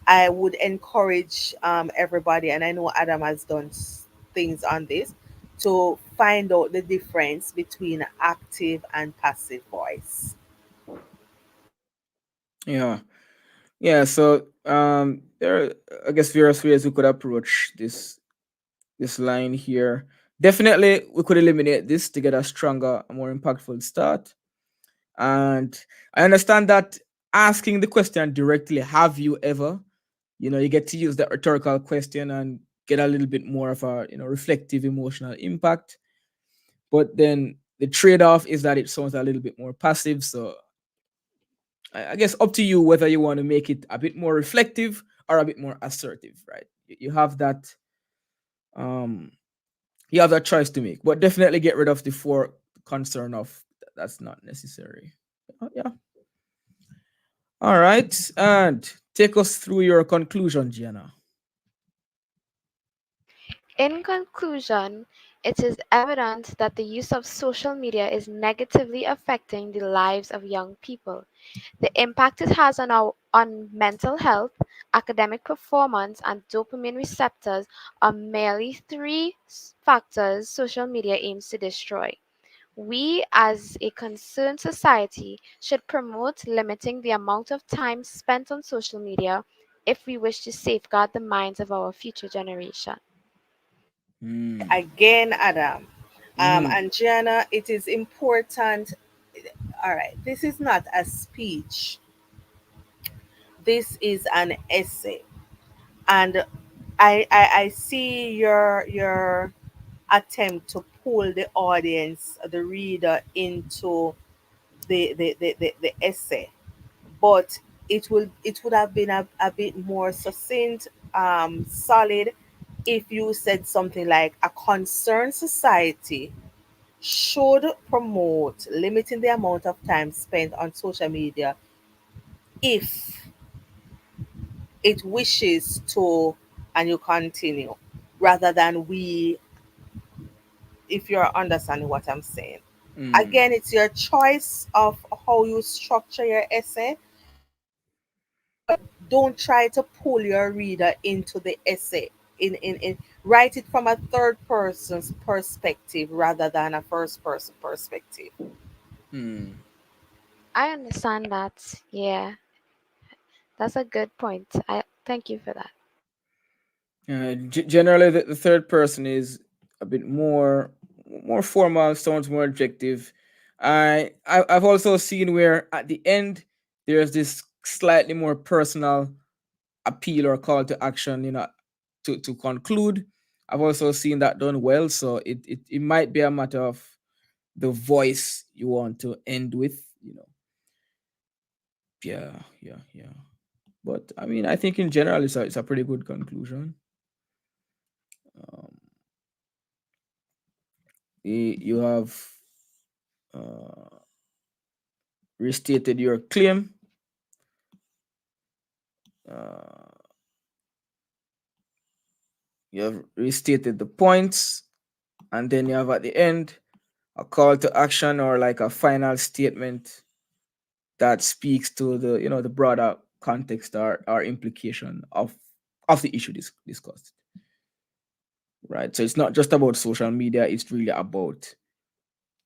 I would encourage everybody, and I know Adam has done things on this, to find out the difference between active and passive voice. Yeah. Yeah. So there are, I guess, various ways we could approach this line here. Definitely, we could eliminate this to get a stronger, a more impactful start. And I understand that asking the question directly, have you ever, you get to use that rhetorical question and get a little bit more of a, reflective emotional impact. But then the trade-off is that it sounds a little bit more passive. So I guess up to you whether you want to make it a bit more reflective or a bit more assertive, right? You have that um you have that choice to make. But definitely get rid of the for concern of that's not necessary. Yeah. All right. And take us through your conclusion, Gianna. In conclusion, it is evident that the use of social media is negatively affecting the lives of young people. The impact it has on mental health, academic performance, and dopamine receptors are merely three factors social media aims to destroy. We, as a concerned society, should promote limiting the amount of time spent on social media if we wish to safeguard the minds of our future generation. Mm. Again, Adam. Mm-hmm. And Gianna, it is important. All right, this is not a speech, this is an essay. And I see your attempt to pull the audience, the reader, into the essay. But it would have been a bit more succinct, solid, if you said something like a concerned society should promote limiting the amount of time spent on social media if it wishes to, and you continue, rather than we, if you're understanding what I'm saying. Mm. Again, it's your choice of how you structure your essay, but don't try to pull your reader into the essay. In write it from a third person's perspective rather than a first person perspective. Mm. I understand that. Yeah, that's a good point. I thank you for that. Generally, the third person is a bit more formal, sounds more objective. I've also seen where at the end there's this slightly more personal appeal or call to action, to conclude. I've also seen that done well. So it might be a matter of the voice you want to end with. Yeah, yeah, yeah. But I mean, I think in general it's a pretty good conclusion. Um, you have uh, restated your claim. Uh, you have restated the points, and then you have at the end a call to action or like a final statement that speaks to the broader context or implication of the issue discussed. Right. So it's not just about social media. It's really about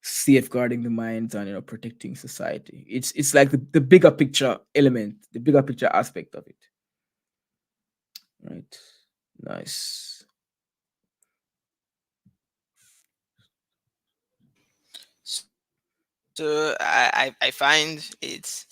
safeguarding the minds and protecting society. It's like the bigger picture element, the bigger picture aspect of it. Right. Nice. So I find it's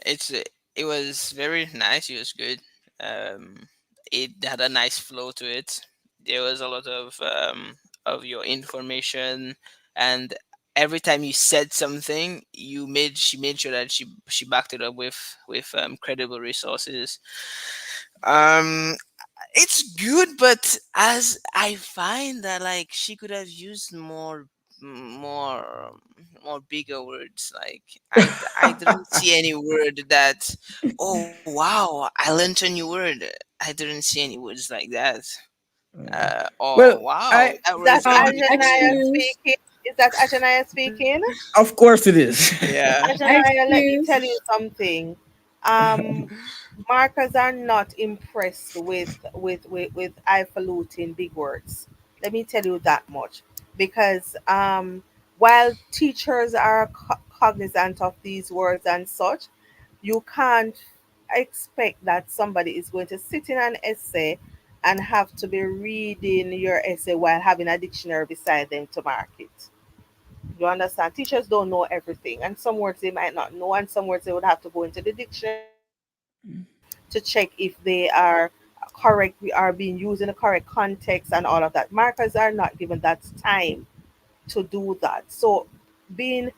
it was very nice. It was good. Um, it had a nice flow to it. there was a lot of your information, and every time you said something, she made sure that she backed it up with credible resources. Um, it's good, but as I find that like she could have used more more bigger words. Like I didn't see any word that, oh wow, I learned a new word. I didn't see any words like that. Oh Well, wow, I that Is was that really Ajanaya beautiful. Excuse, speaking? Is that Ajanaya speaking? of course it is. Yeah. Ajanaya, let me tell excuse. you something. Um, Markers are not impressed with highfalutin big words. Let me tell you that much. Because while teachers are cognizant of these words and such, you can't expect that somebody is going to sit in an essay and have to be reading your essay while having a dictionary beside them to mark it. You understand? Teachers don't know everything, and some words they might not know, and some words they would have to go into the dictionary to check if they are correct, we are being used in the correct context, and all of that. Markers are not given that time to do that. So, being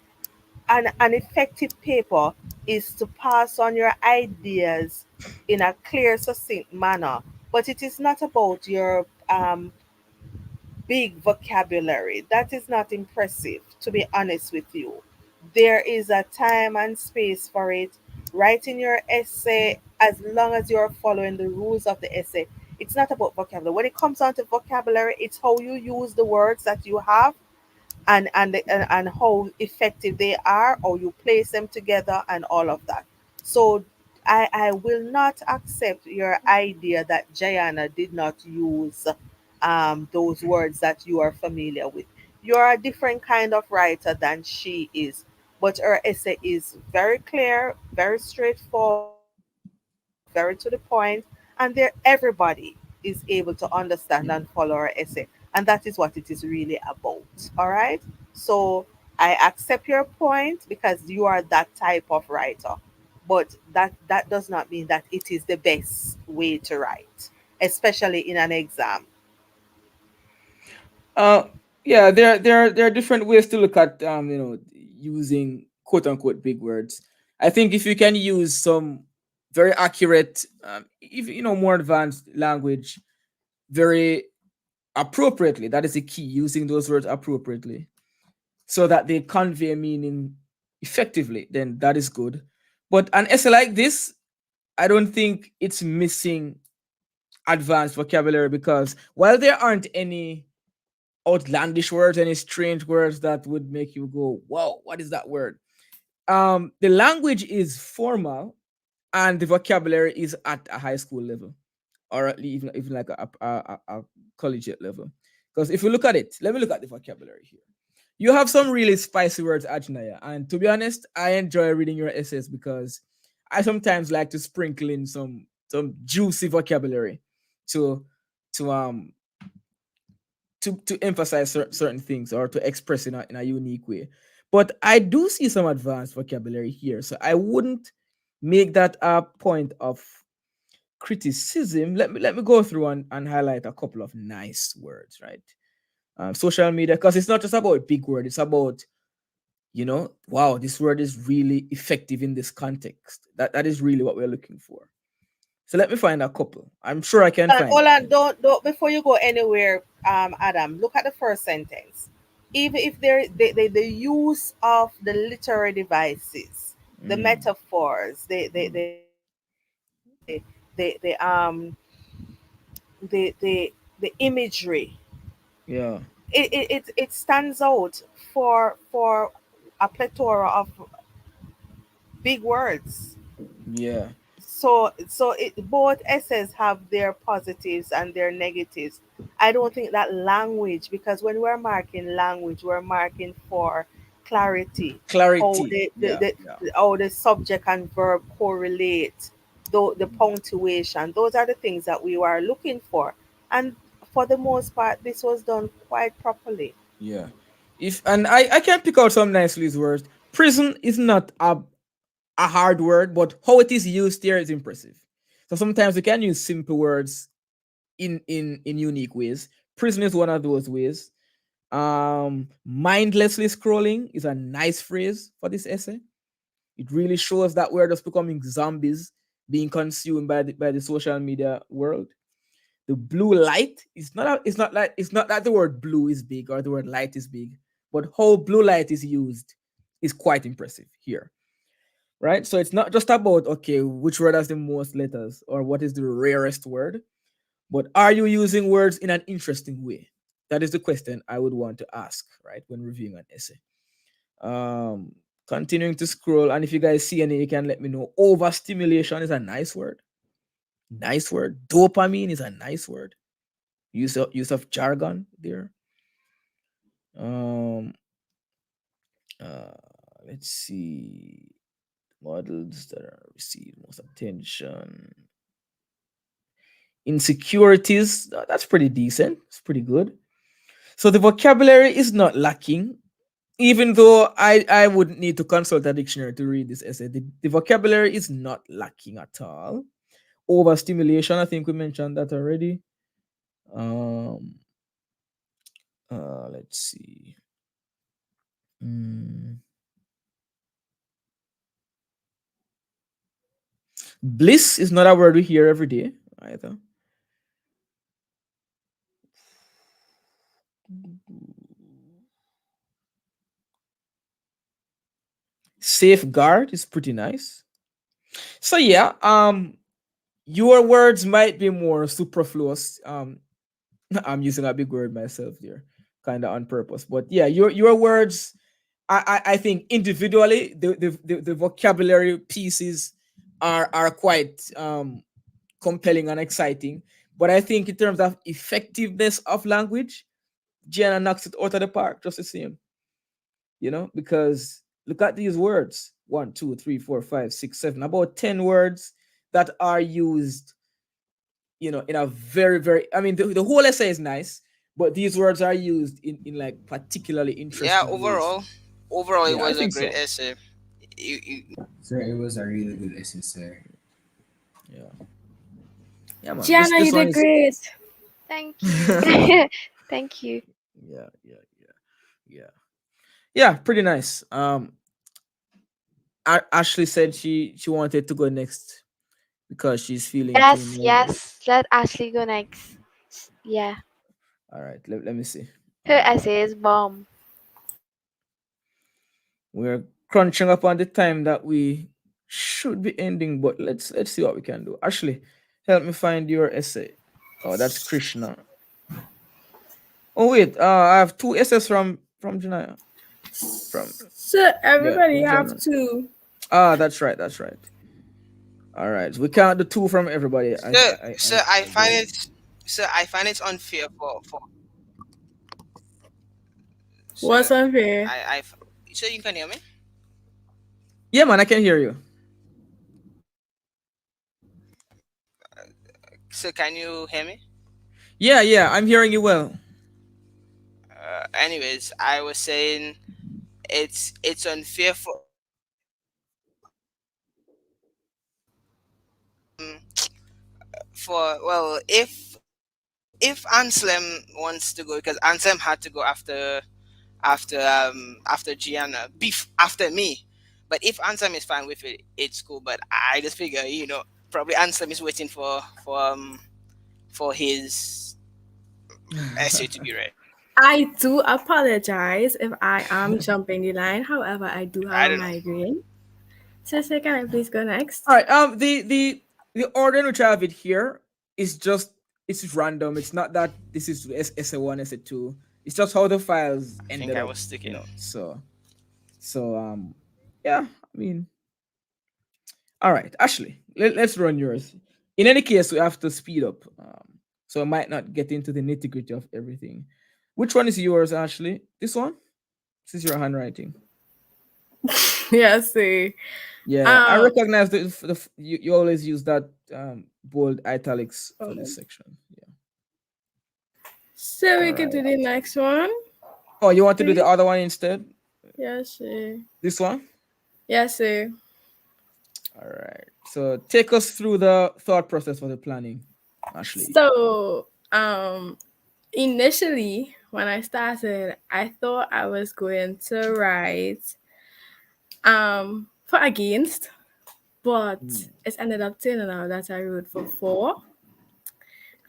an effective paper is to pass on your ideas in a clear, succinct manner. But it is not about your big vocabulary. That is not impressive, to be honest with you. There is a time and space for it. Writing your essay, as long as you're following the rules of the essay, it's not about vocabulary. When it comes down to vocabulary, it's how you use the words that you have, and how effective they are, or you place them together, and all of that. So I will not accept your idea that Jayana did not use those words that you are familiar with. You're a different kind of writer than she is, but her essay is very clear, very straightforward, very to the point, and there everybody is able to understand and follow her essay, and that is what it is really about. All right, so I accept your point because you are that type of writer, but that does not mean that it is the best way to write, especially in an exam. Uh, yeah, there are different ways to look at using quote unquote big words. I think if you can use some very accurate, if more advanced language very appropriately, that is the key. Using those words appropriately so that they convey meaning effectively, then that is good. But an essay like this, I don't think it's missing advanced vocabulary because while there aren't any outlandish words, any strange words that would make you go, "Whoa, what is that word?" The language is formal, and the vocabulary is at a high school level, or at least even like a collegiate level. Because if you look at it, let me look at the vocabulary here. You have some really spicy words, Ajnaya, and to be honest, I enjoy reading your essays because I sometimes like to sprinkle in some juicy vocabulary to to um to emphasize certain things or to express in a unique way. But I do see some advanced vocabulary here, so I wouldn't make that a point of criticism. Let me go through and highlight a couple of nice words, right? Social media, because it's not just about big word; it's about wow, this word is really effective in this context. That is really what we're looking for. So let me find a couple. I'm sure I can And find. hold on, don't before you go anywhere, Adam, look at the first sentence. Even if there the use of the literary devices, the Mm, metaphors, the the imagery, yeah, it stands out for a plethora of big words. yeah, Both essays have their positives and their negatives. I don't think that language, because when we're marking language, we're marking for clarity, how clarity. Yeah, yeah. how the subject and verb correlate, the punctuation. Those are the things that we were looking for, and for the most part, this was done quite properly. Yeah. If and I can pick out some nice loose words. Prison is not a hard word, but how it is used here is impressive. So sometimes we can use simple words in unique ways. Prison is one of those ways. Mindlessly scrolling is a nice phrase for this essay. It really shows that we're just becoming zombies being consumed by the social media world. The blue light is not it's not that the word blue is big or the word light is big, but how blue light is used is quite impressive here. Right? So it's not just about okay, which word has the most letters or what is the rarest word, but are you using words in an interesting way? That is the question I would want to ask, right, when reviewing an essay. Um, Continuing to scroll, and if you guys see any, you can let me know. Overstimulation is a nice word. Nice word. Dopamine is a nice word. Use of jargon there. Um, uh, let's see. Models that are receive most attention. Insecurities, that's pretty decent. It's pretty good. So the vocabulary is not lacking, even though I wouldn't need to consult a dictionary to read this essay. The vocabulary is not lacking at all. Overstimulation, I think we mentioned that already. Um, let's see. Mm. Bliss is not a word we hear every day either. Safeguard is pretty nice. So yeah, your words might be more superfluous. I'm using a big word myself there, kind of on purpose. But yeah, your words, I think individually the vocabulary pieces are quite compelling and exciting. But I think in terms of effectiveness of language, Gianna knocks it out of the park just the same. Because look at these words: one, two, three, four, five, six, seven, about 10 words that are used in a very, very, I mean, the whole essay is nice, but these words are used in like particularly Yeah, interesting ways. overall, it Yeah, I was a think great so. essay. You Sir, it was a really good essay, sir. Yeah. Yeah, man. This Gianna, you this one did is great. Thank you. Thank you. yeah, yeah, yeah, yeah. Yeah, pretty nice. Ashley said she wanted to go next because she's feeling too Yes, nervous. yes. Let Ashley go next. Yeah. All right, let me see. Her essay is bomb. We're crunching up on the time that we should be ending, but let's see what we can do. Ashley, help me find your essay. Oh, that's Krishna. Oh wait, I have two essays from Janaya. From So Yeah, everybody from have Janaya. to. That's right, that's right. All right, we count the two from everybody. sir, sir, I I find guess. it, sir, I find it unfair for What's sir. unfair? I sir, you can hear me, Yeah, man, I can hear you. sir. Can you hear me? Yeah, yeah, I'm hearing you well. Anyways, I was saying it's unfair um, for well if Anselm wants to go because Anselm had to go after Gianna after me, but if Anselm is fine with it, it's cool. But I just figure probably Anselm is waiting for his essay to be read. I do apologize if I am jumping the line. However, I do have I a don't know. migraine. Sister, can I please go next? All right. The order in which I have it here is just it's random. It's not that this is SA1, SA2. It's just how the files I think ended I up. was sticking. So yeah. I mean, all right. Ashley, let's run yours. In any case, we have to speed up. So I might not get into the nitty gritty of everything. Which one is yours, Ashley? This one? This is your handwriting. Yes, see. Yeah, I Um, recognize you always use that bold italics for okay. this section. Yeah. So All we could do right. the next one, Oh, you want to do the please. other one instead? Yes, see. This one? Yes, see. All right. So take us through the thought process for the planning. Ashley? So, initially, when I started, I thought I was going to write for against, but Hmm. it ended up turning out that I wrote for for.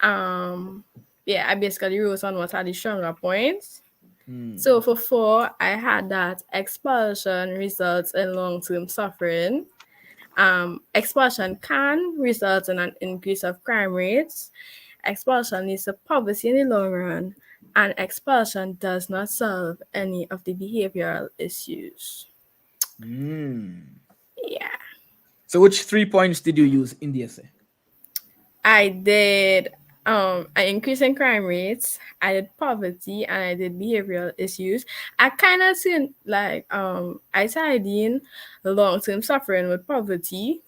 Um, yeah, I basically wrote on what are the stronger points. Hmm. So for four, I had that expulsion results in long-term suffering. Expulsion can result in an increase of crime rates. Expulsion leads to poverty in the long run, and expulsion does not solve any of the behavioral issues. Hmm. Yeah, So which 3 points did you use in the essay? I did an increase in crime rates, I did poverty, and I did behavioral issues. I kind of seen like I tied in long-term suffering with poverty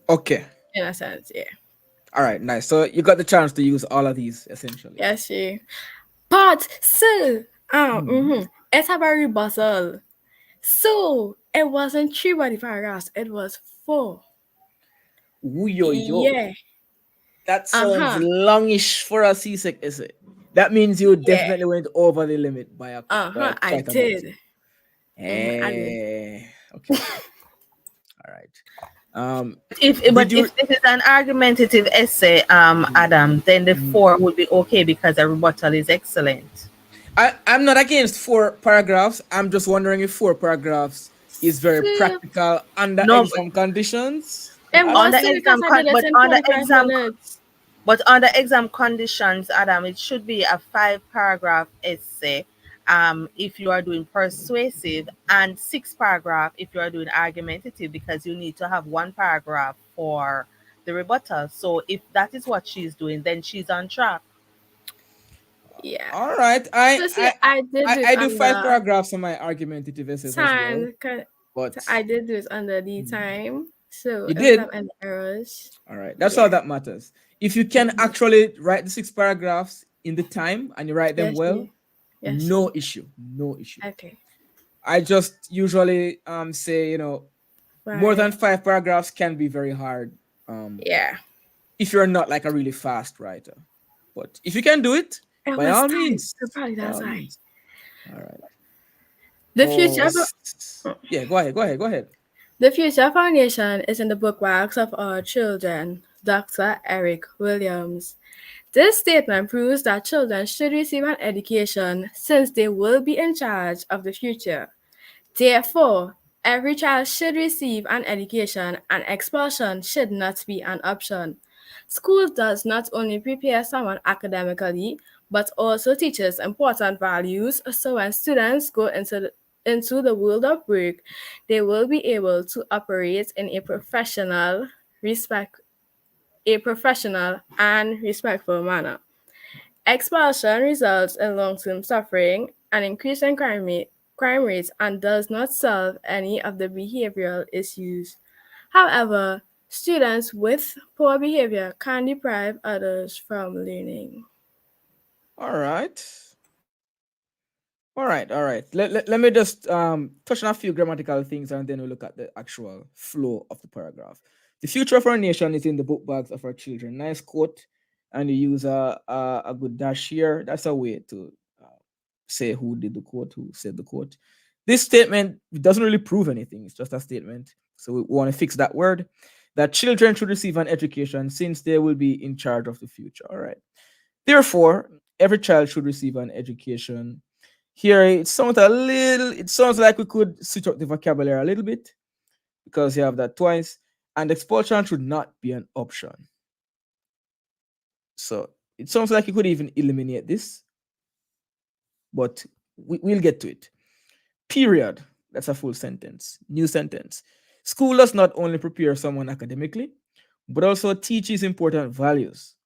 Okay. in a sense, yeah. All right. Nice. So you got the chance to use all of these essentially. Yes, she. But still, Hmm. it's a very bustle. So it wasn't three body paragraphs, it was four. Ooh, yo. Yeah. That sounds Uh-huh. longish for a CSEC essay. That means you Yeah. definitely went over the limit by Uh-huh. I quite a bit. did. I did. Okay. All right. But Did you? if this is an argumentative essay, Adam, then the Mhm. 4 would be okay because the rebuttal is excellent. I'm not against 4 paragraphs. I'm just wondering if 4 paragraphs is very So practical under No, exam conditions. it on Adam? the was too because exam I did it but in on the 45 minutes. exam conditions, Adam, it should be a 5 paragraph essay. If you are doing persuasive, and 6 paragraph if you are doing argumentative, because you need to have 1 paragraph for the rebuttal. So if that is what she's doing, then she's on track. Yeah. All right. So see, I did this I do five under paragraphs on my argumentative essays as well. time. But I did this under the Mhm. time. So You if I have did. any errors, All right. That's all yeah. that matters. If you can Mm-hmm. actually write the 6 paragraphs in the time and you write them Yes, well, she. Yes, no she. issue. No issue. Okay. I just usually say, more than Right. 5 paragraphs can be very hard Yeah. if you're not like a really fast writer. But if you can do it, It by was all tight. means. So probably By that's all why. means. All right. The Oh, future yeah, go ahead. Go ahead. Go ahead. The future foundation is in the bookmarks of our children. Dr. Eric Williams. This statement proves that children should receive an education since they will be in charge of the future. Therefore, every child should receive an education and expulsion should not be an option. School does not only prepare someone academically, but also teaches important values so when students go into the world of work, they will be able to operate in a professional and respectful manner. Expulsion results in long-term suffering, an increase in crime rates, and does not solve any of the behavioral issues. However, students with poor behavior can deprive others from learning. All right. All right. Let me just touch on a few grammatical things and then we'll look at the actual flow of the paragraph. The future of our nation is in the book bags of our children. Nice quote. And you use a good dash here. That's a way to say who did the quote, who said the quote. This statement doesn't really prove anything. It's just a statement. So we want to fix that word. That children should receive an education since they will be in charge of the future. All right. Therefore, every child should receive an education. Here it sounds like we could switch up the vocabulary a little bit because you have that twice. And expulsion should not be an option. So it sounds like you could even eliminate this, but we'll get to it. Period. That's a full sentence. New sentence. School does not only prepare someone academically, but also teaches important values.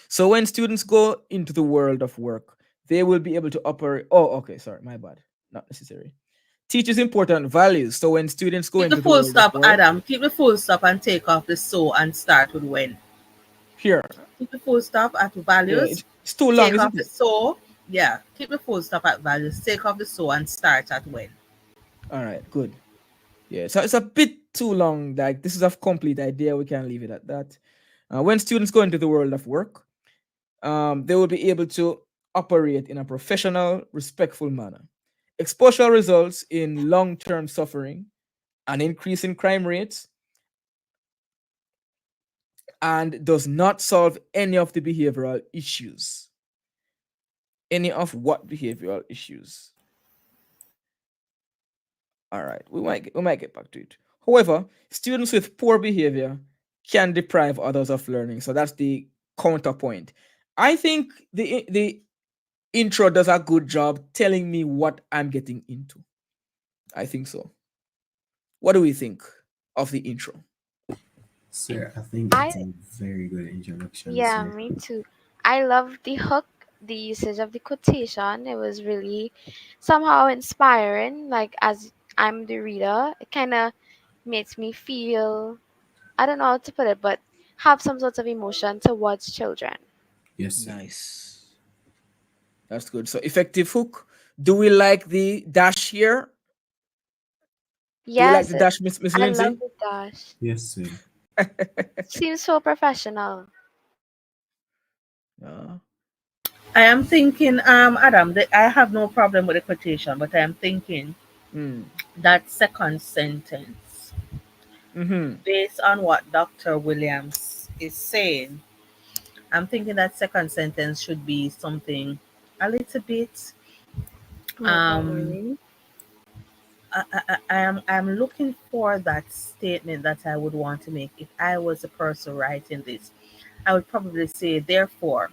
So when students go into the world of work, they will be able to operate. Oh, okay, sorry, my bad. Not necessary. Teaches important values. So when students go Keep the into the full world of stop, work, Adam. Keep the full stop and take off the so and start with when. here, Keep the full stop at yeah, values. it's too long, Take off isn't the it? so. Yeah, keep the full stop at values. Take off the so and start at when. All right, good. Yeah, so it's a bit too long. Like this is a complete idea. We can leave it at that. When students go into the world of work, they will be able to operate in a professional, respectful manner. Exposure results in long term suffering, an increase in crime rates, and does not solve any of the behavioral issues. Any of what behavioral issues? All right, we might get back to it. However, students with poor behavior can deprive others of learning. So that's the counterpoint. I think the intro does a good job telling me what I'm getting into. I think so. What do we think of the intro? Sir, I think it's I a very good introduction, Yeah, sir. me too. I love the hook, the usage of the quotation. It was really somehow inspiring. Like as I'm the reader, it kind of makes me feel, I don't know how to put it, but have some sort of emotion towards children. Yes, sir. Nice. That's good. So effective hook. Do we like the dash here? Do we like Yes, the dash, Miss I love Lindsay? it, Dash. Yes, sir. Seems so professional. Yeah. I am thinking, Adam, that I have no problem with the quotation, but I am thinking Mm. that second sentence, Mm-hmm. based on what Dr. Williams is saying, I'm thinking that second sentence should be something a little bit. Um, Worrying. I'm looking for that statement that I would want to make if I was the person writing this. I would probably say, therefore,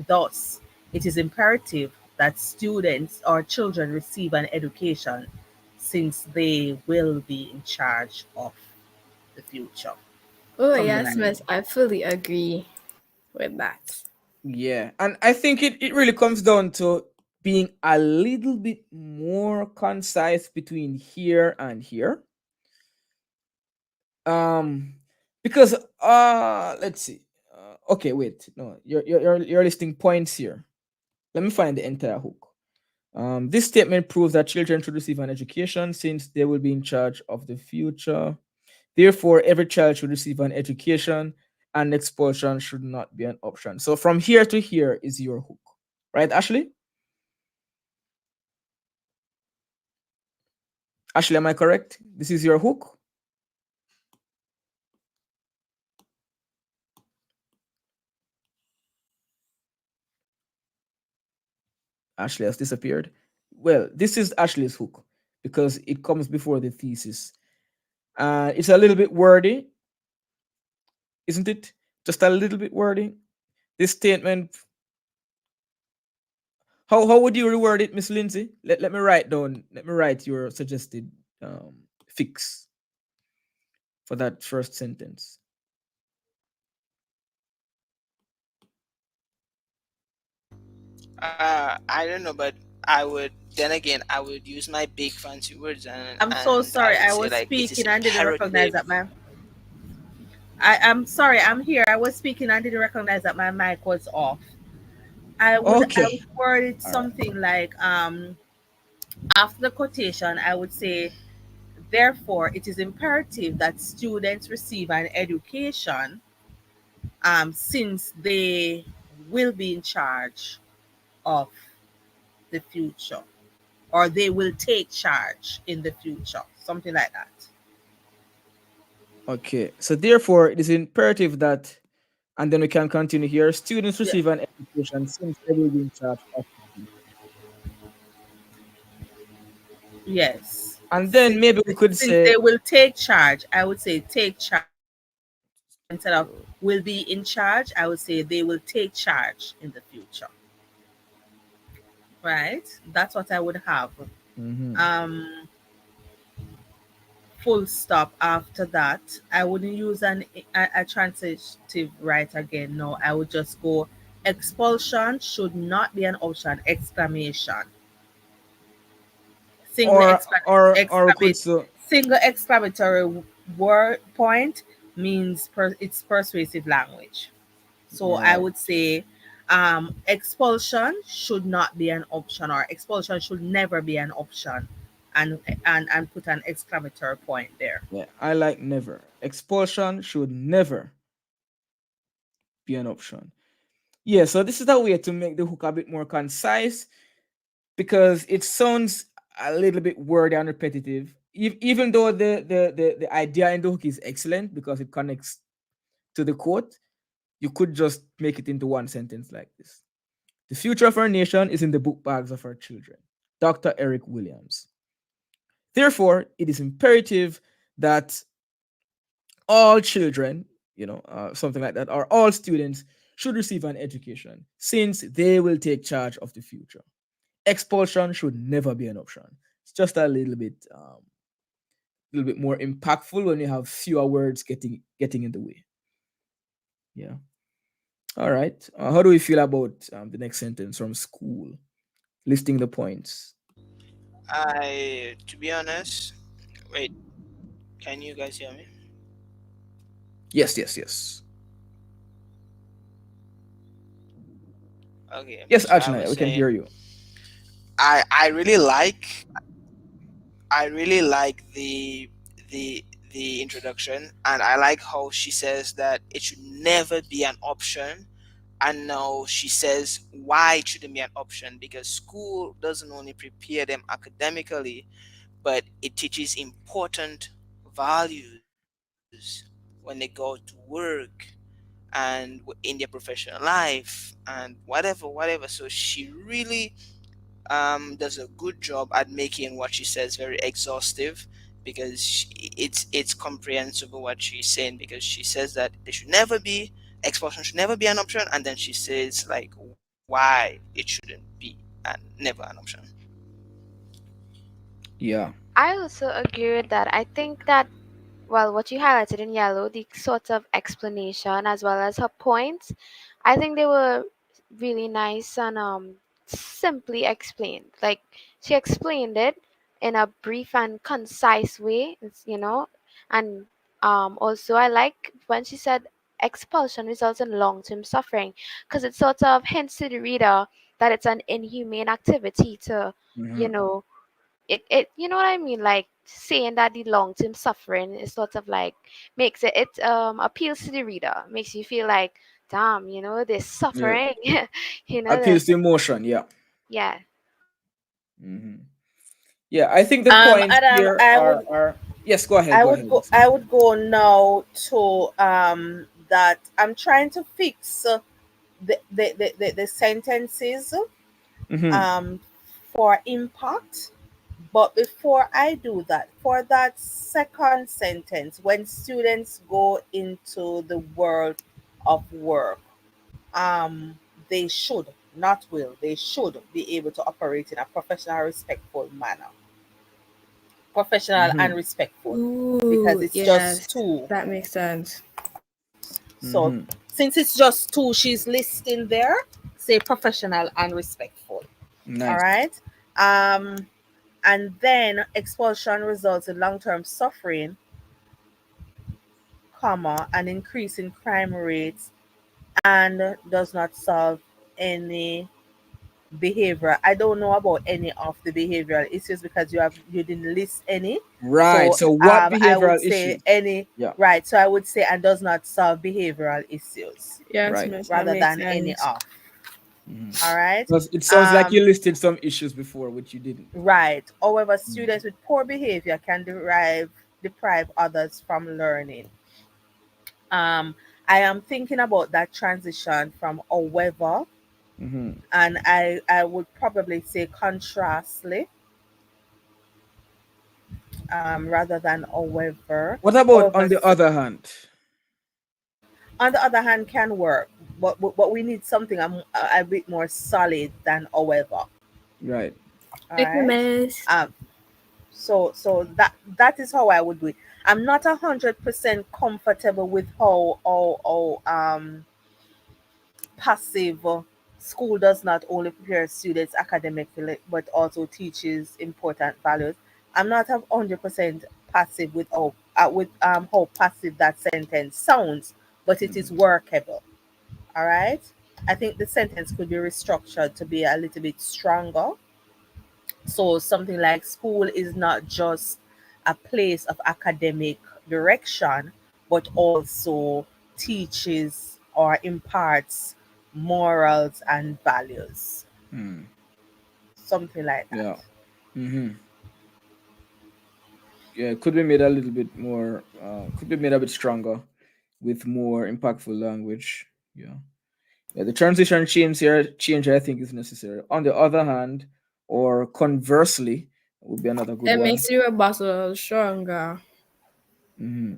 thus, it is imperative that students or children receive an education since they will be in charge of the future. Oh, Something yes, like that. Miss. I fully agree with that. Yeah. And I think it really comes down to being a little bit more concise between here and here. Um, because let's see. Okay, wait. No, you're listing points here. Let me find the entire hook. This statement proves that children should receive an education since they will be in charge of the future. Therefore, every child should receive an education and expulsion should not be an option. So from here to here is your hook. Right, Ashley? Ashley, am I correct? This is your hook? Ashley has disappeared. Well, this is Ashley's hook because it comes before the thesis. It's a little bit wordy, isn't it? Just a little bit wordy. This statement, how would you reword it, Miss Lindsay? Let me write your suggested fix for that first sentence. I don't know, but I would then again I would use my big fancy words I'm so and I sorry. would I say was like it is speaking and didn't recognize imperative. that I'm sorry. I'm here. I was speaking and didn't recognize that my mic was off. I would Okay. word it All right. something like after the quotation I would say, therefore it is imperative that students receive an education since they will be in charge of the future, or they will take charge in the future, something like that. Okay. So therefore, it is imperative that, and then we can continue here. Students Yeah. receive an education since they will be in charge of the future. Yes. And then maybe we could Since they say, will take charge, I would say take charge instead of will be in charge. I would say they will take charge in the future. Right? That's what I would have. mhm. Um, Full stop after that. I wouldn't use a transitive right again. No, I would just go expulsion should not be an option. Exclamation. Single Or we could exclamate so single exclamatory word point means it's persuasive language. So I right. would say expulsion should not be an option, or expulsion should never be an option, and put an exclamatory point there. Yeah, I like never. Expulsion should never be an option. Yeah, so this is a way to make the hook a bit more concise because it sounds a little bit wordy and repetitive. Even though the idea in the hook is excellent because it connects to the quote, you could just make it into one sentence like this. The future of our nation is in the book bags of our children. Dr. Eric Williams. Therefore, it is imperative that all children, something like that, or all students should receive an education since they will take charge of the future. Expulsion should never be an option. It's just a little bit more impactful when you have fewer words getting in the way. Yeah. All right. How do we feel about the next sentence from school? Listing the points. To be honest, wait, can you guys hear me? Yes, yes, yes. Okay, Yes, so I Ajna, was we can saying, hear you. I I really like I really like the introduction, and I like how she says that it should never be an option. And now she says why it shouldn't be an option, because school doesn't only prepare them academically, but it teaches important values when they go to work and in their professional life and whatever. So she really does a good job at making what she says very exhaustive, because it's comprehensible what she's saying, because she says that there should never be expulsion, should never be an option, and then she says like why it shouldn't be and never an option. Yeah. I also agree with that. I think that, well, what you highlighted in yellow, the sort of explanation as well as her points, I think they were really nice and simply explained. Like, she explained it in a brief and concise way, and also I like when she said expulsion results in long-term suffering, because it sort of hints to the reader that it's an inhumane activity to, you Mhm. know, it you know what I mean, like saying that the long term suffering is sort of like makes it appeals to the reader, makes you feel like, damn, this Yeah. suffering, Appeals this, to emotion. Yeah. yeah. Hmm. Yeah. I think the points Adam, here are. Yes. Go ahead. Go ahead. I would go now to that I'm trying to fix the sentences Mm-hmm. um for impact. But before I do that, for that second sentence, when students go into the world of work, um, they should, not will, they should be able to operate in a professional, respectful manner. Professional and Mm-hmm. respectful, because Ooh, it's just yes, two. that makes sense. So Mm-hmm. since it's just two, she's listing there, say professional and respectful. All Nice. right. Um, and then expulsion results in long-term suffering, comma, an increase in crime rates, and does not solve any behavioral. I don't know about any of the behavioral issues because you didn't list any. Right. So So, what I would behavioral say issues? any, Yeah. right. So I would say and does not solve behavioral issues Yes, Right. miss, that rather makes than any sense. of. Mm-hmm. All right. Because it sounds like you Um, listed some issues before, which you didn't. right. However, Mm-hmm. students with poor behavior can deprive others from learning. Um, I am thinking about that transition from however, Mm-hmm. and I would probably say contrastly, rather than however. What about However, on the other hand? on the other hand, can work, but we need something a bit more solid than however. Right. All Thank you, right. miss. Um, so that is how I would do it. I'm not 100% comfortable with how passive school does not only prepare students academically but also teaches important values. I'm not 100% passive with how passive that sentence sounds, but it is Mm-hmm. workable. All right. I think the sentence could be restructured to be a little bit stronger. So something like school is not just a place of academic direction, but also teaches or imparts morals and values, Hmm. something like that. Yeah. Mm-hmm. Yeah, could be made a little bit more. Could be made a bit stronger, with more impactful language. Yeah. Yeah. The transition change I think is necessary. On the other hand, or conversely, would be another good It one. makes your rebuttal stronger. Mm-hmm.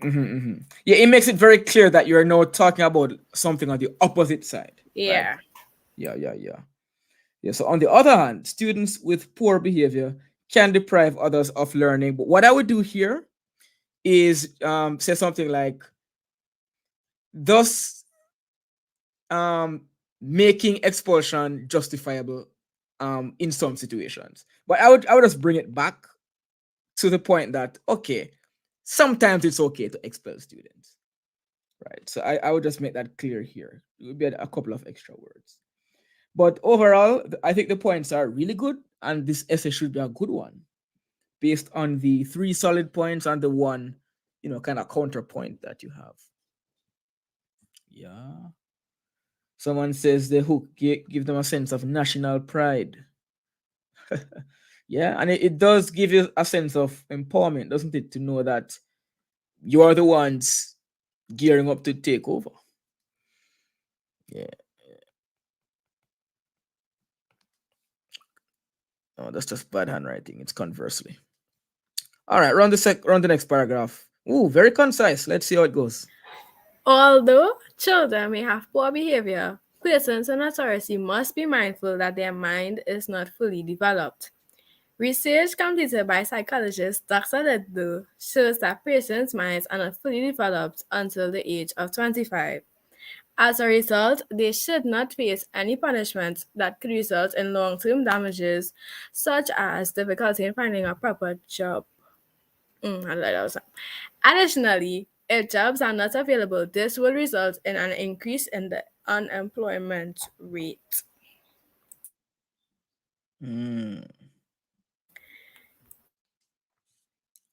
Mm-hmm, mm-hmm. Yeah, it makes it very clear that you're now talking about something on the opposite side, right? Yeah. Yeah, yeah, yeah. Yeah. So on the other hand, students with poor behavior can deprive others of learning. But what I would do here is say something like, thus um, making expulsion justifiable in some situations. But I would just bring it back to the point that, okay, sometimes it's okay to expel students, right? So I would just make that clear here. It would be a couple of extra words. But overall, I think the points are really good, and this essay should be a good one based on the three solid points and the one, kind of counterpoint that you have. Yeah. Someone says the hook give them a sense of national pride. Yeah, and it does give you a sense of empowerment, doesn't it, to know that you are the ones gearing up to take over. Yeah. Oh, that's just bad handwriting. It's conversely. All right, run the next paragraph. Ooh, very concise. Let's see how it goes. Although children may have poor behavior, persons in authority must be mindful that their mind is not fully developed. Research completed by psychologist Dr. Ledlow shows that persons' minds are not fully developed until the age of 25. As a result, they should not face any punishment that could result in long-term damages, such as difficulty in finding a proper job. I like that was- Additionally, if jobs are not available, this will result in an increase in the unemployment rate. Hmm.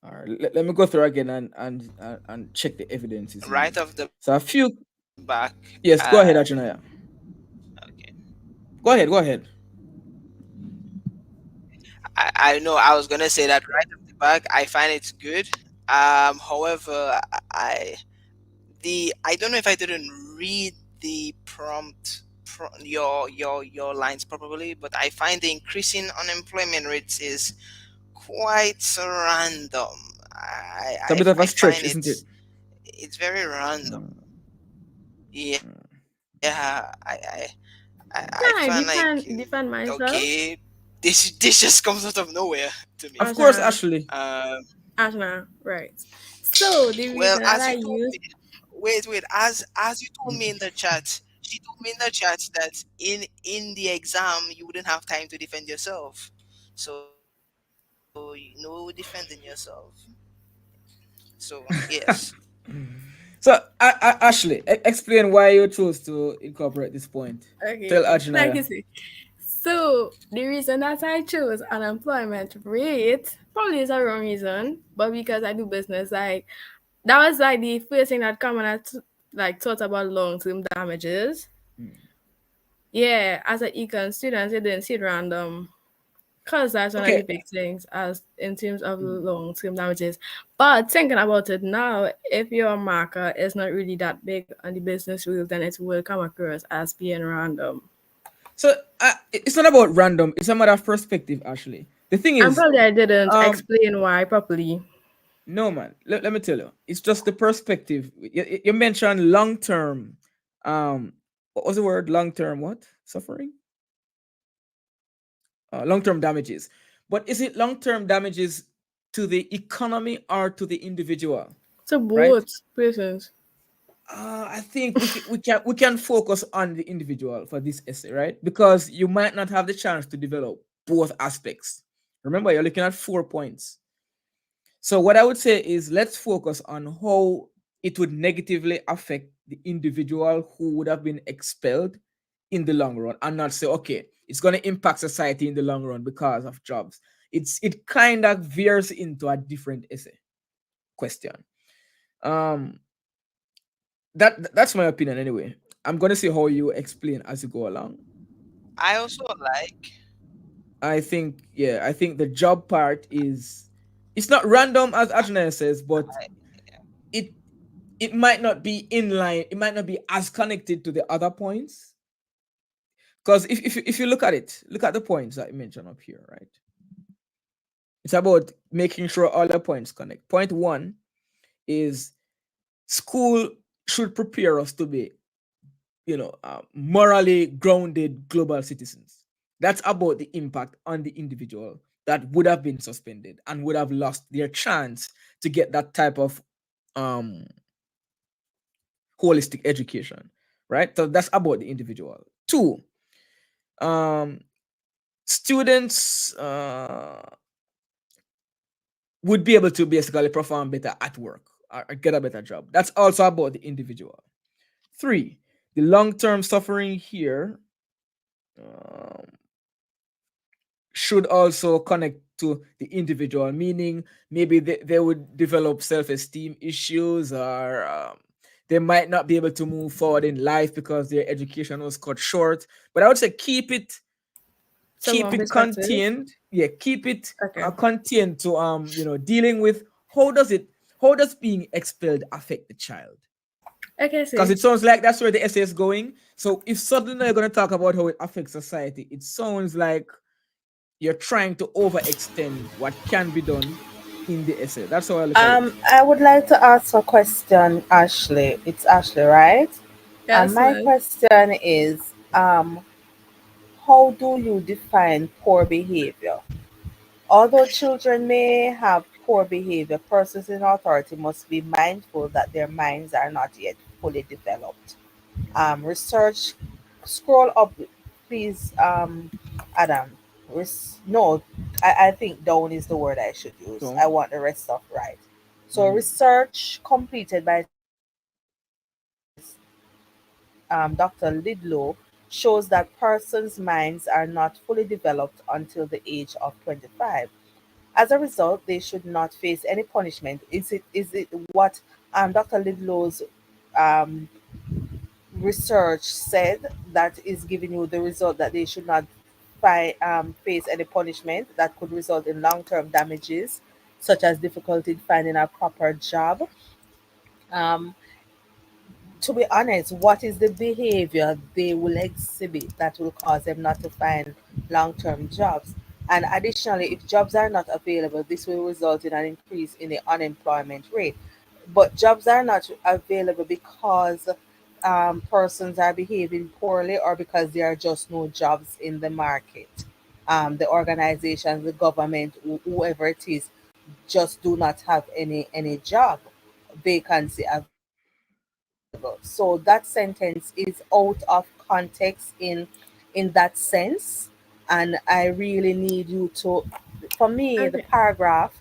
All right, let me go through again and check the evidences Right used. off the So a few. back, Yes, go ahead, Achinaya. okay. Go ahead. I know I was gonna say that right off the back, I find it good. However, I don't know if I didn't read the prompt, your lines properly, but I find the increasing unemployment rates is quite random. It's a bit of a I stretch, find isn't it? it's very random. Mm, Yeah, mm. I Can I find like, defend myself? okay, this just comes out of nowhere to me. Of course, Ashna, Ashley. Ashna, right. So the Well, reason that as I you told use me, wait, as you told me in the chat, she told me in the chat that in the exam you wouldn't have time to defend yourself. So no defending yourself. So yes. So, Ashley, explain why you chose to incorporate this point. okay, Tell okay. Like you Ajnaya. see. So the reason that I chose unemployment rate probably is a wrong reason, but because I do business, like that was like the first thing that come when I like thought about long term damages. Mm. Yeah, as an econ student, it didn't sit random because that's one of the Okay. big things as in terms of Mm. long term damages. But thinking about it now, if your marker is not really that big on the business rules, then it will come across as being random. So, it's not about random. It's a matter of perspective, Ashley. The thing And is, probably I didn't um, explain why properly. no, man. Let me tell you. It's just the perspective. You mentioned long term. What was the word? Long term what? Suffering? Long term damages. But is it long term damages to the economy or to the individual? To Right? both persons. I think we can focus on the individual for this essay, right? Because you might not have the chance to develop both aspects. Remember, you're looking at 4 points. So what I would say is let's focus on how it would negatively affect the individual who would have been expelled in the long run, and not say, okay, it's going to impact society in the long run because of jobs. It kind of veers into a different essay question. Um, that's my opinion anyway. I'm gonna see how you explain as you go along. I also like. I think, yeah, I think the job part is, it's not random as Ajna says, but I, it it might not be in line. It might not be as connected to the other points. Because if you look at it, look at the points that I mentioned up here, right? It's about making sure all the points connect. Point one is school should prepare us to be, morally grounded global citizens. That's about the impact on the individual that would have been suspended and would have lost their chance to get that type of um, holistic education, right? So that's about the individual. Two, um, students would be able to basically perform better at work or get a better job. That's also about the individual. Three, the long term suffering here um, should also connect to the individual, meaning maybe they would develop self esteem issues, or they might not be able to move forward in life because their education was cut short. But I would say Some keep more it perspective. contained. Yeah, keep it Okay. contained to dealing with how does being expelled affect the child, Okay, because see. it sounds like that's where the essay is going. So if suddenly you're going to talk about how it affects society, it sounds like you're trying to overextend what can be done in the essay. That's how I look at it. I would like to ask a question, Ashley. It's Ashley, right? And Yes, my ma'am. question is, how do you define poor behavior? Although children may have poor behavior, persons in authority must be mindful that their minds are not yet fully developed. Research, scroll up, please, Adam. No, I think down is the word I should use. I So, want the rest of right. So, mhm. research completed by Dr. Lidlow shows that persons' minds are not fully developed until the age of 25. As a result, they should not face any punishment. Is it what Dr. Lidlow's um, research said that is giving you the result that they should not face any punishment that could result in long-term damages, such as difficulty in finding a proper job? Um, to be honest, what is the behavior they will exhibit that will cause them not to find long term jobs? And additionally, if jobs are not available, this will result in an increase in the unemployment rate. But jobs are not available because persons are behaving poorly or because there are just no jobs in the market. The organizations, the government, whoever it is, just do not have any job vacancy available. So that sentence is out of context in that sense, and I really need you to. For me, the Okay. paragraph.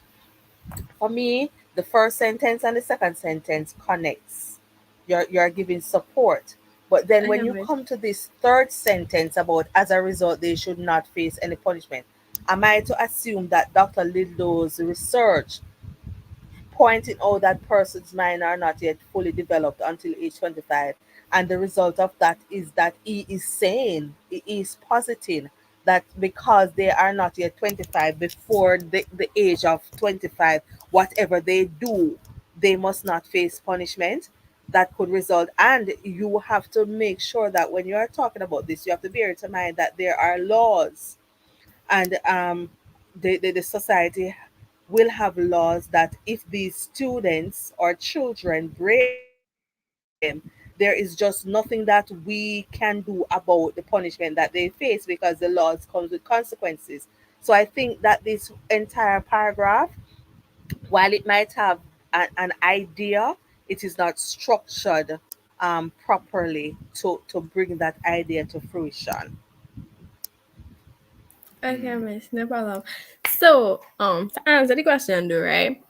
For me, the first sentence and the second sentence connects. You're giving support. But then Okay, when you miss. come to this third sentence about as a result they should not face any punishment, am I to assume that Dr. Lidlow's research pointing out that persons' mind are not yet fully developed until age 25. And the result of that is that he is saying, he is positing that because they are not yet 25, before the age of 25, whatever they do, they must not face punishment that could result. And you have to make sure that when you are talking about this, you have to bear in mind that there are laws, and the society will have laws that if these students or children break them, there is just nothing that we can do about the punishment that they face because the laws comes with consequences. So I think that this entire paragraph, while it might have an idea, it is not structured properly to bring that idea to fruition. Okay, miss. No problem. So, to answer the question though, right?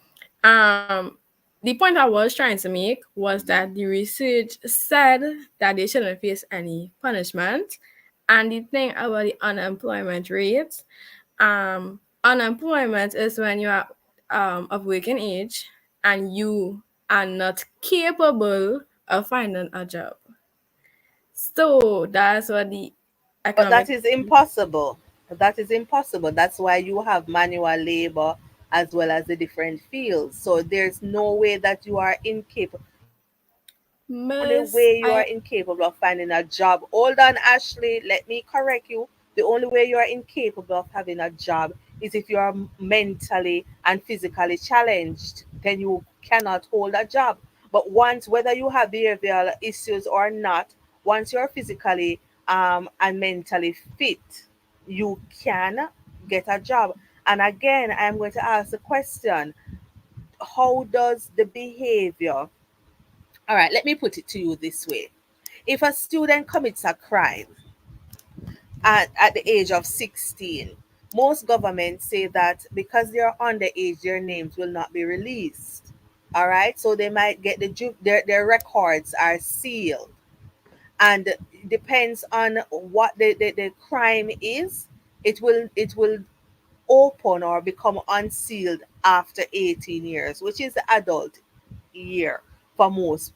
Um, the point I was trying to make was that the research said that they shouldn't face any punishment. And the thing about the unemployment rate, unemployment is when you are of working age and you are not capable of finding a job. So that's what the But that economic. is impossible. That is impossible. That's why you have manual labor as well as the different fields. So there's no way that you are incapable. Only Miss, way you are I incapable of finding a job. Hold on, Ashley. Let me correct you. The only way you are incapable of having a job is if you are mentally and physically challenged. Then you cannot hold a job. But once, whether you have behavioral issues or not, once you're physically and mentally fit, you can get a job. And again, I'm going to ask the question: how does the behavior? All right, let me put it to you this way. If a student commits a crime at the age of 16, most governments say that because they are underage, their names will not be released. All right, so they might get their records are sealed, and depends on what the crime is. It will open or become unsealed after 18 years, which is the adult year for most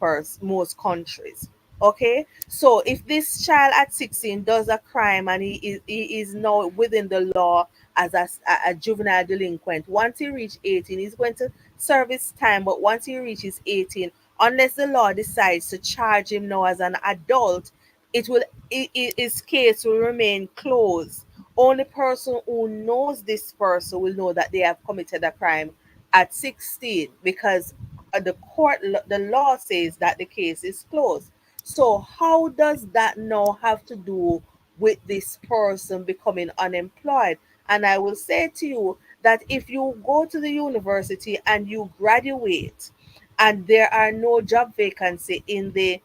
countries. Okay, so if this child at 16 does a crime and he is now within the law as a juvenile delinquent, once he reaches 18, he's going to serve his time. But once he reaches 18, unless the law decides to charge him now as an adult, it will his case will remain closed. Only person who knows this person will know that they have committed a crime at 16, because the law says that the case is closed. So how does that now have to do with this person becoming unemployed? And I will say to you that if you go to the university and you graduate and there are no job vacancy in the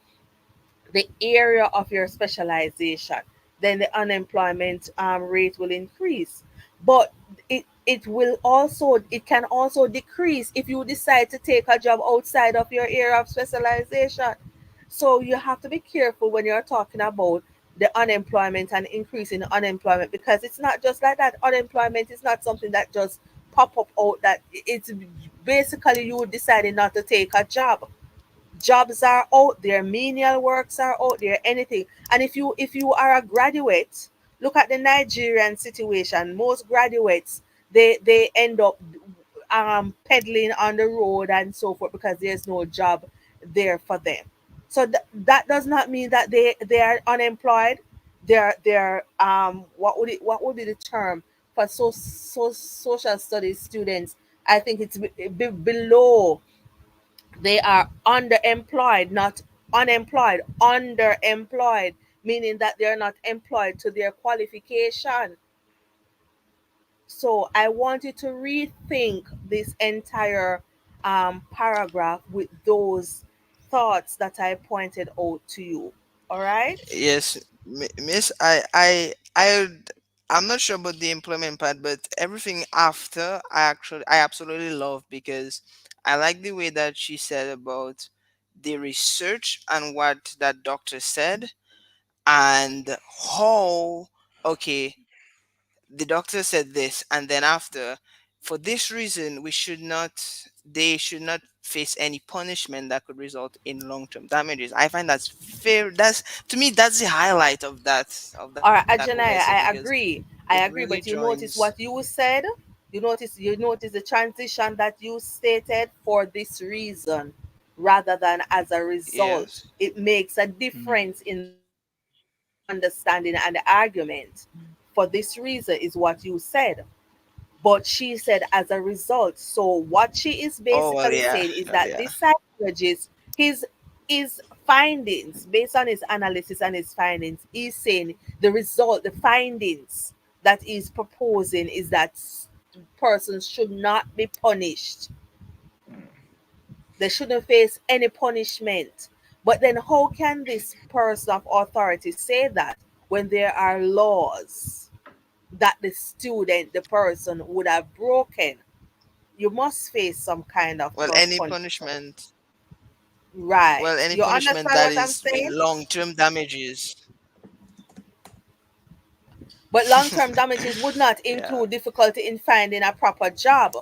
area of your specialization, then the unemployment rate will increase. But it can also decrease if you decide to take a job outside of your area of specialization. So you have to be careful when you're talking about the unemployment and increasing unemployment, because it's not just like that. Unemployment is not something that just pop up out, that it's basically you deciding not to take a job. Jobs are out there, menial works are out there, anything. And if you are a graduate, look at the Nigerian situation. Most graduates, they end up peddling on the road and so forth, because there's no job there for them. So that does not mean that they are unemployed. They're what would be the term for social studies students? I think it's below. They are underemployed, not unemployed. Underemployed, meaning that they're not employed to their qualification. So I want you to rethink this entire paragraph with those thoughts that I pointed out to you. All right? Yes, Miss, I'm not sure about the employment part, but everything after, I absolutely love, because I like the way that she said about the research and what that doctor said, and how, okay, the doctor said this, and then after, for this reason, they should not face any punishment that could result in long-term damages. I find that's fair. That's, to me, that's the highlight of All right, that whole Ajanaya, essay, I because agree. I it agree, really but you notice joins. what you said? You notice the transition that you stated: for this reason rather than as a result. Yes. It makes a difference in the understanding and the argument. For this reason is what you said. But she said as a result. So what she is Oh well, basically yeah. saying is Oh that yeah. this psychologist, his findings, based on his analysis and his findings, is saying the result, the findings that he's proposing is that persons should not be punished. They shouldn't face any punishment. But then how can this person of authority say that when there are laws that the student, the person would have broken? You must face some kind of Well, any punishment. punishment. Right. Well, any You punishment understand that what I'm is with saying? long-term damages. But long term damages would not Yeah. include difficulty in finding a proper job.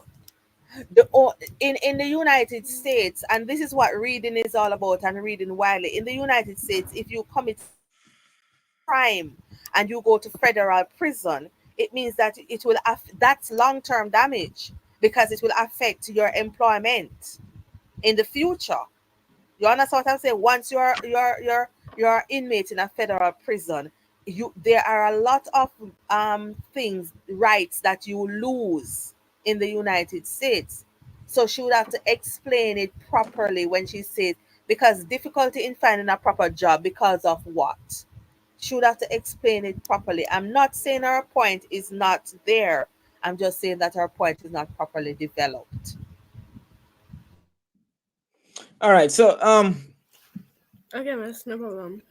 In the United States, and this is what reading is all about, and reading widely. In the United States, if you commit a crime and you go to federal prison, it means that that's long-term damage, because it will affect your employment in the future. You understand what I'm saying? Once you're inmate in a federal prison, there are a lot of things, rights that you lose in the United States. So she would have to explain it properly when she says, because difficulty in finding a proper job because of what? She would have to explain it properly. I'm not saying her point is not there. I'm just saying that her point is not properly developed. All right. So Okay, miss, no problem.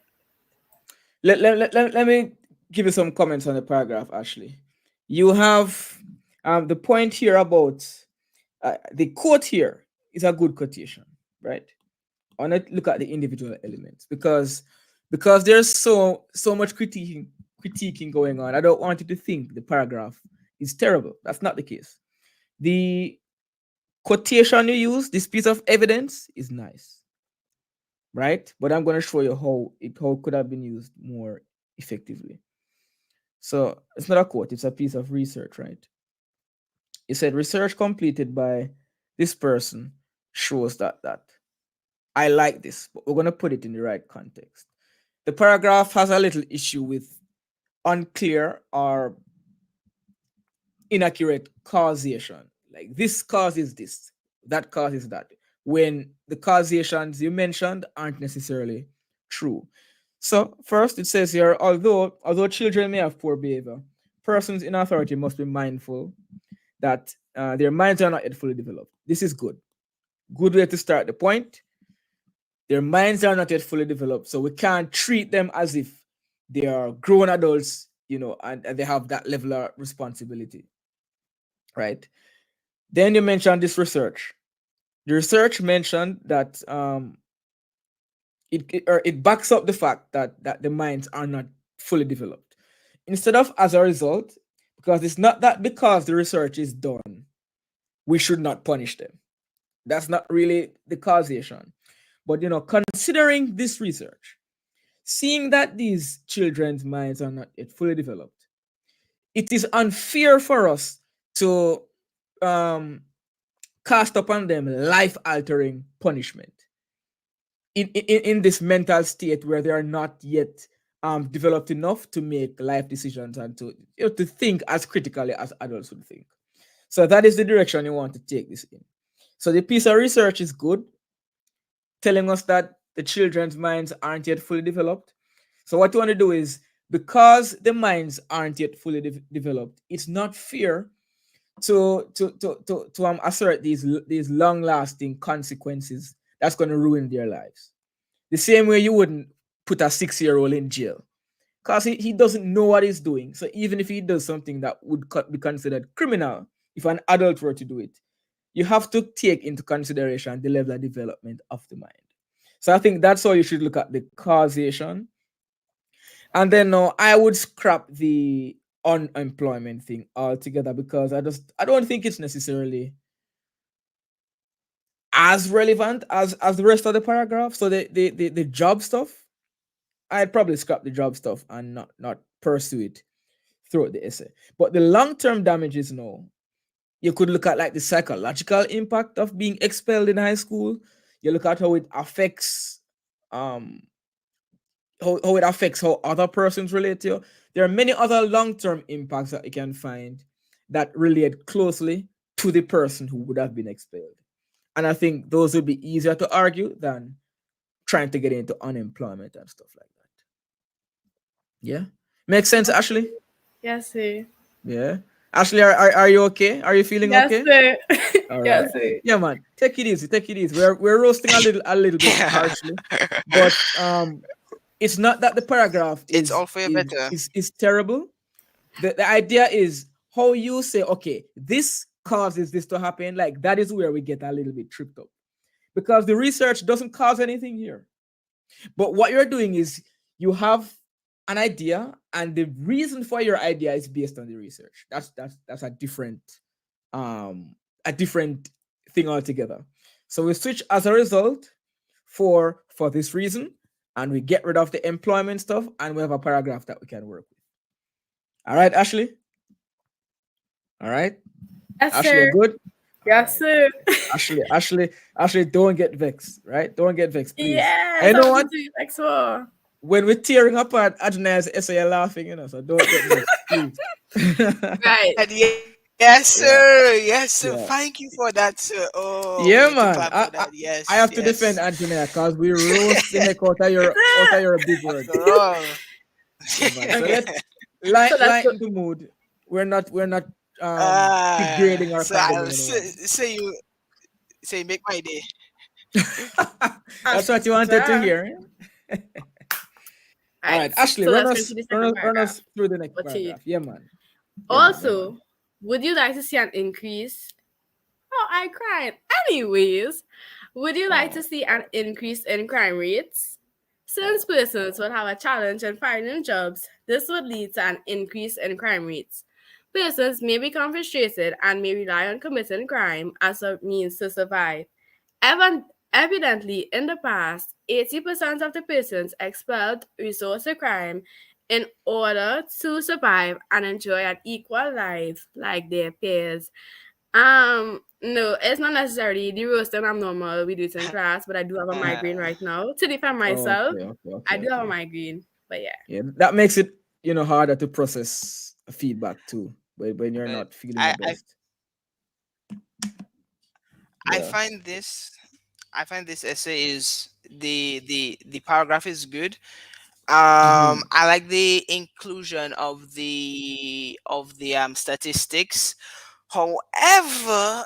let me give you some comments on the paragraph, Ashley. You have the point here about the quote here is a good quotation, right? I want to look at the individual elements because there's so much critiquing going on. I don't want you to think the paragraph is terrible. That's not the case. The quotation you use, this piece of evidence, is nice, right? But I'm going to show you how could have been used more effectively. So it's not a quote; it's a piece of research, right? It said research completed by this person shows that. I like this, but we're going to put it in the right context. The paragraph has a little issue with unclear or inaccurate causation. Like this causes this, that causes that, when the causations you mentioned aren't necessarily true. So first it says here, although children may have poor behavior, persons in authority must be mindful that their minds are not yet fully developed. This is good. Good way to start the point. Their minds are not yet fully developed, so we can't treat them as if they are grown adults, and they have that level of responsibility, right? Then you mentioned this research. The research mentioned that it backs up the fact that the minds are not fully developed. Instead of as a result, because it's not that because the research is done, we should not punish them. That's not really the causation. But considering this research, seeing that these children's minds are not yet fully developed, it is unfair for us to um, cast upon them life-altering punishment in this mental state where they are not yet developed enough to make life decisions and to think as critically as adults would think. So that is the direction you want to take this in. So the piece of research is good, telling us that the children's minds aren't yet fully developed. So what you want to do is, because the minds aren't yet fully developed, it's not fair to assert these long lasting consequences that's going to ruin their lives. The same way you wouldn't put a 6-year-old in jail because he doesn't know what he's doing. So even if he does something that would be considered criminal, if an adult were to do it, you have to take into consideration the level of development of the mind. So I think that's how you should look at the causation. And then no, I would scrap the unemployment thing altogether because I don't think it's necessarily as relevant as the rest of the paragraph. So the job stuff, I'd probably scrap the job stuff and not pursue it throughout the essay. But the long-term damages, no. You could look at like the psychological impact of being expelled in high school. You look at how it affects um how it affects how other persons relate to you. There are many other long-term impacts that you can find that relate closely to the person who would have been expelled. And I think those would be easier to argue than trying to get into unemployment and stuff like that. Yeah. Makes sense, Ashley? Yes, sir. Yeah. Ashley, are you okay? Are you feeling Yes, okay? sir. All right. Yes, sir. Yeah, man. Take it easy. Take it easy. We're roasting a little bit harshly, but it's not that the paragraph It's is all for your is better. is, is terrible. The idea is how you say, okay, this causes this to happen. Like that is where we get a little bit tripped up because the research doesn't cause anything here. But what you're doing is you have an idea, and the reason for your idea is based on the research. That's a different a different thing altogether. So we switch as a result for this reason, and we get rid of the employment stuff, and we have a paragraph that we can work with. All right, Ashley. All right, Yes, Ashley, sir. you're good. All Yes, right. sir. Ashley, don't get vexed, right? Don't get vexed, please. Yes, I know I'm what? doing like so. When we're tearing apart Adonai's essay, you're laughing, so don't get vexed, please. Right. And yes, Yeah, sir. Yes, sir. yeah, Thank you for that, sir. Oh, we yeah, need to man. clap I, for I that. I Yes, have to defend yes. Antonia because we roast the heck out of your big words. After all. Yeah, man. So Okay. let's So let's go. lighten the mood. We're not degrading or So I'll condemning say, anyone. say make my day. That's what you wanted to Sir. hear. All Right. right, Ashley, So let's go to the second run us paragraph. through the next What you paragraph. Yeah, man. Yeah, man. Yeah, man. also, would you like to see an increase? Oh, I cried. Anyways, would you like to Oh. see an increase in crime rates? Since persons will have a challenge in finding jobs, this would lead to an increase in crime rates. Persons may become frustrated and may rely on committing crime as a means to survive. Evidently, in the past, 80% of the persons expelled resort to crime in order to survive and enjoy an equal life like their peers. No, it's not necessarily the roasting I'm normal we do it in class, but I do have a migraine Uh, right now. To defend myself, Okay, okay, I okay, do have a okay. migraine. But yeah. Yeah, that makes it harder to process feedback too, when you're but not feeling your I, I best. I Yeah. find this essay is the paragraph is good. Mm-hmm. I like the inclusion of the statistics. However,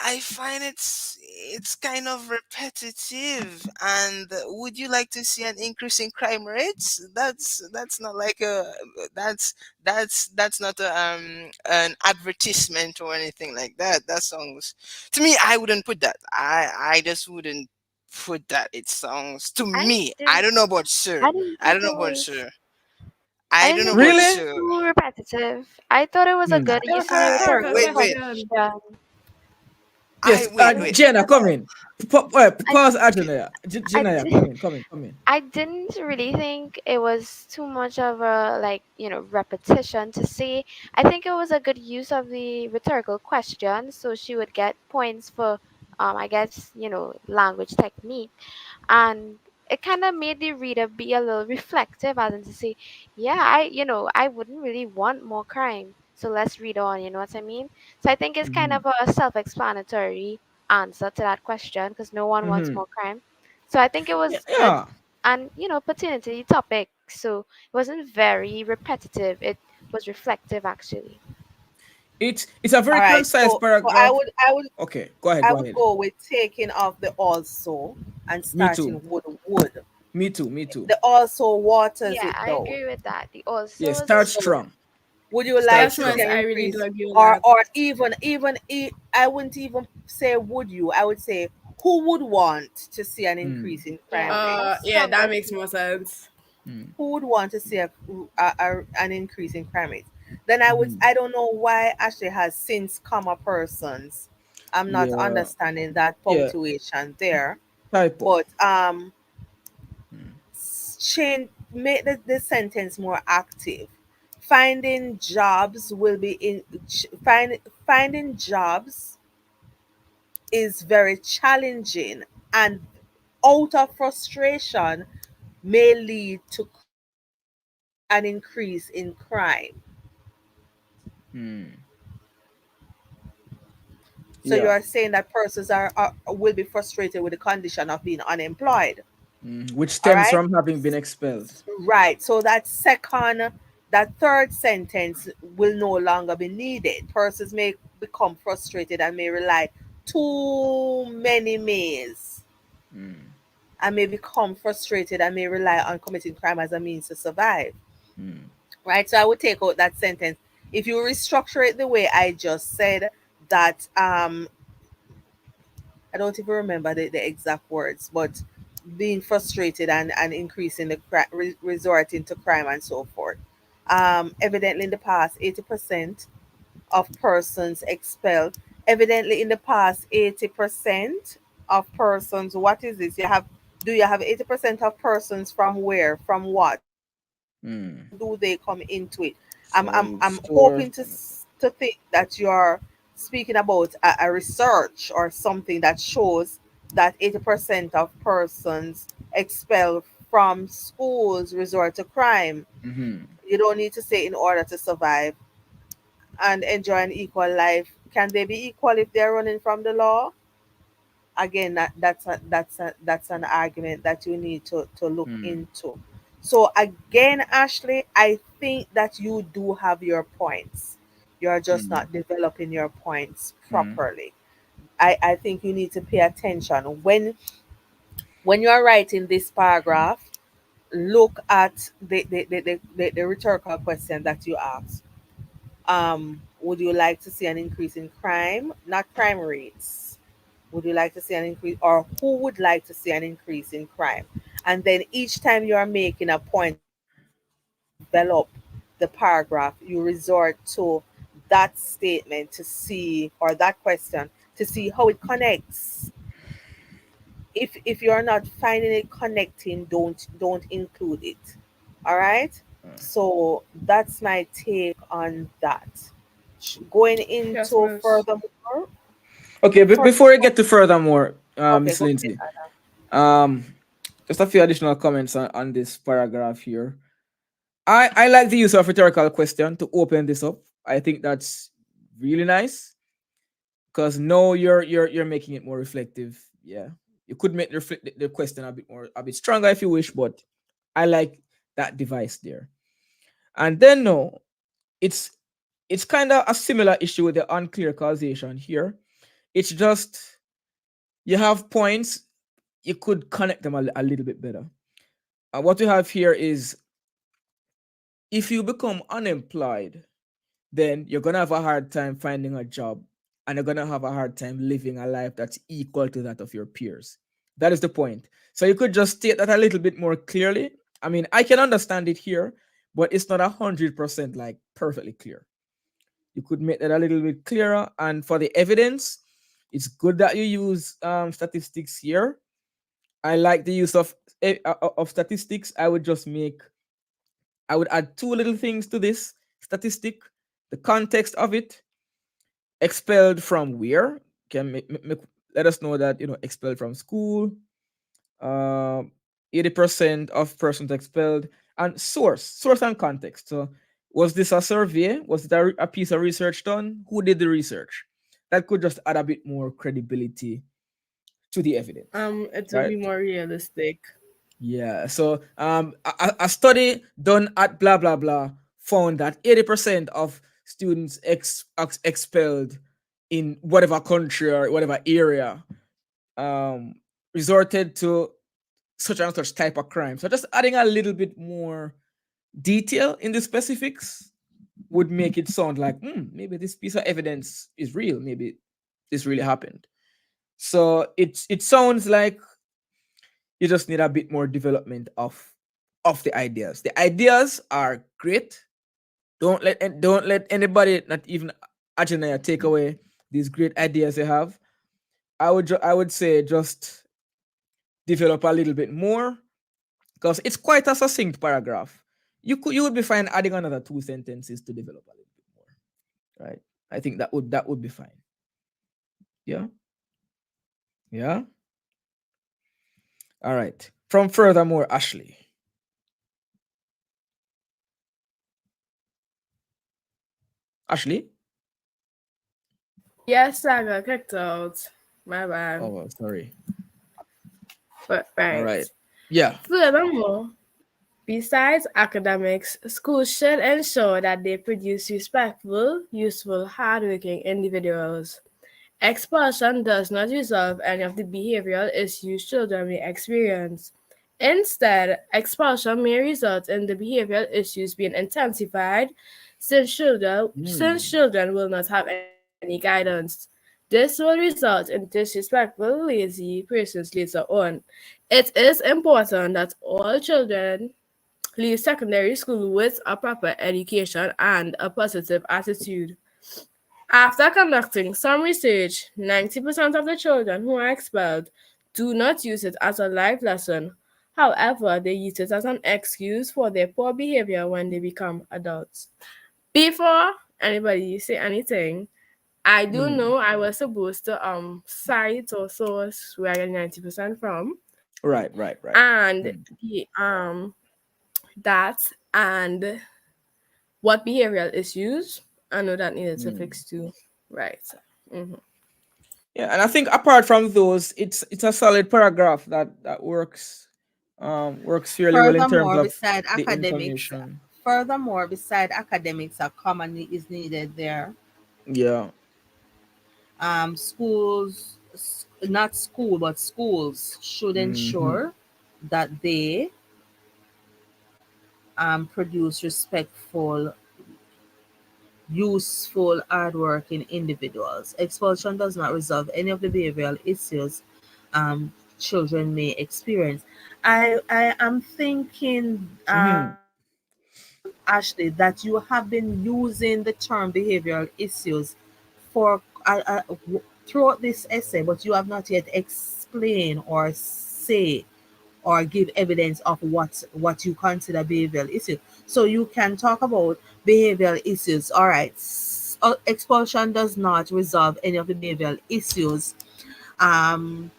I find it's kind of repetitive. And would you like to see an increase in crime rates? That's not like a that's that's not an advertisement or anything like that. That sounds to me. I wouldn't put that. I just wouldn't put that. It sounds to I me. I didn't don't know about sir. I didn't I think don't it know about was sir. I I didn't don't know think it about was Really? sir. too repetitive. I thought it was a Hmm. good use of the Erica, rhetorical Wait. question. question. Yes. Wait. Jenna, come in. I Pause, Adonai. I Jenna, did, come in. I didn't really think it was too much of a repetition to say. I think it was a good use of the rhetorical question, so she would get points for I guess language technique, and it kind of made the reader be a little reflective, as in to say, yeah, I wouldn't really want more crime, so let's read on. You know what I mean? So I think it's kind Mm-hmm. of a self-explanatory answer to that question because no one wants Mm-hmm. more crime. So I think it Yeah, was good yeah. and pertinent to the topic. So it wasn't very repetitive. It was reflective actually. It's a All very right. concise So I paragraph. would I would Okay, go ahead, I go would ahead. go with taking off the also and Me too. starting would. Me too. Me too. The also waters Yeah, it I down. agree with that. The Yeah, also is start So strong. would you Start like Yes, to see Miss, strong. an I really do increase, agree with or that. I wouldn't even say would you, I would say who would want to see an Mm, increase in crime yeah, rates? that's Yeah, that stronger makes too. more sense. mm, Who would want to see an increase in crime rates? Then mm-hmm. I don't know why Ashley has since comma persons. I'm not Yeah, understanding that yeah. punctuation there. Typo. But Mm, change, make the sentence more active. Finding jobs will be in finding jobs is very challenging, and out of frustration may lead to an increase in crime. mm. So you Yeah. are saying that persons are will be frustrated with the condition of being unemployed. Which All stems right. from having been expelled. Right. So that third sentence will no longer be needed. Persons may become frustrated and may rely too many mays Mm, and may become frustrated and may rely on committing crime as a means to survive. mm, Right. So I would take out that sentence. If you restructure it the way I just said, that I don't even remember the exact words, but being frustrated and increasing resorting to crime and so forth. Evidently, in the past, 80% of persons expelled evidently in the past 80% of persons, what is this? Do you have 80% of persons from where? From what? How Hmm. do they come into it? I'm Some hoping store. to think that you're speaking about a research or something that shows that 80% of persons expelled from schools resort to crime. Mm-hmm. You don't need to say in order to survive and enjoy an equal life. Can they be equal if they're running from the law? Again, that's an argument that you need to look Hmm. into. So again, Ashley, I think that you do have your points. You're just Hmm. not developing your points Hmm. properly. I think you need to pay attention when you are writing this paragraph. Look at the rhetorical question that you ask. Would you like to see an increase in crime? Not crime rates. Would you like to see an increase, or who would like to see an increase in crime? And then each time you are making a point to develop the paragraph, you resort to that statement to see, or that question to see how it connects. If you're not finding it connecting, don't include it. All right. So that's my take on that. Going Yes, into Miss. furthermore, Okay, before I furthermore. get to furthermore, Okay, Miss go ahead, Lindsay, Anna. um, just a few additional comments on this paragraph here. I like the use of rhetorical question to open this up. I think that's really nice because now you're making it more reflective. Yeah, you could make the question a bit stronger if you wish, but I like that device there. And then no, it's it's kind of a similar issue with the unclear causation here. It's just you have points, you could connect them a little bit better. What you have here is if you become unemployed, then you're gonna have a hard time finding a job and you're gonna have a hard time living a life that's equal to that of your peers. That is the point. So you could just state that a little bit more clearly. I mean, I can understand it here, but it's not 100% like perfectly clear. You could make that a little bit clearer. And for the evidence, it's good that you use statistics here. I like the use of statistics. I would add two little things to this statistic: the context of it, expelled from where. Can let us know that expelled from school. 80% of persons expelled, and source and context. So was this a survey? Was it a piece of research done? Who did the research? That could just add a bit more credibility to the evidence, It will right? be more realistic. Yeah. So a study done at blah blah blah found that 80% of students expelled in whatever country or whatever area um resorted to such and such type of crime. So just adding a little bit more detail in the specifics would make it sound like maybe this piece of evidence is real. Maybe this really happened. So it sounds like you just need a bit more development of the ideas. The ideas are great. Don't let anybody, not even Ajinaya, take away these great ideas you have. I would say just develop a little bit more because it's quite a succinct paragraph. You would be fine adding another two sentences to develop a little bit more, right? I think that would be fine. Yeah, yeah. All right. From furthermore, Ashley. Ashley. Yes, I got kicked out. My bad. Oh, sorry. But All right. right. Yeah. Furthermore, besides academics, schools should ensure that they produce respectful, useful, hardworking individuals. Expulsion does not resolve any of the behavioral issues children may experience. Instead, expulsion may result in the behavioral issues being intensified since Hmm. children will not have any guidance. This will result in disrespectful, lazy persons later on. It is important that all children leave secondary school with a proper education and a positive attitude. After conducting some research, 90% of the children who are expelled do not use it as a life lesson. However, they use it as an excuse for their poor behavior when they become adults. Before anybody say anything, I do Mm. know I was supposed to cite or source where I get 90% from, Right, right, right. and Mm. the that and what behavioral issues I know that needed to Mm. fix too. Right. Mhm. Yeah, and I think apart from those, it's a solid paragraph that works fairly well in terms Furthermore, of beside the academics, information. a commonly is needed there. Yeah. Not school, but schools should Hmm. ensure that they produce respectful, useful, hardworking individuals. Expulsion does not resolve any of the behavioral issues children may experience. I am thinking, Hmm. Ashley, that you have been using the term behavioral issues for throughout this essay, but you have not yet explained or say or give evidence of what you consider behavioral issues. So you can talk about behavioral issues. All right, expulsion does not resolve any of the behavioral issues, um,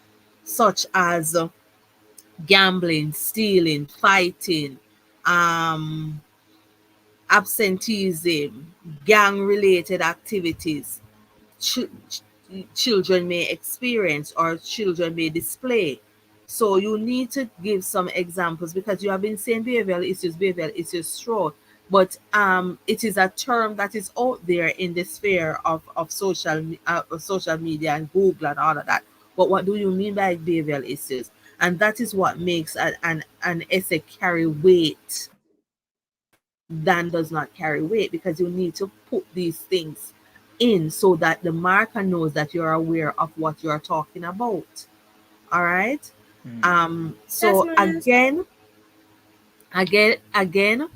such as gambling, stealing, fighting, um, absenteeism, gang related activities children may experience or children may display. So you need to give some examples because you have been saying behavioral issues throughout, but it is a term that is out there in the sphere of social media and Google and all of that. But what do you mean by behavioral issues? And that is what makes an essay carry weight than does not carry weight, because you need to put these things in so that the marker knows that you're aware of what you're talking about. All right. Yes, So Miss. again,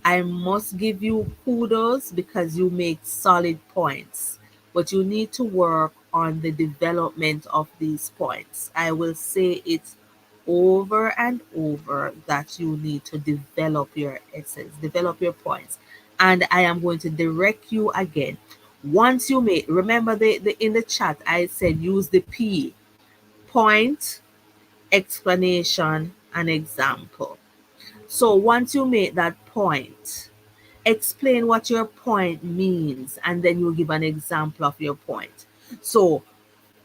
I must give you kudos because you make solid points, but you need to work on the development of these points. I will say it over and over that you need to develop your essays, develop your points. And I am going to direct you again. Once you make, remember the in the chat, I said use the P: point, explanation, and example. So once you make that point, explain what your point means, and then you give an example of your point. So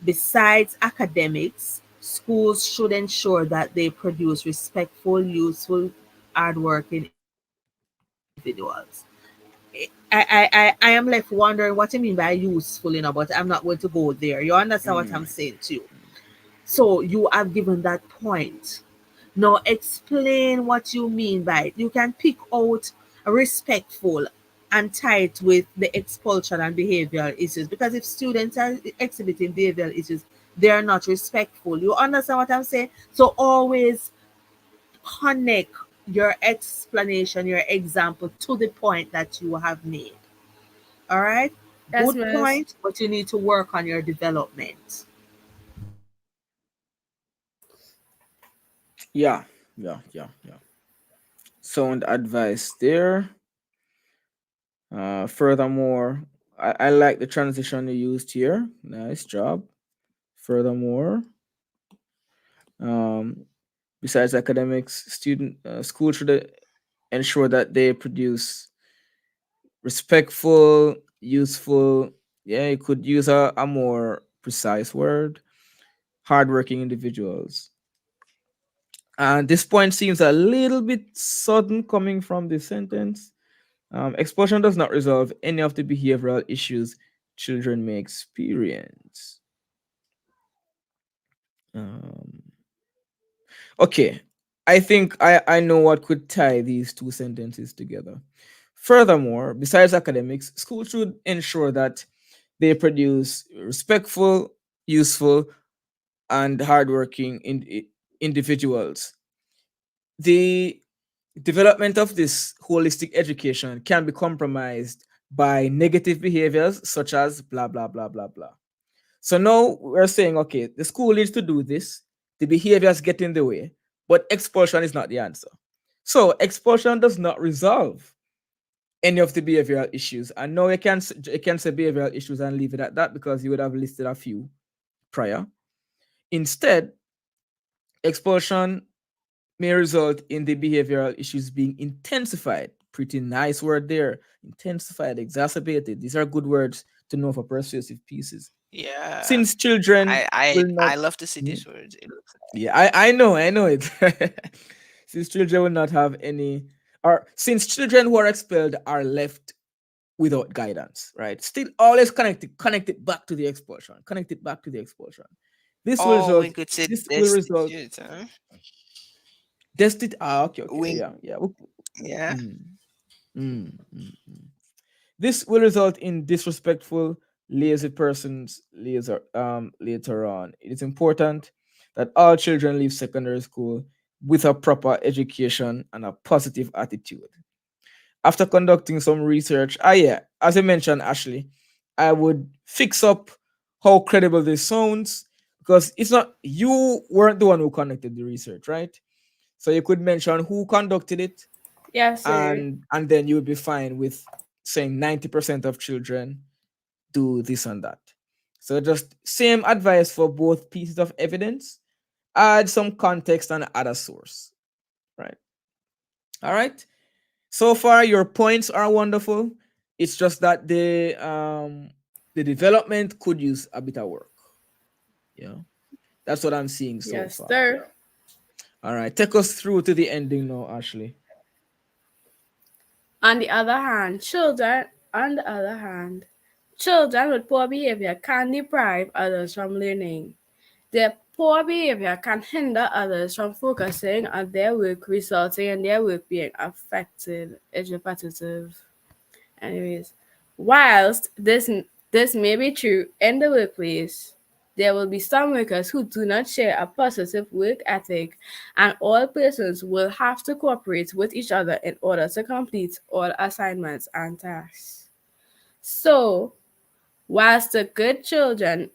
besides academics, schools should ensure that they produce respectful, useful, hardworking individuals. I am left wondering what you mean by useful, but I'm not going to go there. You understand what I'm saying Mm. to you? So you have given that point. Now explain what you mean by it. You can pick out respectful and tie it with the expulsion and behavioral issues, because if students are exhibiting behavioral issues, they are not respectful. You understand what I'm saying? So always connect your explanation, your example to the point that you have made. All right? Yes, Good Miss. point, but you need to work on your development. Yeah, yeah, yeah, yeah. Sound advice there. Furthermore, I like the transition you used here. Nice job. Furthermore, um, besides academics, school should ensure that they produce respectful, useful. Yeah, you could use a more precise word. Hardworking individuals. And this point seems a little bit sudden coming from this sentence. Expulsion does not resolve any of the behavioral issues children may experience. Um, okay, I think I know what could tie these two sentences together. Furthermore, besides academics, schools should ensure that they produce respectful, useful, and hardworking individuals. The development of this holistic education can be compromised by negative behaviors such as blah blah blah blah blah. So now we're saying, okay, the school needs to do this. The behaviors get in the way, but expulsion is not the answer. So expulsion does not resolve any of the behavioral issues. And no, you can say behavioral issues and leave it at that because you would have listed a few prior. Instead, expulsion may result in the behavioral issues being intensified. Pretty nice word there. Intensified, exacerbated. These are good words to know for persuasive pieces. Yeah. Since children I will not, I love to see Mhm. these words. It looks Yeah, I know it. Since children will not have any, or since children who are expelled are left without guidance, right? Still always connect it back to the expulsion, connect it back to the expulsion. This will oh, result, we could say this will result, destitute, huh? okay, okay, We yeah, yeah. yeah. Mm, mm, mm, mm. This will result in disrespectful, lazy persons later on. It is important that all children leave secondary school with a proper education and a positive attitude. After conducting some research, yeah, as I mentioned, Ashley, I would fix up how credible this sounds because it's not, you weren't the one who conducted the research, right? So you could mention who conducted it, Yes, sir. and then you would be fine with saying 90% of children do this and that. So just same advice for both pieces of evidence. Add some context and add a source. Right. All right. So far, your points are wonderful. It's just that the development could use a bit of work. Yeah. That's what I'm seeing so Yes, far. sir. All right. Take us through to the ending now, Ashley. On the other hand, children with poor behavior can deprive others from learning. Their poor behavior can hinder others from focusing on their work, resulting in their work being affected. It's repetitive. Anyways, whilst this may be true in the workplace, there will be some workers who do not share a positive work ethic, and all persons will have to cooperate with each other in order to complete all assignments and tasks. So, whilst the children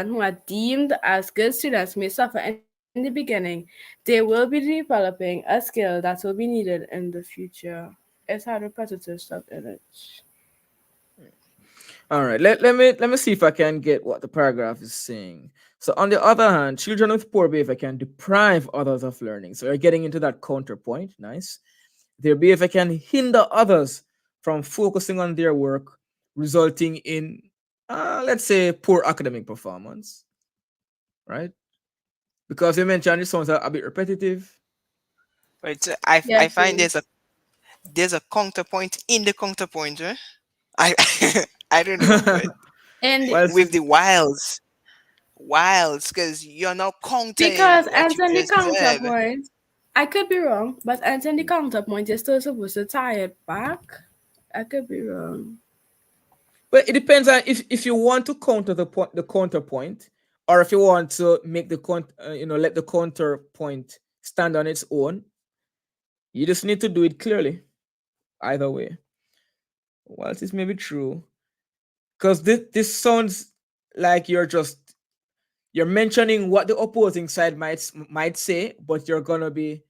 who are deemed as good students may suffer in the beginning, they will be developing a skill that will be needed in the future. It's had repetitive stuff in it. All right, let me see if I can get what the paragraph is saying. So on the other hand, children with poor behavior can deprive others of learning. So you're getting into that counterpoint. Nice. Their behavior can hinder others from focusing on their work, resulting in, let's say, poor academic performance. Right? Because you mentioned it sounds a bit repetitive. But I Yes, find sir. there's a counterpoint in the counterpoint, huh? I I don't know, but And Well, with the wilds, because you're now countering because what you answering the just said. counterpoint, I could be wrong, but answering the counterpoint, you're still supposed to tie it back. I could be wrong. but it depends on if you want to counter the counterpoint, or if you want to make the let the counterpoint stand on its own. You just need to do it clearly. Either way, whilst this may be true, because this sounds like you're mentioning what the opposing side might say, but you're gonna be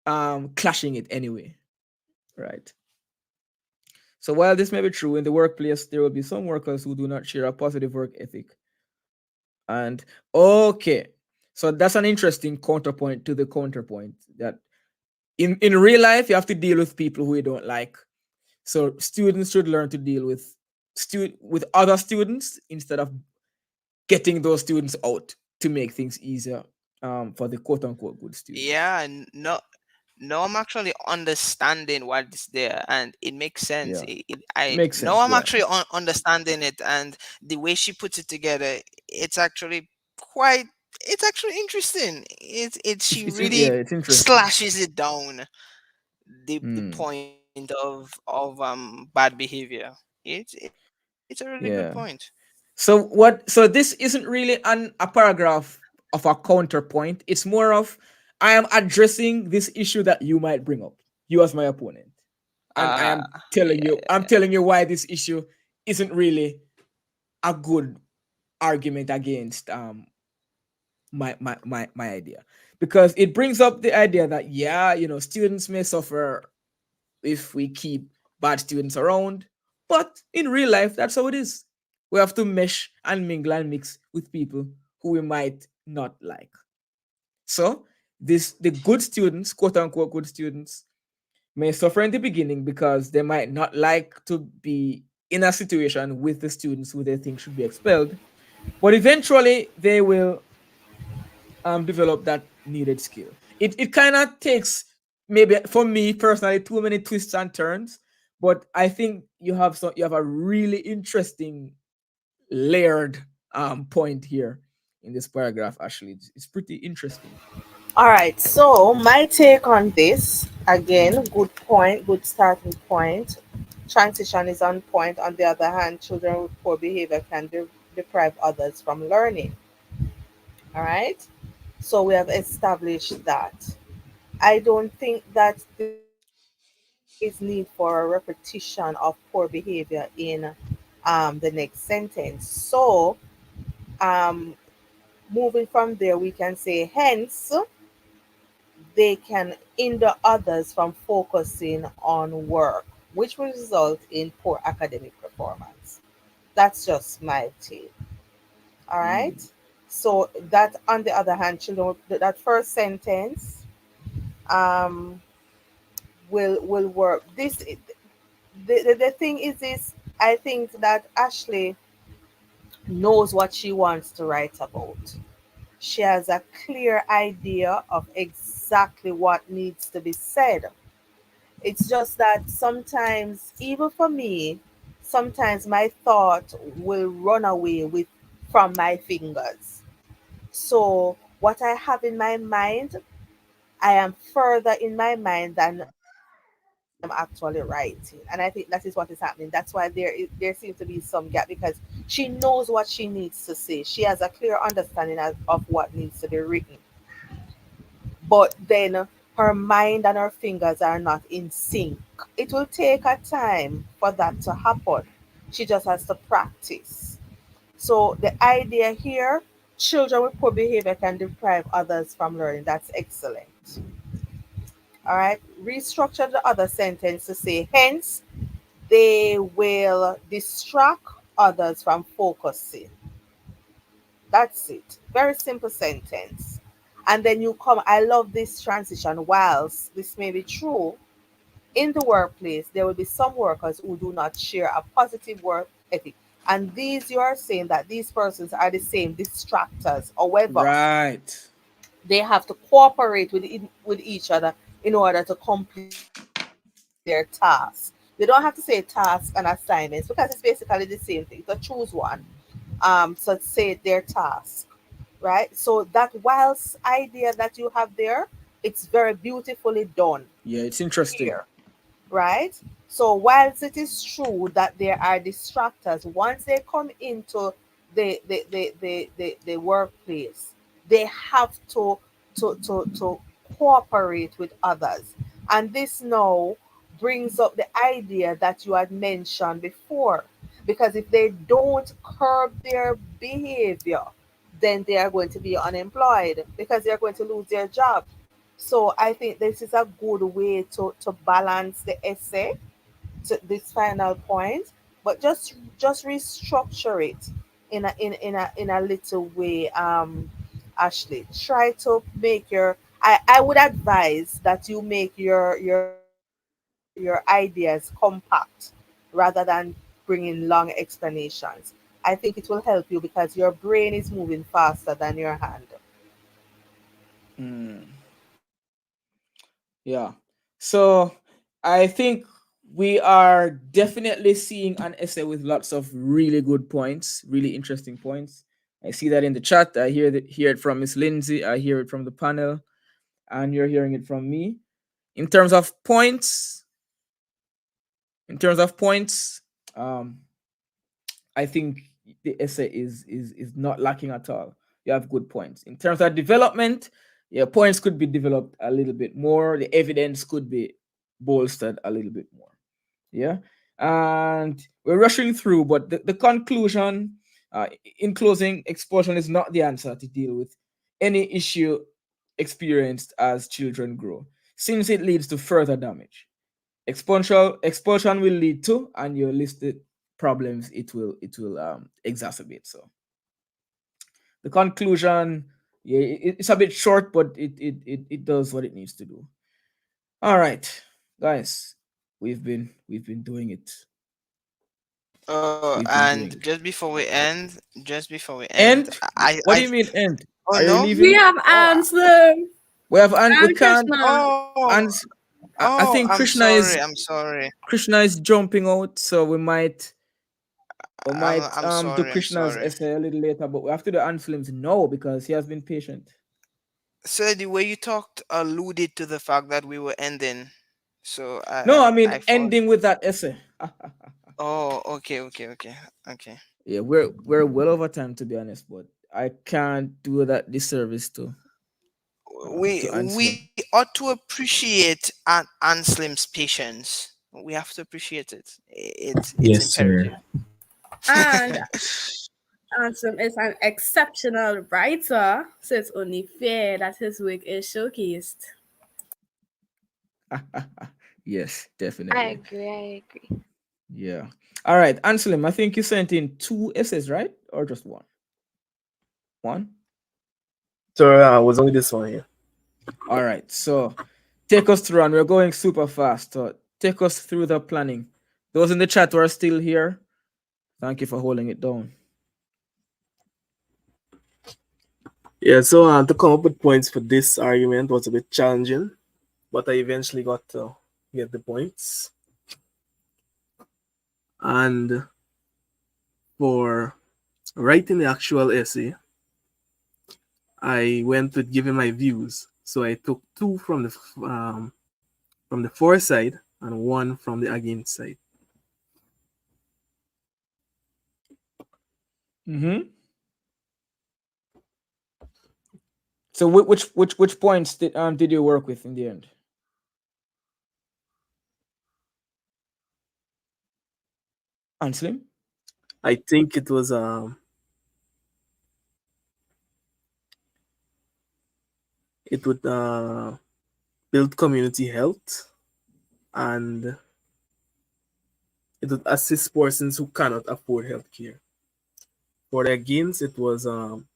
clashing it anyway, right? So while this may be true in the workplace, there will be some workers who do not share a positive work ethic. And okay, so that's an interesting counterpoint to the counterpoint that in real life you have to deal with people who you don't like. So students should learn to deal with with other students instead of getting those students out to make things easier for the quote unquote good students. Yeah, no, I'm actually understanding what's there, and it makes sense. Yeah, I makes no, sense. I'm Yeah, actually understanding it, and the way she puts it together, it's actually quite. It's actually interesting. She yeah, really it's interesting. slashes it down the Mm, point of bad behavior. It's a really good point. yeah. So this isn't really a paragraph of a counterpoint. It's more of I am addressing this issue that you might bring up. You as my opponent. And I Uh, am telling you, I'm telling you why this issue isn't really a good argument against my idea, because it brings up the idea that, yeah, students may suffer if we keep bad students around, but in real life, that's how it is. We have to mesh and mingle and mix with people who we might not like. So the good students, quote unquote good students, may suffer in the beginning because they might not like to be in a situation with the students who they think should be expelled, but eventually they will develop that needed skill. It kind of takes, maybe for me personally, too many twists and turns, but I think you have a really interesting layered point here in this paragraph. Actually, it's pretty interesting. All right, so my take on this, again, good point, good starting point. Transition is on point. On the other hand, children with poor behavior can deprive others from learning. All right, so we have established that. I don't think that there is need for a repetition of poor behavior in the next sentence. So, um, moving from there, we can say, hence, they can hinder others from focusing on work, which will result in poor academic performance. That's just my take. All right. Mm. So that, on the other hand, children, that first sentence um, will work. The thing is this. I think that Ashley knows what she wants to write about. She has a clear idea of exactly what needs to be said. It's just that sometimes, even for me, sometimes my thought will run away with from my fingers. So what I have in my mind, I am further in my mind than I am actually writing. And I think that is what is happening. That's why there seems to be some gap, because she knows what she needs to say. She has a clear understanding of what needs to be written. But then her mind and her fingers are not in sync. It will take her time for that to happen. She just has to practice. So the idea here, children with poor behavior can deprive others from learning. That's excellent. All right. Restructure the other sentence to say, hence, they will distract others from focusing. That's it. Very simple sentence. And then you come, I love this transition. Whilst this may be true, in the workplace, there will be some workers who do not share a positive work ethic. And these, you are saying that these persons are the same distractors. However, Right. they have to cooperate with each other in order to complete their tasks. You don't have to say tasks and assignments, because it's basically the same thing. So choose one. So say their task, right? So that whilst idea that you have there, it's very beautifully done Yeah, it's interesting. here, right? So whilst it is true that there are distractors, once they come into the workplace, they have to cooperate with others. And this now brings up the idea that you had mentioned before. Because if they don't curb their behavior, then they are going to be unemployed, because they are going to lose their job. So I think this is a good way to balance the essay to this final point, but just restructure it in a little way. Ashley, try to make your, I would advise that you make your ideas compact rather than bringing long explanations. I think it will help you because your brain is moving faster than your hand. Mm. Yeah. So I think we are definitely seeing an essay with lots of really good points, really interesting points. I see that in the chat. I hear it from Miss Lindsay. I hear it from the panel, and you're hearing it from me. In terms of points, in terms of points, um, I think the essay is not lacking at all. You have good points. In terms of development, your points could be developed a little bit more. The evidence could be bolstered a little bit more. Yeah. And we're rushing through, but the conclusion, in closing, expulsion is not the answer to deal with any issue experienced as children grow, since it leads to further damage. Expulsion will lead to, and you listed problems it will exacerbate. So the conclusion, yeah, it's a bit short, but it does what it needs to do. All right, guys, we've been doing it. We've been And doing it. just before we end, And what do you mean end? oh Are you no, We leaving? have oh, answer We have and we and can't. Krishna. oh, And I think I'm sorry, I'm sorry, Krishna is jumping out, so we might I'm do sorry, I'm Krishna's sorry. essay a little later, but we have to do Anselm's no because he has been patient. So the way you talked alluded to the fact that we were ending. So No, I I mean thought, ending with that essay. oh, okay, okay, okay, okay. Yeah, we're well over time to be honest, but I can't do that disservice to Anselm. We ought to appreciate Anslim's patience. We have to appreciate it. It's Yes, sir. imperative. And Ansem is an exceptional writer, so it's only fair that his work is showcased. Yes, I definitely. agree. I agree. Yeah. All right, Anselm, I think you sent in two essays, right? Or just one? One? So was only this one here. All right. So take us through, and we're going super fast. So take us through the planning. Those in the chat who are still here, thank you for holding it down. Yeah, so to come up with points for this argument was a bit challenging, but I eventually got to get the points. And for writing the actual essay, I went with giving my views. So I took two from the for side and one from the against side. Mm-hmm. So which points did you work with in the end? Anselm? I think it would build community health, and it would assist persons who cannot afford healthcare. For the against, it was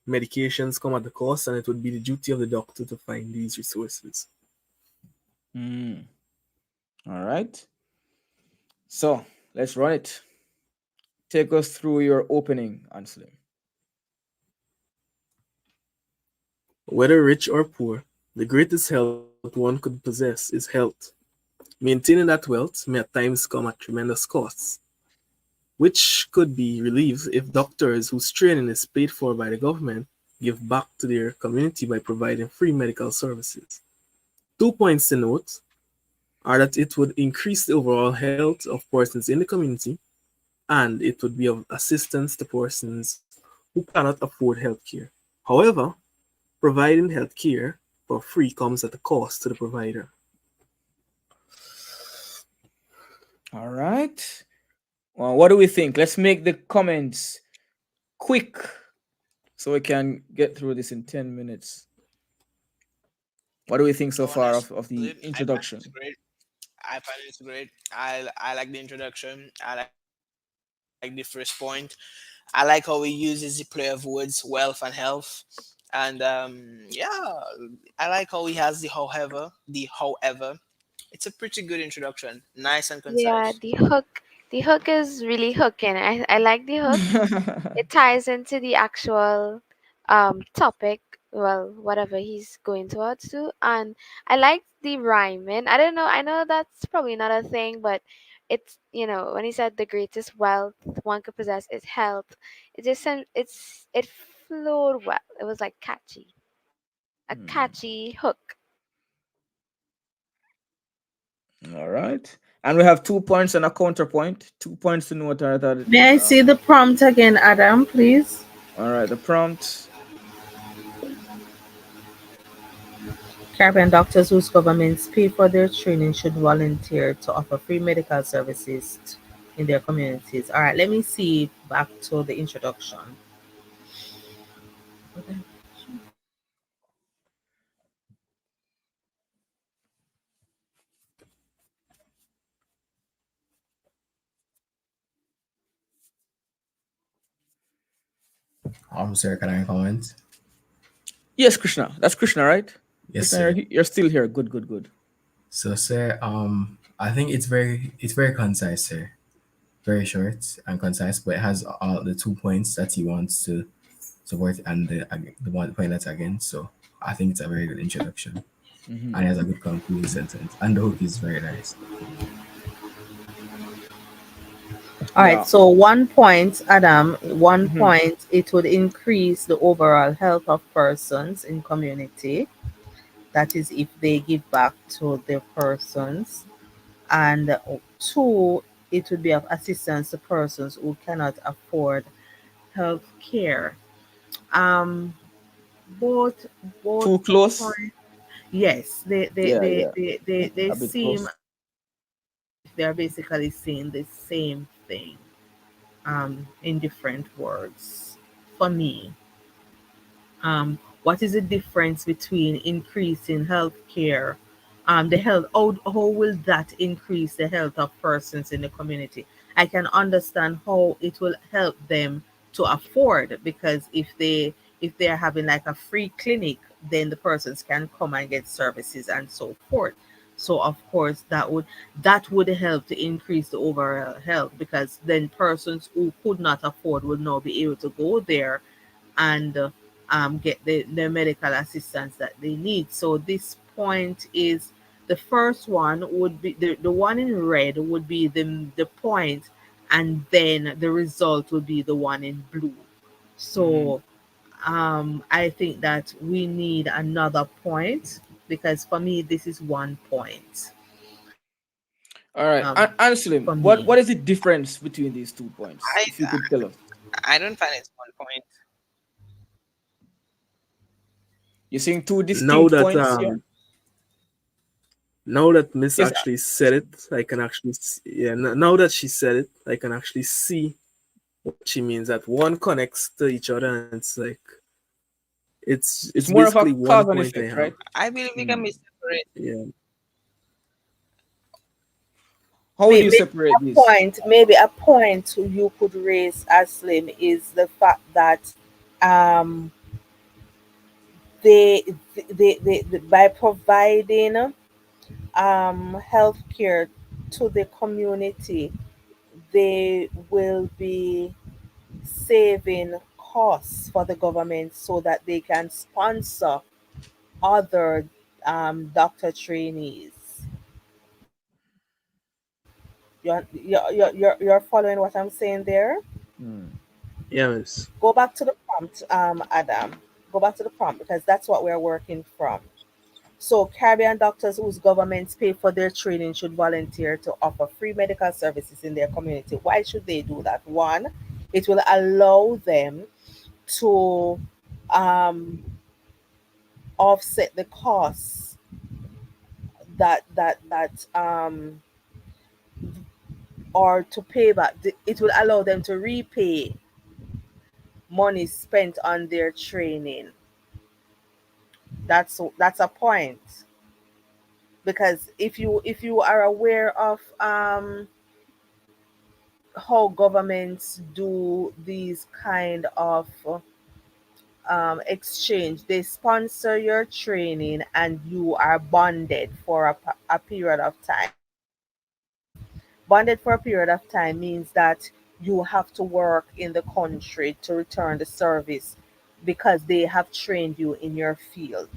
medications come at the cost, and it would be the duty of the doctor to find these resources. Mm. All right. So let's run it. Take us through your opening, Anselm. Whether rich or poor, the greatest health one could possess is health. Maintaining that wealth may at times come at tremendous costs, which could be relieved if doctors whose training is paid for by the government give back to their community by providing free medical services. 2 points to note are that it would increase the overall health of persons in the community, and it would be of assistance to persons who cannot afford healthcare. However, providing healthcare for free comes at a cost to the provider. All right. Well, what do we think? Let's make the comments quick so we can get through this in 10 minutes. What do we think so far of Honestly, the I find it's introduction? great. I find it's great. I like the introduction. I like the first point. I like how he uses the play of words, wealth and health, and yeah, I like how he has the however. It's a pretty good introduction, nice and concise. Yeah, the hook is really hooking. I like the hook. It ties into the actual topic, well, whatever he's going towards to. And I like the rhyming. I don't know, I know that's probably not a thing, but it's, when he said the greatest wealth one could possess is health, it flowed well. It was like catchy, a Hmm. catchy hook. All right. And we have 2 points and a counterpoint. 2 points to note are that. May I see the prompt again, Adam, please? All right. The prompt. Caribbean doctors whose governments pay for their training should volunteer to offer free medical services in their communities. All right, let me see back to the introduction. Sir, can I comment? Yes, Krishna. That's Krishna, right? Yes, Krishna, sir. you're still here. Good, good, good. So, sir, I think it's very concise, sir. Very short and concise, but it has all the 2 points that he wants to support and the one point that's against. So, I think it's a very good introduction, Hmm. and it has a good concluding sentence, and the hook is very nice. All right, Yeah. so 1 point, Adam, one Hmm. point, it would increase the overall health of persons in community. That is if they give back to their persons. And two, it would be of assistance to persons who cannot afford health care. Um, both both Too close. point, yes, Yeah, yeah. they A bit seem close. they're basically saying the same thing in different words for me. What is the difference between increasing health care, the health, how will that increase the health of persons in the community? I can understand how it will help them to afford, because if they're having like a free clinic, then the persons can come and get services and so forth. So of course that would help to increase the overall health, because then persons who could not afford will now be able to go there and get the medical assistance that they need. So this point is, the first one would be the one in red would be the point, and then the result would be the one in blue. Hmm. So I think that we need another point, because for me this is 1 point All right. for Anslim, what me. what is the difference between these 2 points? I If you could tell us. I don't find it's 1 point. You're saying two Now distinct that points here? now that Miss Yes. actually said it, I can actually yeah. Now that she said it, I can actually see what she means. That one connects to each other, and it's like it's It's more of a basically one cause and point I effect, have. right? I believe we can Hmm. be separate. Yeah. How would you separate this? Maybe a point you could raise, Aslim, is the fact that um, by providing healthcare to the community, they will be saving costs for the government so that they can sponsor other doctor trainees. You're following what I'm saying there? Hmm. Yeah, Miss. Go back to the prompt, Adam. Go back to the prompt, because that's what we're working from. So, Caribbean doctors whose governments pay for their training should volunteer to offer free medical services in their community. Why should they do that? One, it will allow them to um, offset the costs that or to pay back. It will allow them to repay money spent on their training. That's a point, because if you are aware of how governments do these kind of exchange, they sponsor your training and you are bonded for a period of time. Bonded for a period of time means that you have to work in the country to return the service, because they have trained you in your field.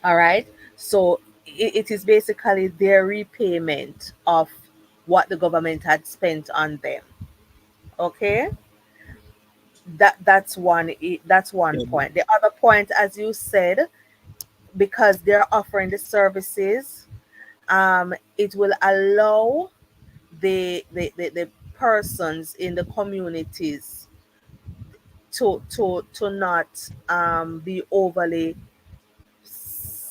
All right. So it is basically their repayment of what the government had spent on them. Okay. That's one Yeah. point. The other point, as you said, because they're offering the services, it will allow the persons in the communities to not be overly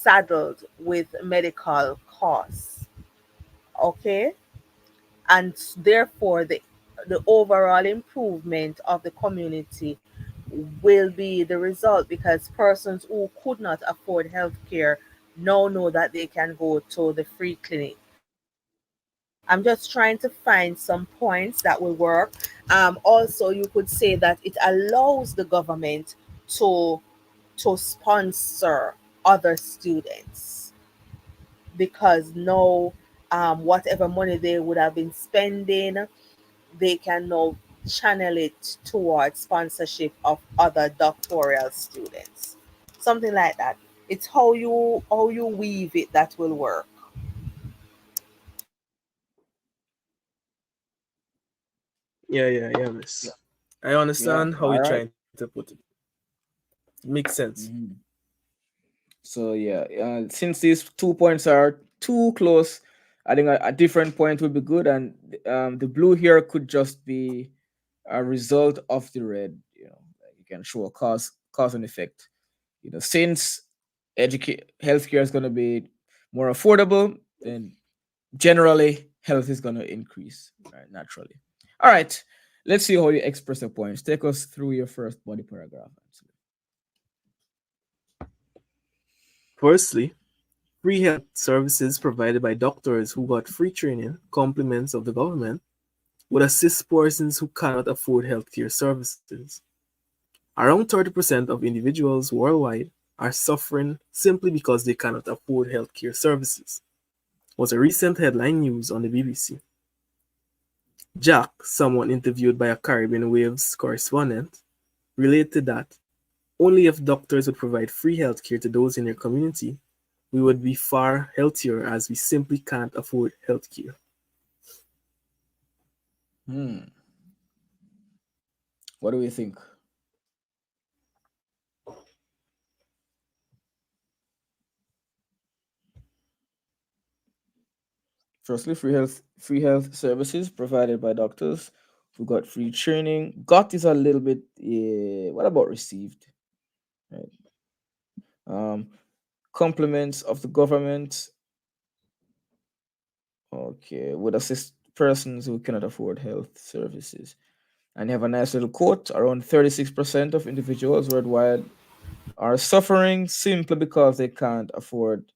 saddled with medical costs. Okay, and therefore the overall improvement of the community will be the result, because persons who could not afford healthcare now know that they can go to the free clinic. I'm just trying to find some points that will work. Also, you could say that it allows the government to sponsor other students, because now whatever money they would have been spending, they can now channel it towards sponsorship of other doctoral students. Something like that. It's how you weave it that will work. Yeah, miss. I Yeah. understand how All you're right. trying to put it. Makes sense. Mhm. So yeah, since these 2 points are too close, I think a different point would be good, and the blue here could just be a result of the red. Like you can show a cause and effect. Since educate healthcare is going to be more affordable, then generally health is going to increase, right, naturally. All right, let's see how you express your points. Take us through your first body paragraph. Firstly, free health services provided by doctors who got free training, compliments of the government, would assist persons who cannot afford healthcare services. Around 30% of individuals worldwide are suffering simply because they cannot afford healthcare services, was a recent headline news on the BBC. Jack, someone interviewed by a Caribbean Waves correspondent, related that only if doctors would provide free healthcare to those in their community, we would be far healthier, as we simply can't afford healthcare. Hmm. What do we think? Firstly, free health services provided by doctors who got free training. Got is a little bit. What about received? Right. Um, Compliments of the government. Okay, would assist persons who cannot afford health services. And you have a nice little quote. Around 36% of individuals worldwide are suffering simply because they can't afford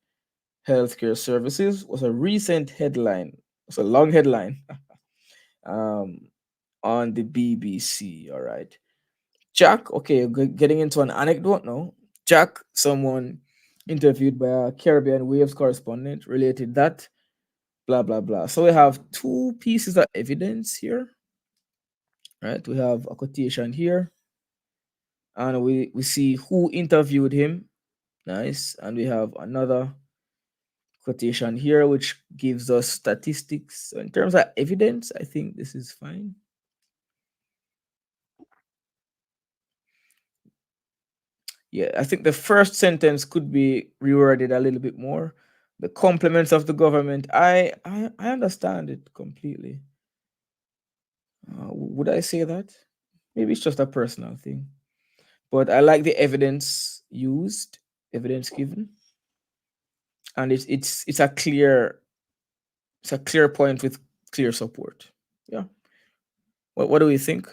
healthcare services. Was a recent headline. It's a long headline. um, on the BBC. All right. Jack, okay, getting into an anecdote now. Jack, someone interviewed by a Caribbean Waves correspondent, related that, blah, blah, blah. So we have two pieces of evidence here, right? We have a quotation here, and we see who interviewed him. Nice. And we have another quotation here, which gives us statistics. So in terms of evidence, I think this is fine. Yeah, I think the first sentence could be reworded a little bit more. The compliments of the government. I understand it completely. Would I say that? Maybe it's just a personal thing, but I like the evidence used, evidence given, and it's a clear point with clear support. Yeah. What do we think?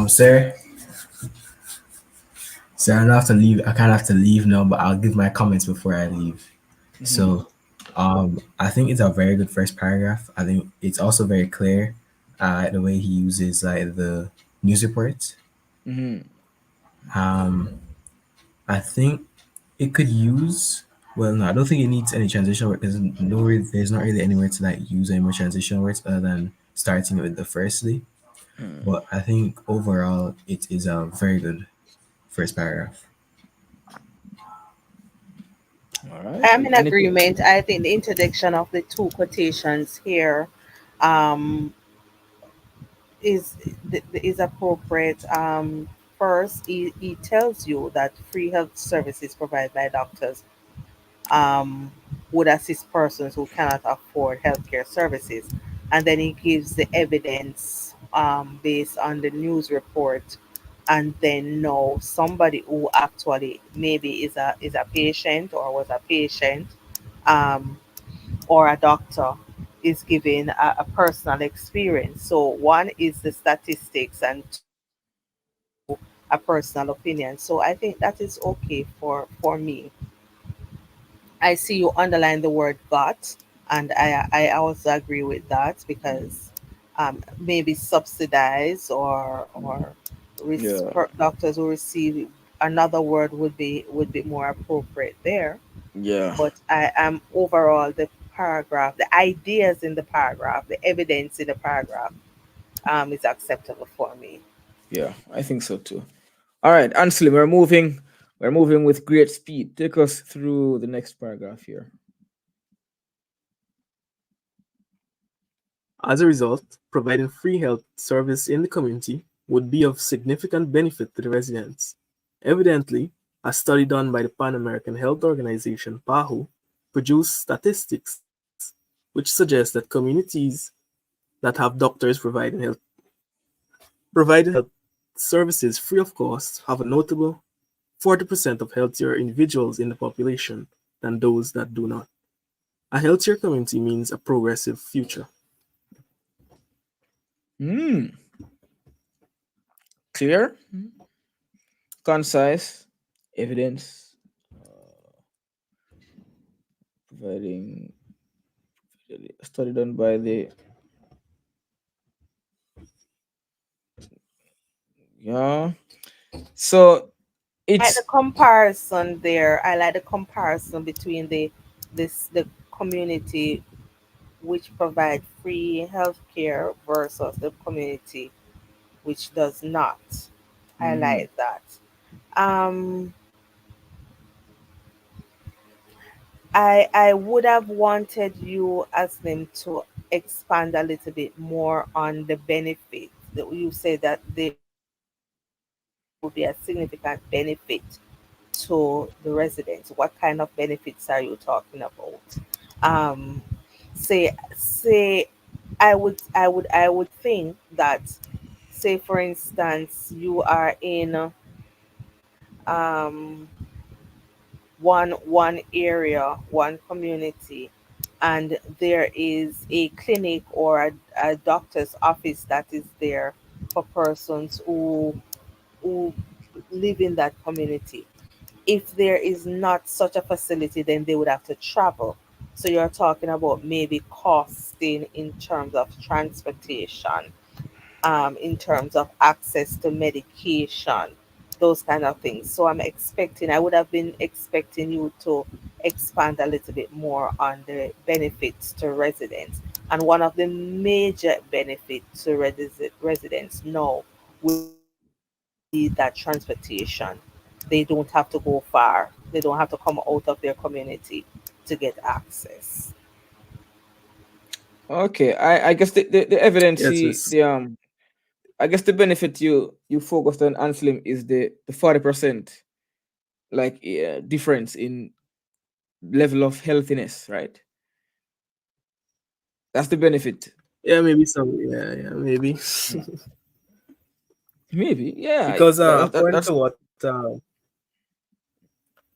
Sir, I don't have to leave. I kind of have to leave now, but I'll give my comments before I leave. Mm-hmm. So, I think it's a very good first paragraph. I think it's also very clear, the way he uses like the news reports. Mm-hmm. Um, I think it could use. Well, no, I don't think it needs any transition words, because there's not really anywhere to like use any more transition words other than starting with the firstly. Hmm. But I think overall it is a very good first paragraph. All right. I'm in Anything? agreement. I think the introduction of the two quotations here um, is is appropriate. First, he tells you that free health services provided by doctors would assist persons who cannot afford healthcare services. and then he gives the evidence based on the news report, and then no, somebody who actually maybe is a patient or was a patient, um, or a doctor, is giving a personal experience. So one is the statistics, and two, a personal opinion. So I think that is okay for me. I see you underline the word got, and I also agree with that, because maybe subsidize, Yeah, doctors who receive, another word would be more appropriate there. yeah, But I am overall, the paragraph, the ideas in the paragraph, the evidence in the paragraph is acceptable for me. yeah. I think so too. All right, Ansley, we're moving with great speed. Take us through the next paragraph here. As a result, providing free health service in the community would be of significant benefit to the residents. Evidently, a study done by the Pan American Health Organization (PAHO) produced statistics which suggest that communities that have doctors providing health services free of cost have a notable 40% of healthier individuals in the population than those that do not. A healthier community means a progressive future. Hmm. Clear, concise, evidence, providing a study done by the, yeah. So Like the it's comparison there, I like the comparison between the community which provide free healthcare versus the community which does not. I mhm. like that. Um, I would have wanted you, as them, to expand a little bit more on the benefit. That you say that there would be a significant benefit to the residents. What kind of benefits are you talking about? Um, say I would think that, say for instance, you are in um one area, one community, and there is a clinic or a doctor's office that is there for persons who live in that community. If there is not such a facility, then they would have to travel. So you're talking about maybe costing in terms of transportation, in terms of access to medication, those kind of things. So I would have been expecting you to expand a little bit more on the benefits to residents. And one of the major benefits to residents now would be that transportation. They don't have to go far, they don't have to come out of their community to get access. Okay. I guess the evidence, Yes, see miss. the I guess the benefit you focused on, Anslim, is the 40%, like, difference in level of healthiness, right? That's the benefit. Yeah, maybe some. Yeah, maybe. Yeah. Maybe, yeah. Because according That's to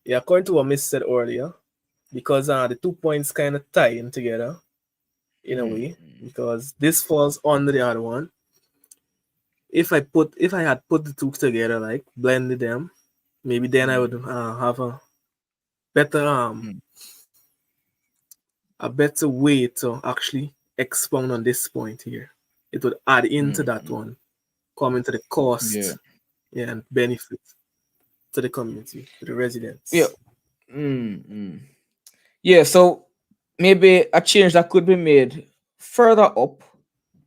according to what Miss said earlier, because the 2 points kind of tie in together in a mm, way, because this falls under the other one. If I had put the two together, like blended them, maybe then I mm, would have better um mm, a better way to actually expound on this point here. It would add into mm, that mm. one, coming to the Yeah, cost, yeah, and benefit to the community, to the yeah. residents. Mm. Yeah, so maybe a change that could be made further up.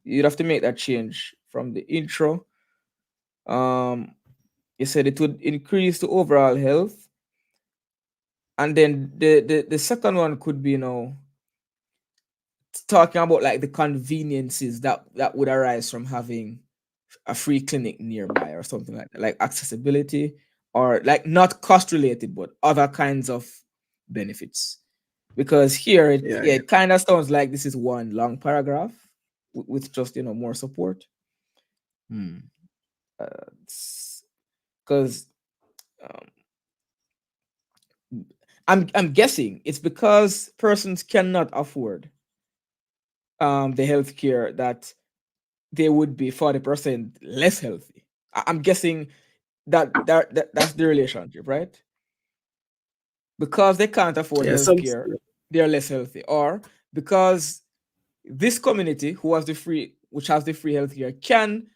You'd have to make that change from the intro. Um, you said it would increase the overall health, and then the second one could be, talking about like the conveniences that would arise from having a free clinic nearby or something like that, like accessibility, or like not cost related but other kinds of benefits. Because here Yeah, it kind of sounds like this is one long paragraph. with just more support. Because I'm guessing it's because persons cannot afford the healthcare that they would be 40% less healthy. I'm guessing that's the relationship, right? Because they can't afford Yeah, some healthcare, they're less healthy, or because this community which has the free healthcare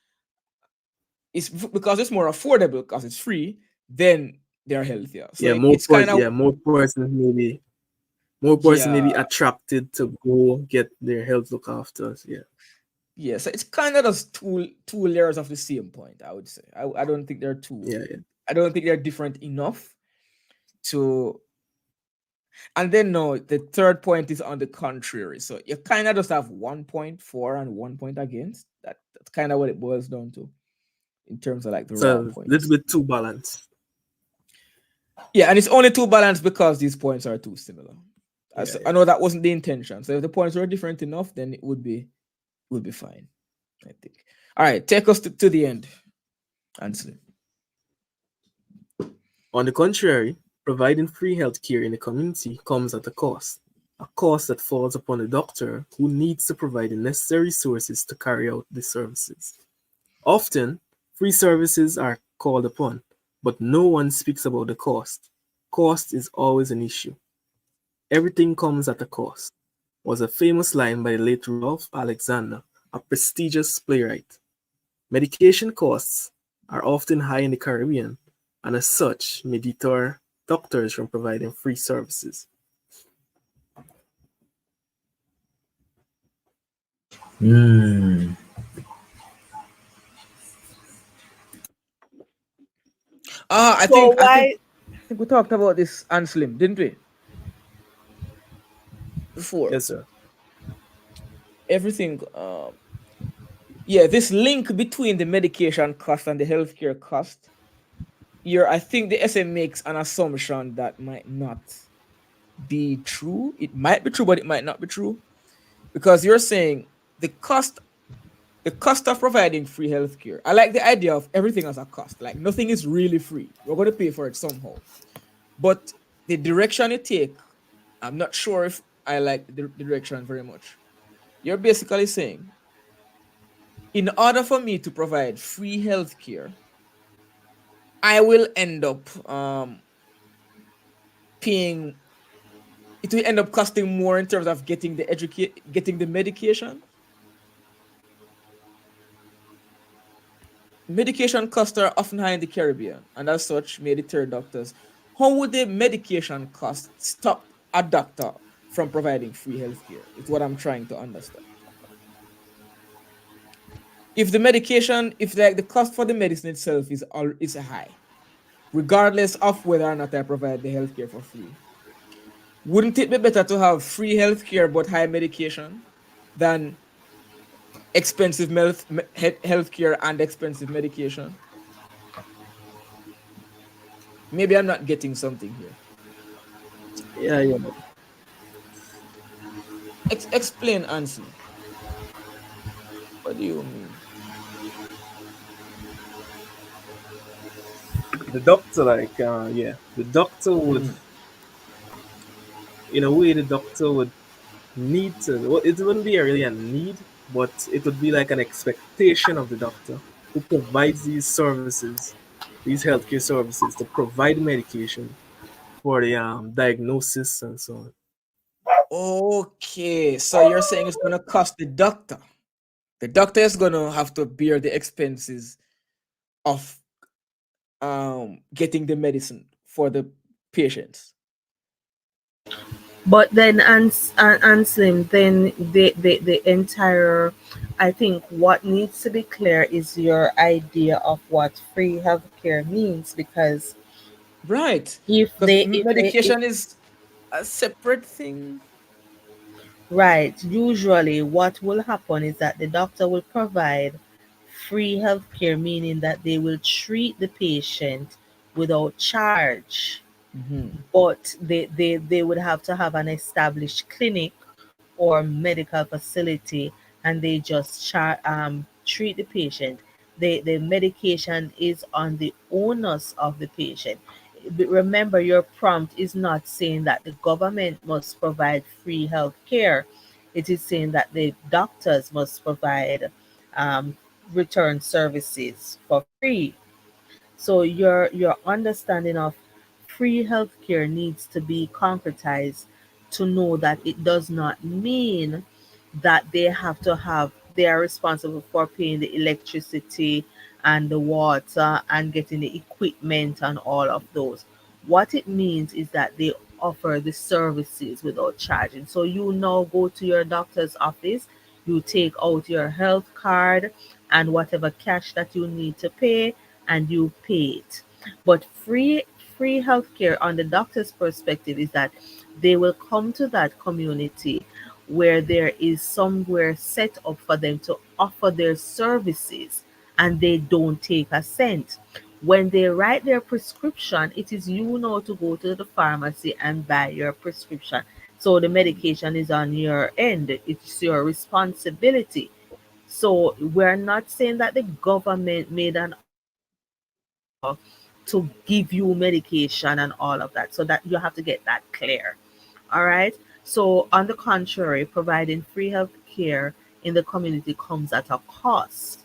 because it's more affordable because it's free, then they're healthier. So yeah, it's kind of more person may be yeah, attracted to go get their health look after. Yeah. yeah. So it's kind of just two layers of the same point, I would say. I don't think they're Yeah, yeah. I don't think they're different enough to. And then no, the third point is on the contrary. So you kind of just have 1 point for and 1 point against. That's kind of what it boils down to in terms of like the raw So a little points. bit too balanced. Yeah, and it's only too balanced because these points are too similar. Yeah, I know that wasn't the intention. So if the points were different enough, then it would be fine, I think. All right, take us to the end, Ansley. On the contrary, providing free healthcare in the community comes at a cost that falls upon the doctor who needs to provide the necessary resources to carry out the services. Often, free services are called upon, but no one speaks about the cost. Cost is always an issue. Everything comes at a cost, was a famous line by the late Ralph Alexander, a prestigious playwright. Medication costs are often high in the Caribbean, and as such may deter doctors from providing free services. I So think why? we talked about this, Anslim, didn't we? Before Yes, sir. everything, yeah, this link between the medication cost and the healthcare cost. I think the essay makes an assumption that might not be true. It might be true, but it might not be true because you're saying the cost of providing free healthcare. I like the idea of everything as a cost. Like nothing is really free. We're going to pay for it somehow. But the direction you take, I'm not sure if I like the direction very much. You're basically saying, in order for me to provide free healthcare, I will end up paying. It will end up costing more in terms of getting getting the medication. Medication costs are often high in the Caribbean, and as such may deter doctors. How would the medication cost stop a doctor from providing free healthcare? Is what I'm trying to understand. If the cost for the medicine itself is high, regardless of whether or not I provide the healthcare for free, wouldn't it be better to have free healthcare but high medication than expensive healthcare and expensive medication? Maybe I'm not getting something here. Yeah, yeah. Explain, Ansley. What do you mean? The doctor, the doctor would, in a way, the doctor would need to. Well, it wouldn't be really a need, but it would be like an expectation of the doctor who provides these services, these healthcare services, to provide medication for the diagnosis and so on. Okay, so you're saying it's gonna cost the doctor. The doctor is gonna have to bear the expenses of getting the medicine for the patients. But then, Anslim, then the entire, I think what needs to be clear is your idea of what free healthcare means, because Right. if Because if they medication is a separate thing. right, usually what will happen is that the doctor will provide free healthcare, meaning that they will treat the patient without charge, Mm-hmm. but they would have to have an established clinic or medical facility, and they just treat the patient. The medication is on the onus of the patient. But remember, your prompt is not saying that the government must provide free health care. It is saying that the doctors must provide um, return services for free. So your understanding of free healthcare needs to be concretized to know that it does not mean that they are responsible for paying the electricity and the water and getting the equipment and all of those. What it means is that they offer the services without charging. So you now go to your doctor's office, you take out your health card and whatever cash that you need to pay, and you pay it. But free healthcare on the doctor's perspective is that they will come to that community where there is somewhere set up for them to offer their services, and they don't take a cent. When they write their prescription, it is you now to go to the pharmacy and buy your prescription. So the medication is on your end, it's your responsibility. So we're not saying that the government made an offer to give you medication and all of that. So that you have to get that clear. All right. So on the contrary, providing free health care in the community comes at a cost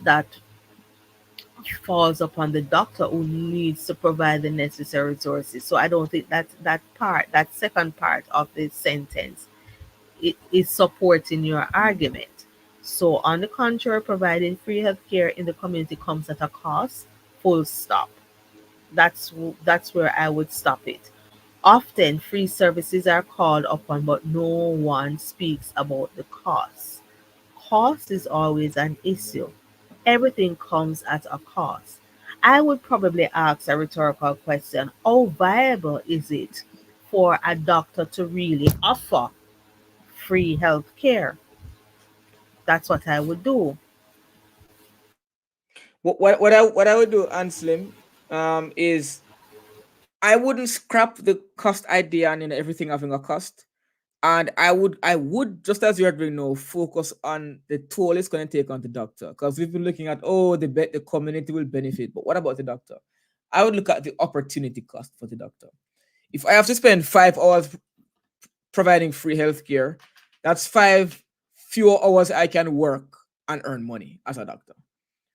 that falls upon the doctor who needs to provide the necessary resources. So I don't think that second part of the sentence, it is supporting your argument. So, on the contrary, providing free healthcare in the community comes at a cost. Full stop. That's where I would stop it. Often, free services are called upon, but no one speaks about the cost. Cost is always an issue. Everything comes at a cost. I would probably ask a rhetorical question: how viable is it for a doctor to really offer free health care? That's what I would do. What I would do, Anslim, is I wouldn't scrap the cost idea and everything having a cost. And I would just as you're doing now focus on the toll it's going to take on the doctor, because we've been looking at, oh, the community will benefit, but what about the doctor? I would look at the opportunity cost for the doctor. If I have to spend 5 hours providing free healthcare, that's 5 fewer hours I can work and earn money as a doctor,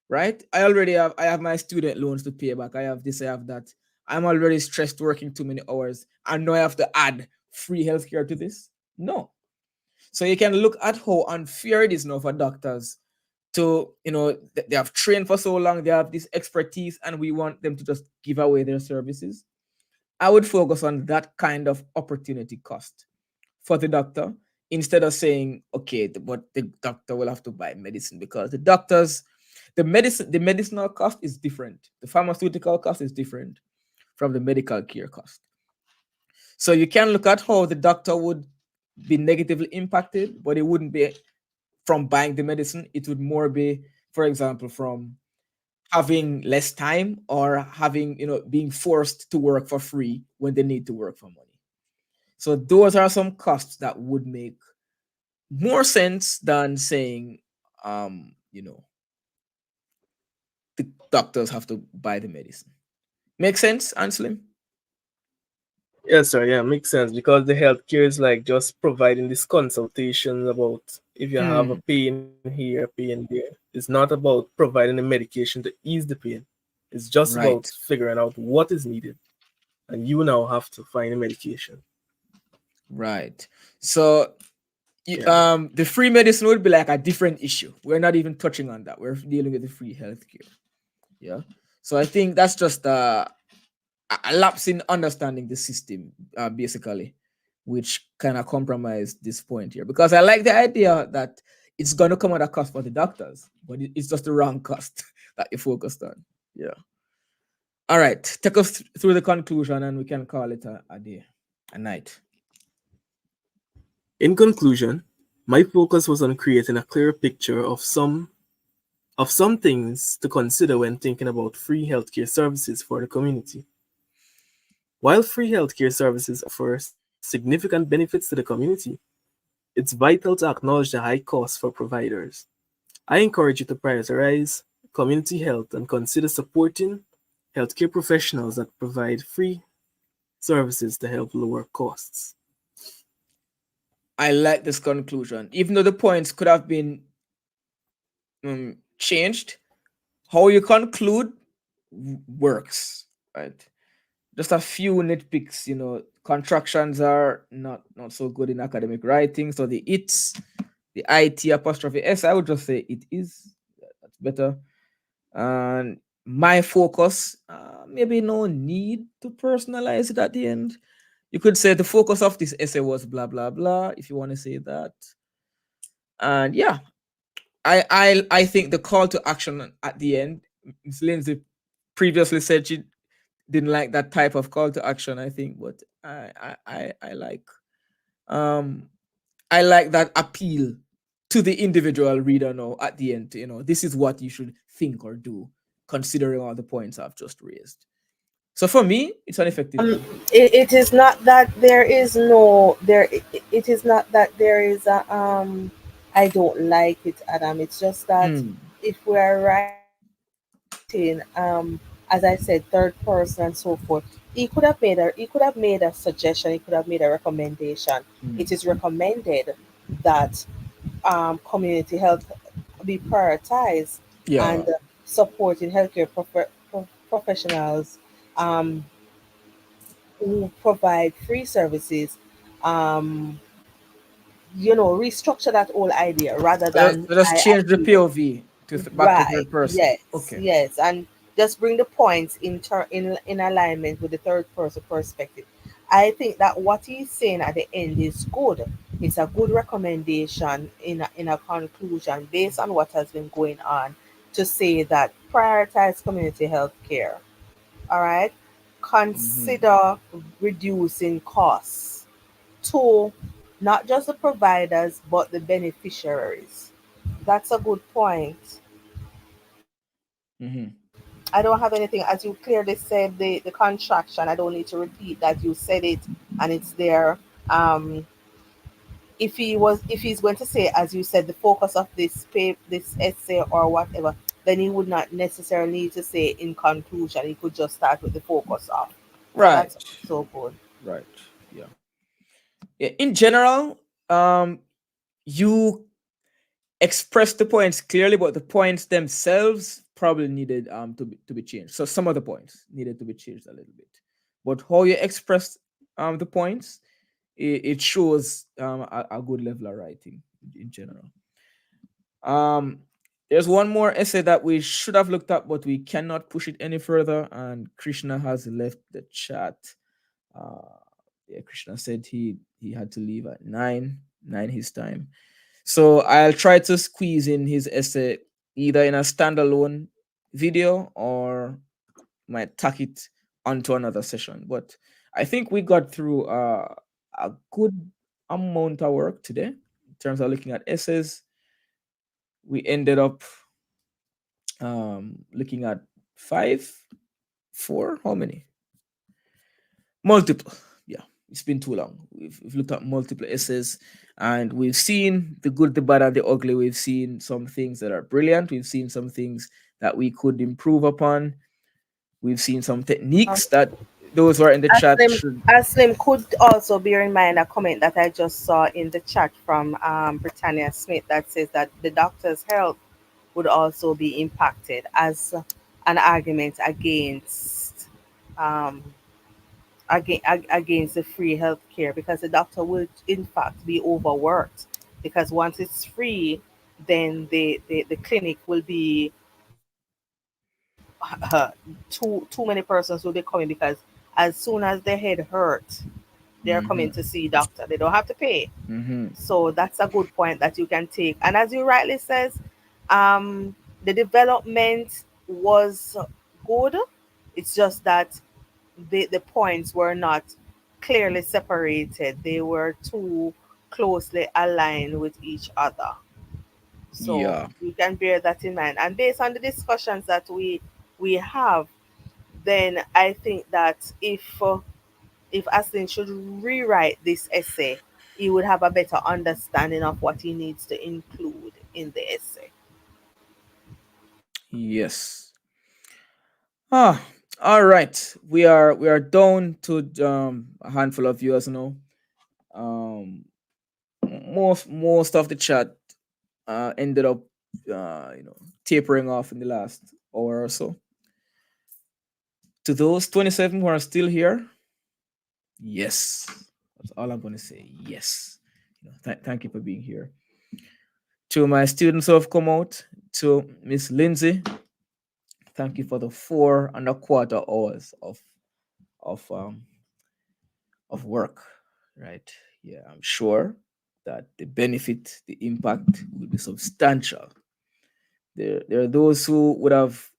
right? I have my student loans to pay back. I have this, I have that. I'm already stressed working too many hours, and now I have to add free healthcare to this. No. So you can look at how unfair it is now for doctors to, they have trained for so long, they have this expertise, and we want them to just give away their services. I would focus on that kind of opportunity cost for the doctor, instead of saying, okay, but the doctor will have to buy medicine, because the medicinal cost is different. The pharmaceutical cost is different from the medical care cost. So you can look at how the doctor would be negatively impacted, but it wouldn't be from buying the medicine. It would more be, for example, from having less time, or having, being forced to work for free when they need to work for money. So those are some costs that would make more sense than saying, you know, the doctors have to buy the medicine. Make sense, Anslim? Yes, sir. Yeah, makes sense because the healthcare is like just providing this consultation about if you have a Mm, pain here, pain there. It's not about providing the medication to ease the pain. It's just about right, figuring out what is needed, and you now have to find the medication. right. So Yeah. the free medicine would be like a different issue. We're not even touching on that. We're dealing with the free healthcare. Yeah. So I think that's just a lapse in understanding the system, basically, which kind of compromised this point here. Because I like the idea that it's going to come at a cost for the doctors, but it's just the wrong cost that you focused on. Yeah. All right. Take us through the conclusion, and we can call it a day, a night. In conclusion, my focus was on creating a clear picture of some things to consider when thinking about free healthcare services for the community. While free healthcare services offer significant benefits to the community, It's vital to acknowledge the high costs for providers. I encourage you to prioritize community health and consider supporting healthcare professionals that provide free services to help lower costs. I like this conclusion, even though the points could have been changed. How you conclude works, right? Just a few nitpicks, contractions are not so good in academic writing, so the it apostrophe s, I would just say it is. That's better. And my focus, maybe no need to personalize it at the end. You could say the focus of this essay was blah blah blah, if you want to say that. And yeah, I think the call to action at the end, Miss Lindsay previously said she didn't like that type of call to action, I think, but um I like that appeal to the individual reader now at the end. This is what you should think or do, considering all the points I've just raised. So for me, it's an effective Um, tool. it is not that there is no there. It is not that there is a I don't like it, Adam. It's just that Mm, if we are writing, as I said, third person and so forth, he could have made a suggestion. He could have made a recommendation. mm. It is recommended that community health be prioritized Yeah. and supporting healthcare professionals um, who provide free services, um, restructure that whole idea rather than Let's I change the agree. POV to back to Right. third person. Yes. Okay. Yes. And just bring the points in alignment with the third person perspective. I think that what he's saying at the end is good. It's a good recommendation in a conclusion based on what has been going on to say that prioritize community health care. All right. Hmm. Consider reducing costs to not just the providers but the beneficiaries. That's a good point. Hmm. I don't have anything, as you clearly said, the contraction. I don't need to repeat that. You said it and it's there. Um, if he's going to say, as you said, the focus of this essay or whatever, then he would not necessarily need to say in conclusion. He could just start with the focus of. Right. That's so good. Right. Yeah. Yeah. In general, you expressed the points clearly, but the points themselves probably needed to be changed. So some of the points needed to be changed a little bit. But how you expressed the points, it shows a good level of writing in general. Um, there's one more essay that we should have looked at, but we cannot push it any further. And Krishna has left the chat. Uh, yeah, Krishna said he had to leave at nine his time. So I'll try to squeeze in his essay either in a standalone video or might tack it onto another session. But I think we got through a good amount of work today in terms of looking at essays. We ended up looking at five, four, how many? Multiple. Yeah, it's been too long. We've looked at multiple essays and we've seen the good, the bad, and the ugly. We've seen some things that are brilliant. We've seen some things that we could improve upon. We've seen some Um, techniques that those who are in the chat Aslim, should. Aslim could also bear in mind a comment that I just saw in the chat from Britannia Smith that says that the doctor's health would also be impacted as an argument um, against the free healthcare because the doctor will in fact be overworked because once it's free, then the clinic will be too many persons will be coming because as soon as their head hurts, they're coming Hmm. to see doctor. They don't have to pay. Hmm. So that's a good point that you can take. And as you rightly says, um, the development was good. It's just that the points were not clearly separated. They were too closely aligned with each other. So Yeah. you can bear that in mind. And based on the discussions that we have, then I think that if Aslin should rewrite this essay, he would have a better understanding of what he needs to include in the essay. Yes. Ah, all right. We are down to a handful of viewers now. Um, most of the chat ended up tapering off in the last hour or so. To those 27 who are still here, yes, that's all I'm going to say. Yes, thank you for being here. To my students who have come out, to Miss Lindsay, thank you for the 4.25 hours of um of work. Right? Yeah, I'm sure that the benefit, the impact will be substantial. There are those who would have,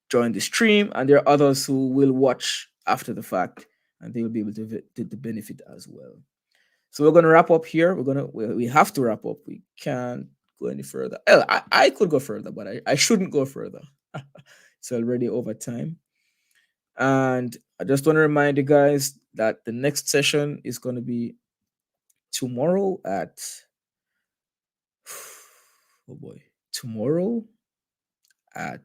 joined the stream, and there are others who will watch after the fact, and they will be able to benefit as well. So we're gonna wrap up here. We have to wrap up. We can't go any further. Well, I could go further, but I shouldn't go further. It's already over time. And I just want to remind you guys that the next session is going to be tomorrow at oh boy, tomorrow at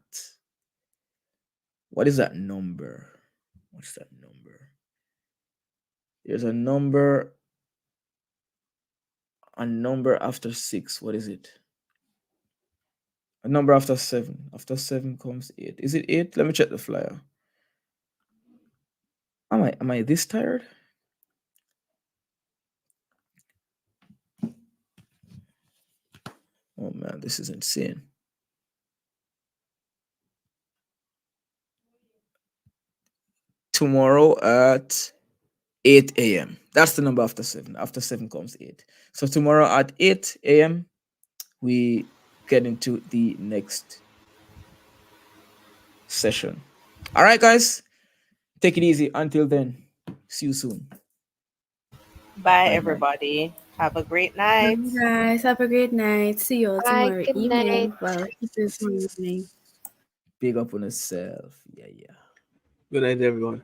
what is that number? What's that number? There's a number after 6. What is it? A number after 7. After 7 comes 8. Is it 8? Let me check the flyer. Am I this tired? Oh man, this is insane. Tomorrow at 8 a.m. That's the number after 7. After 7 comes 8. So tomorrow at 8 a.m., we get into the next session. All right, guys, take it easy. Until then, see you soon. Bye, Bye bye. everybody. Have a great night. Guys, have a great night. See you all Bye. tomorrow Good night. evening. Well, it is tomorrow evening. Big up on yourself. Yeah, yeah. Good night, everyone.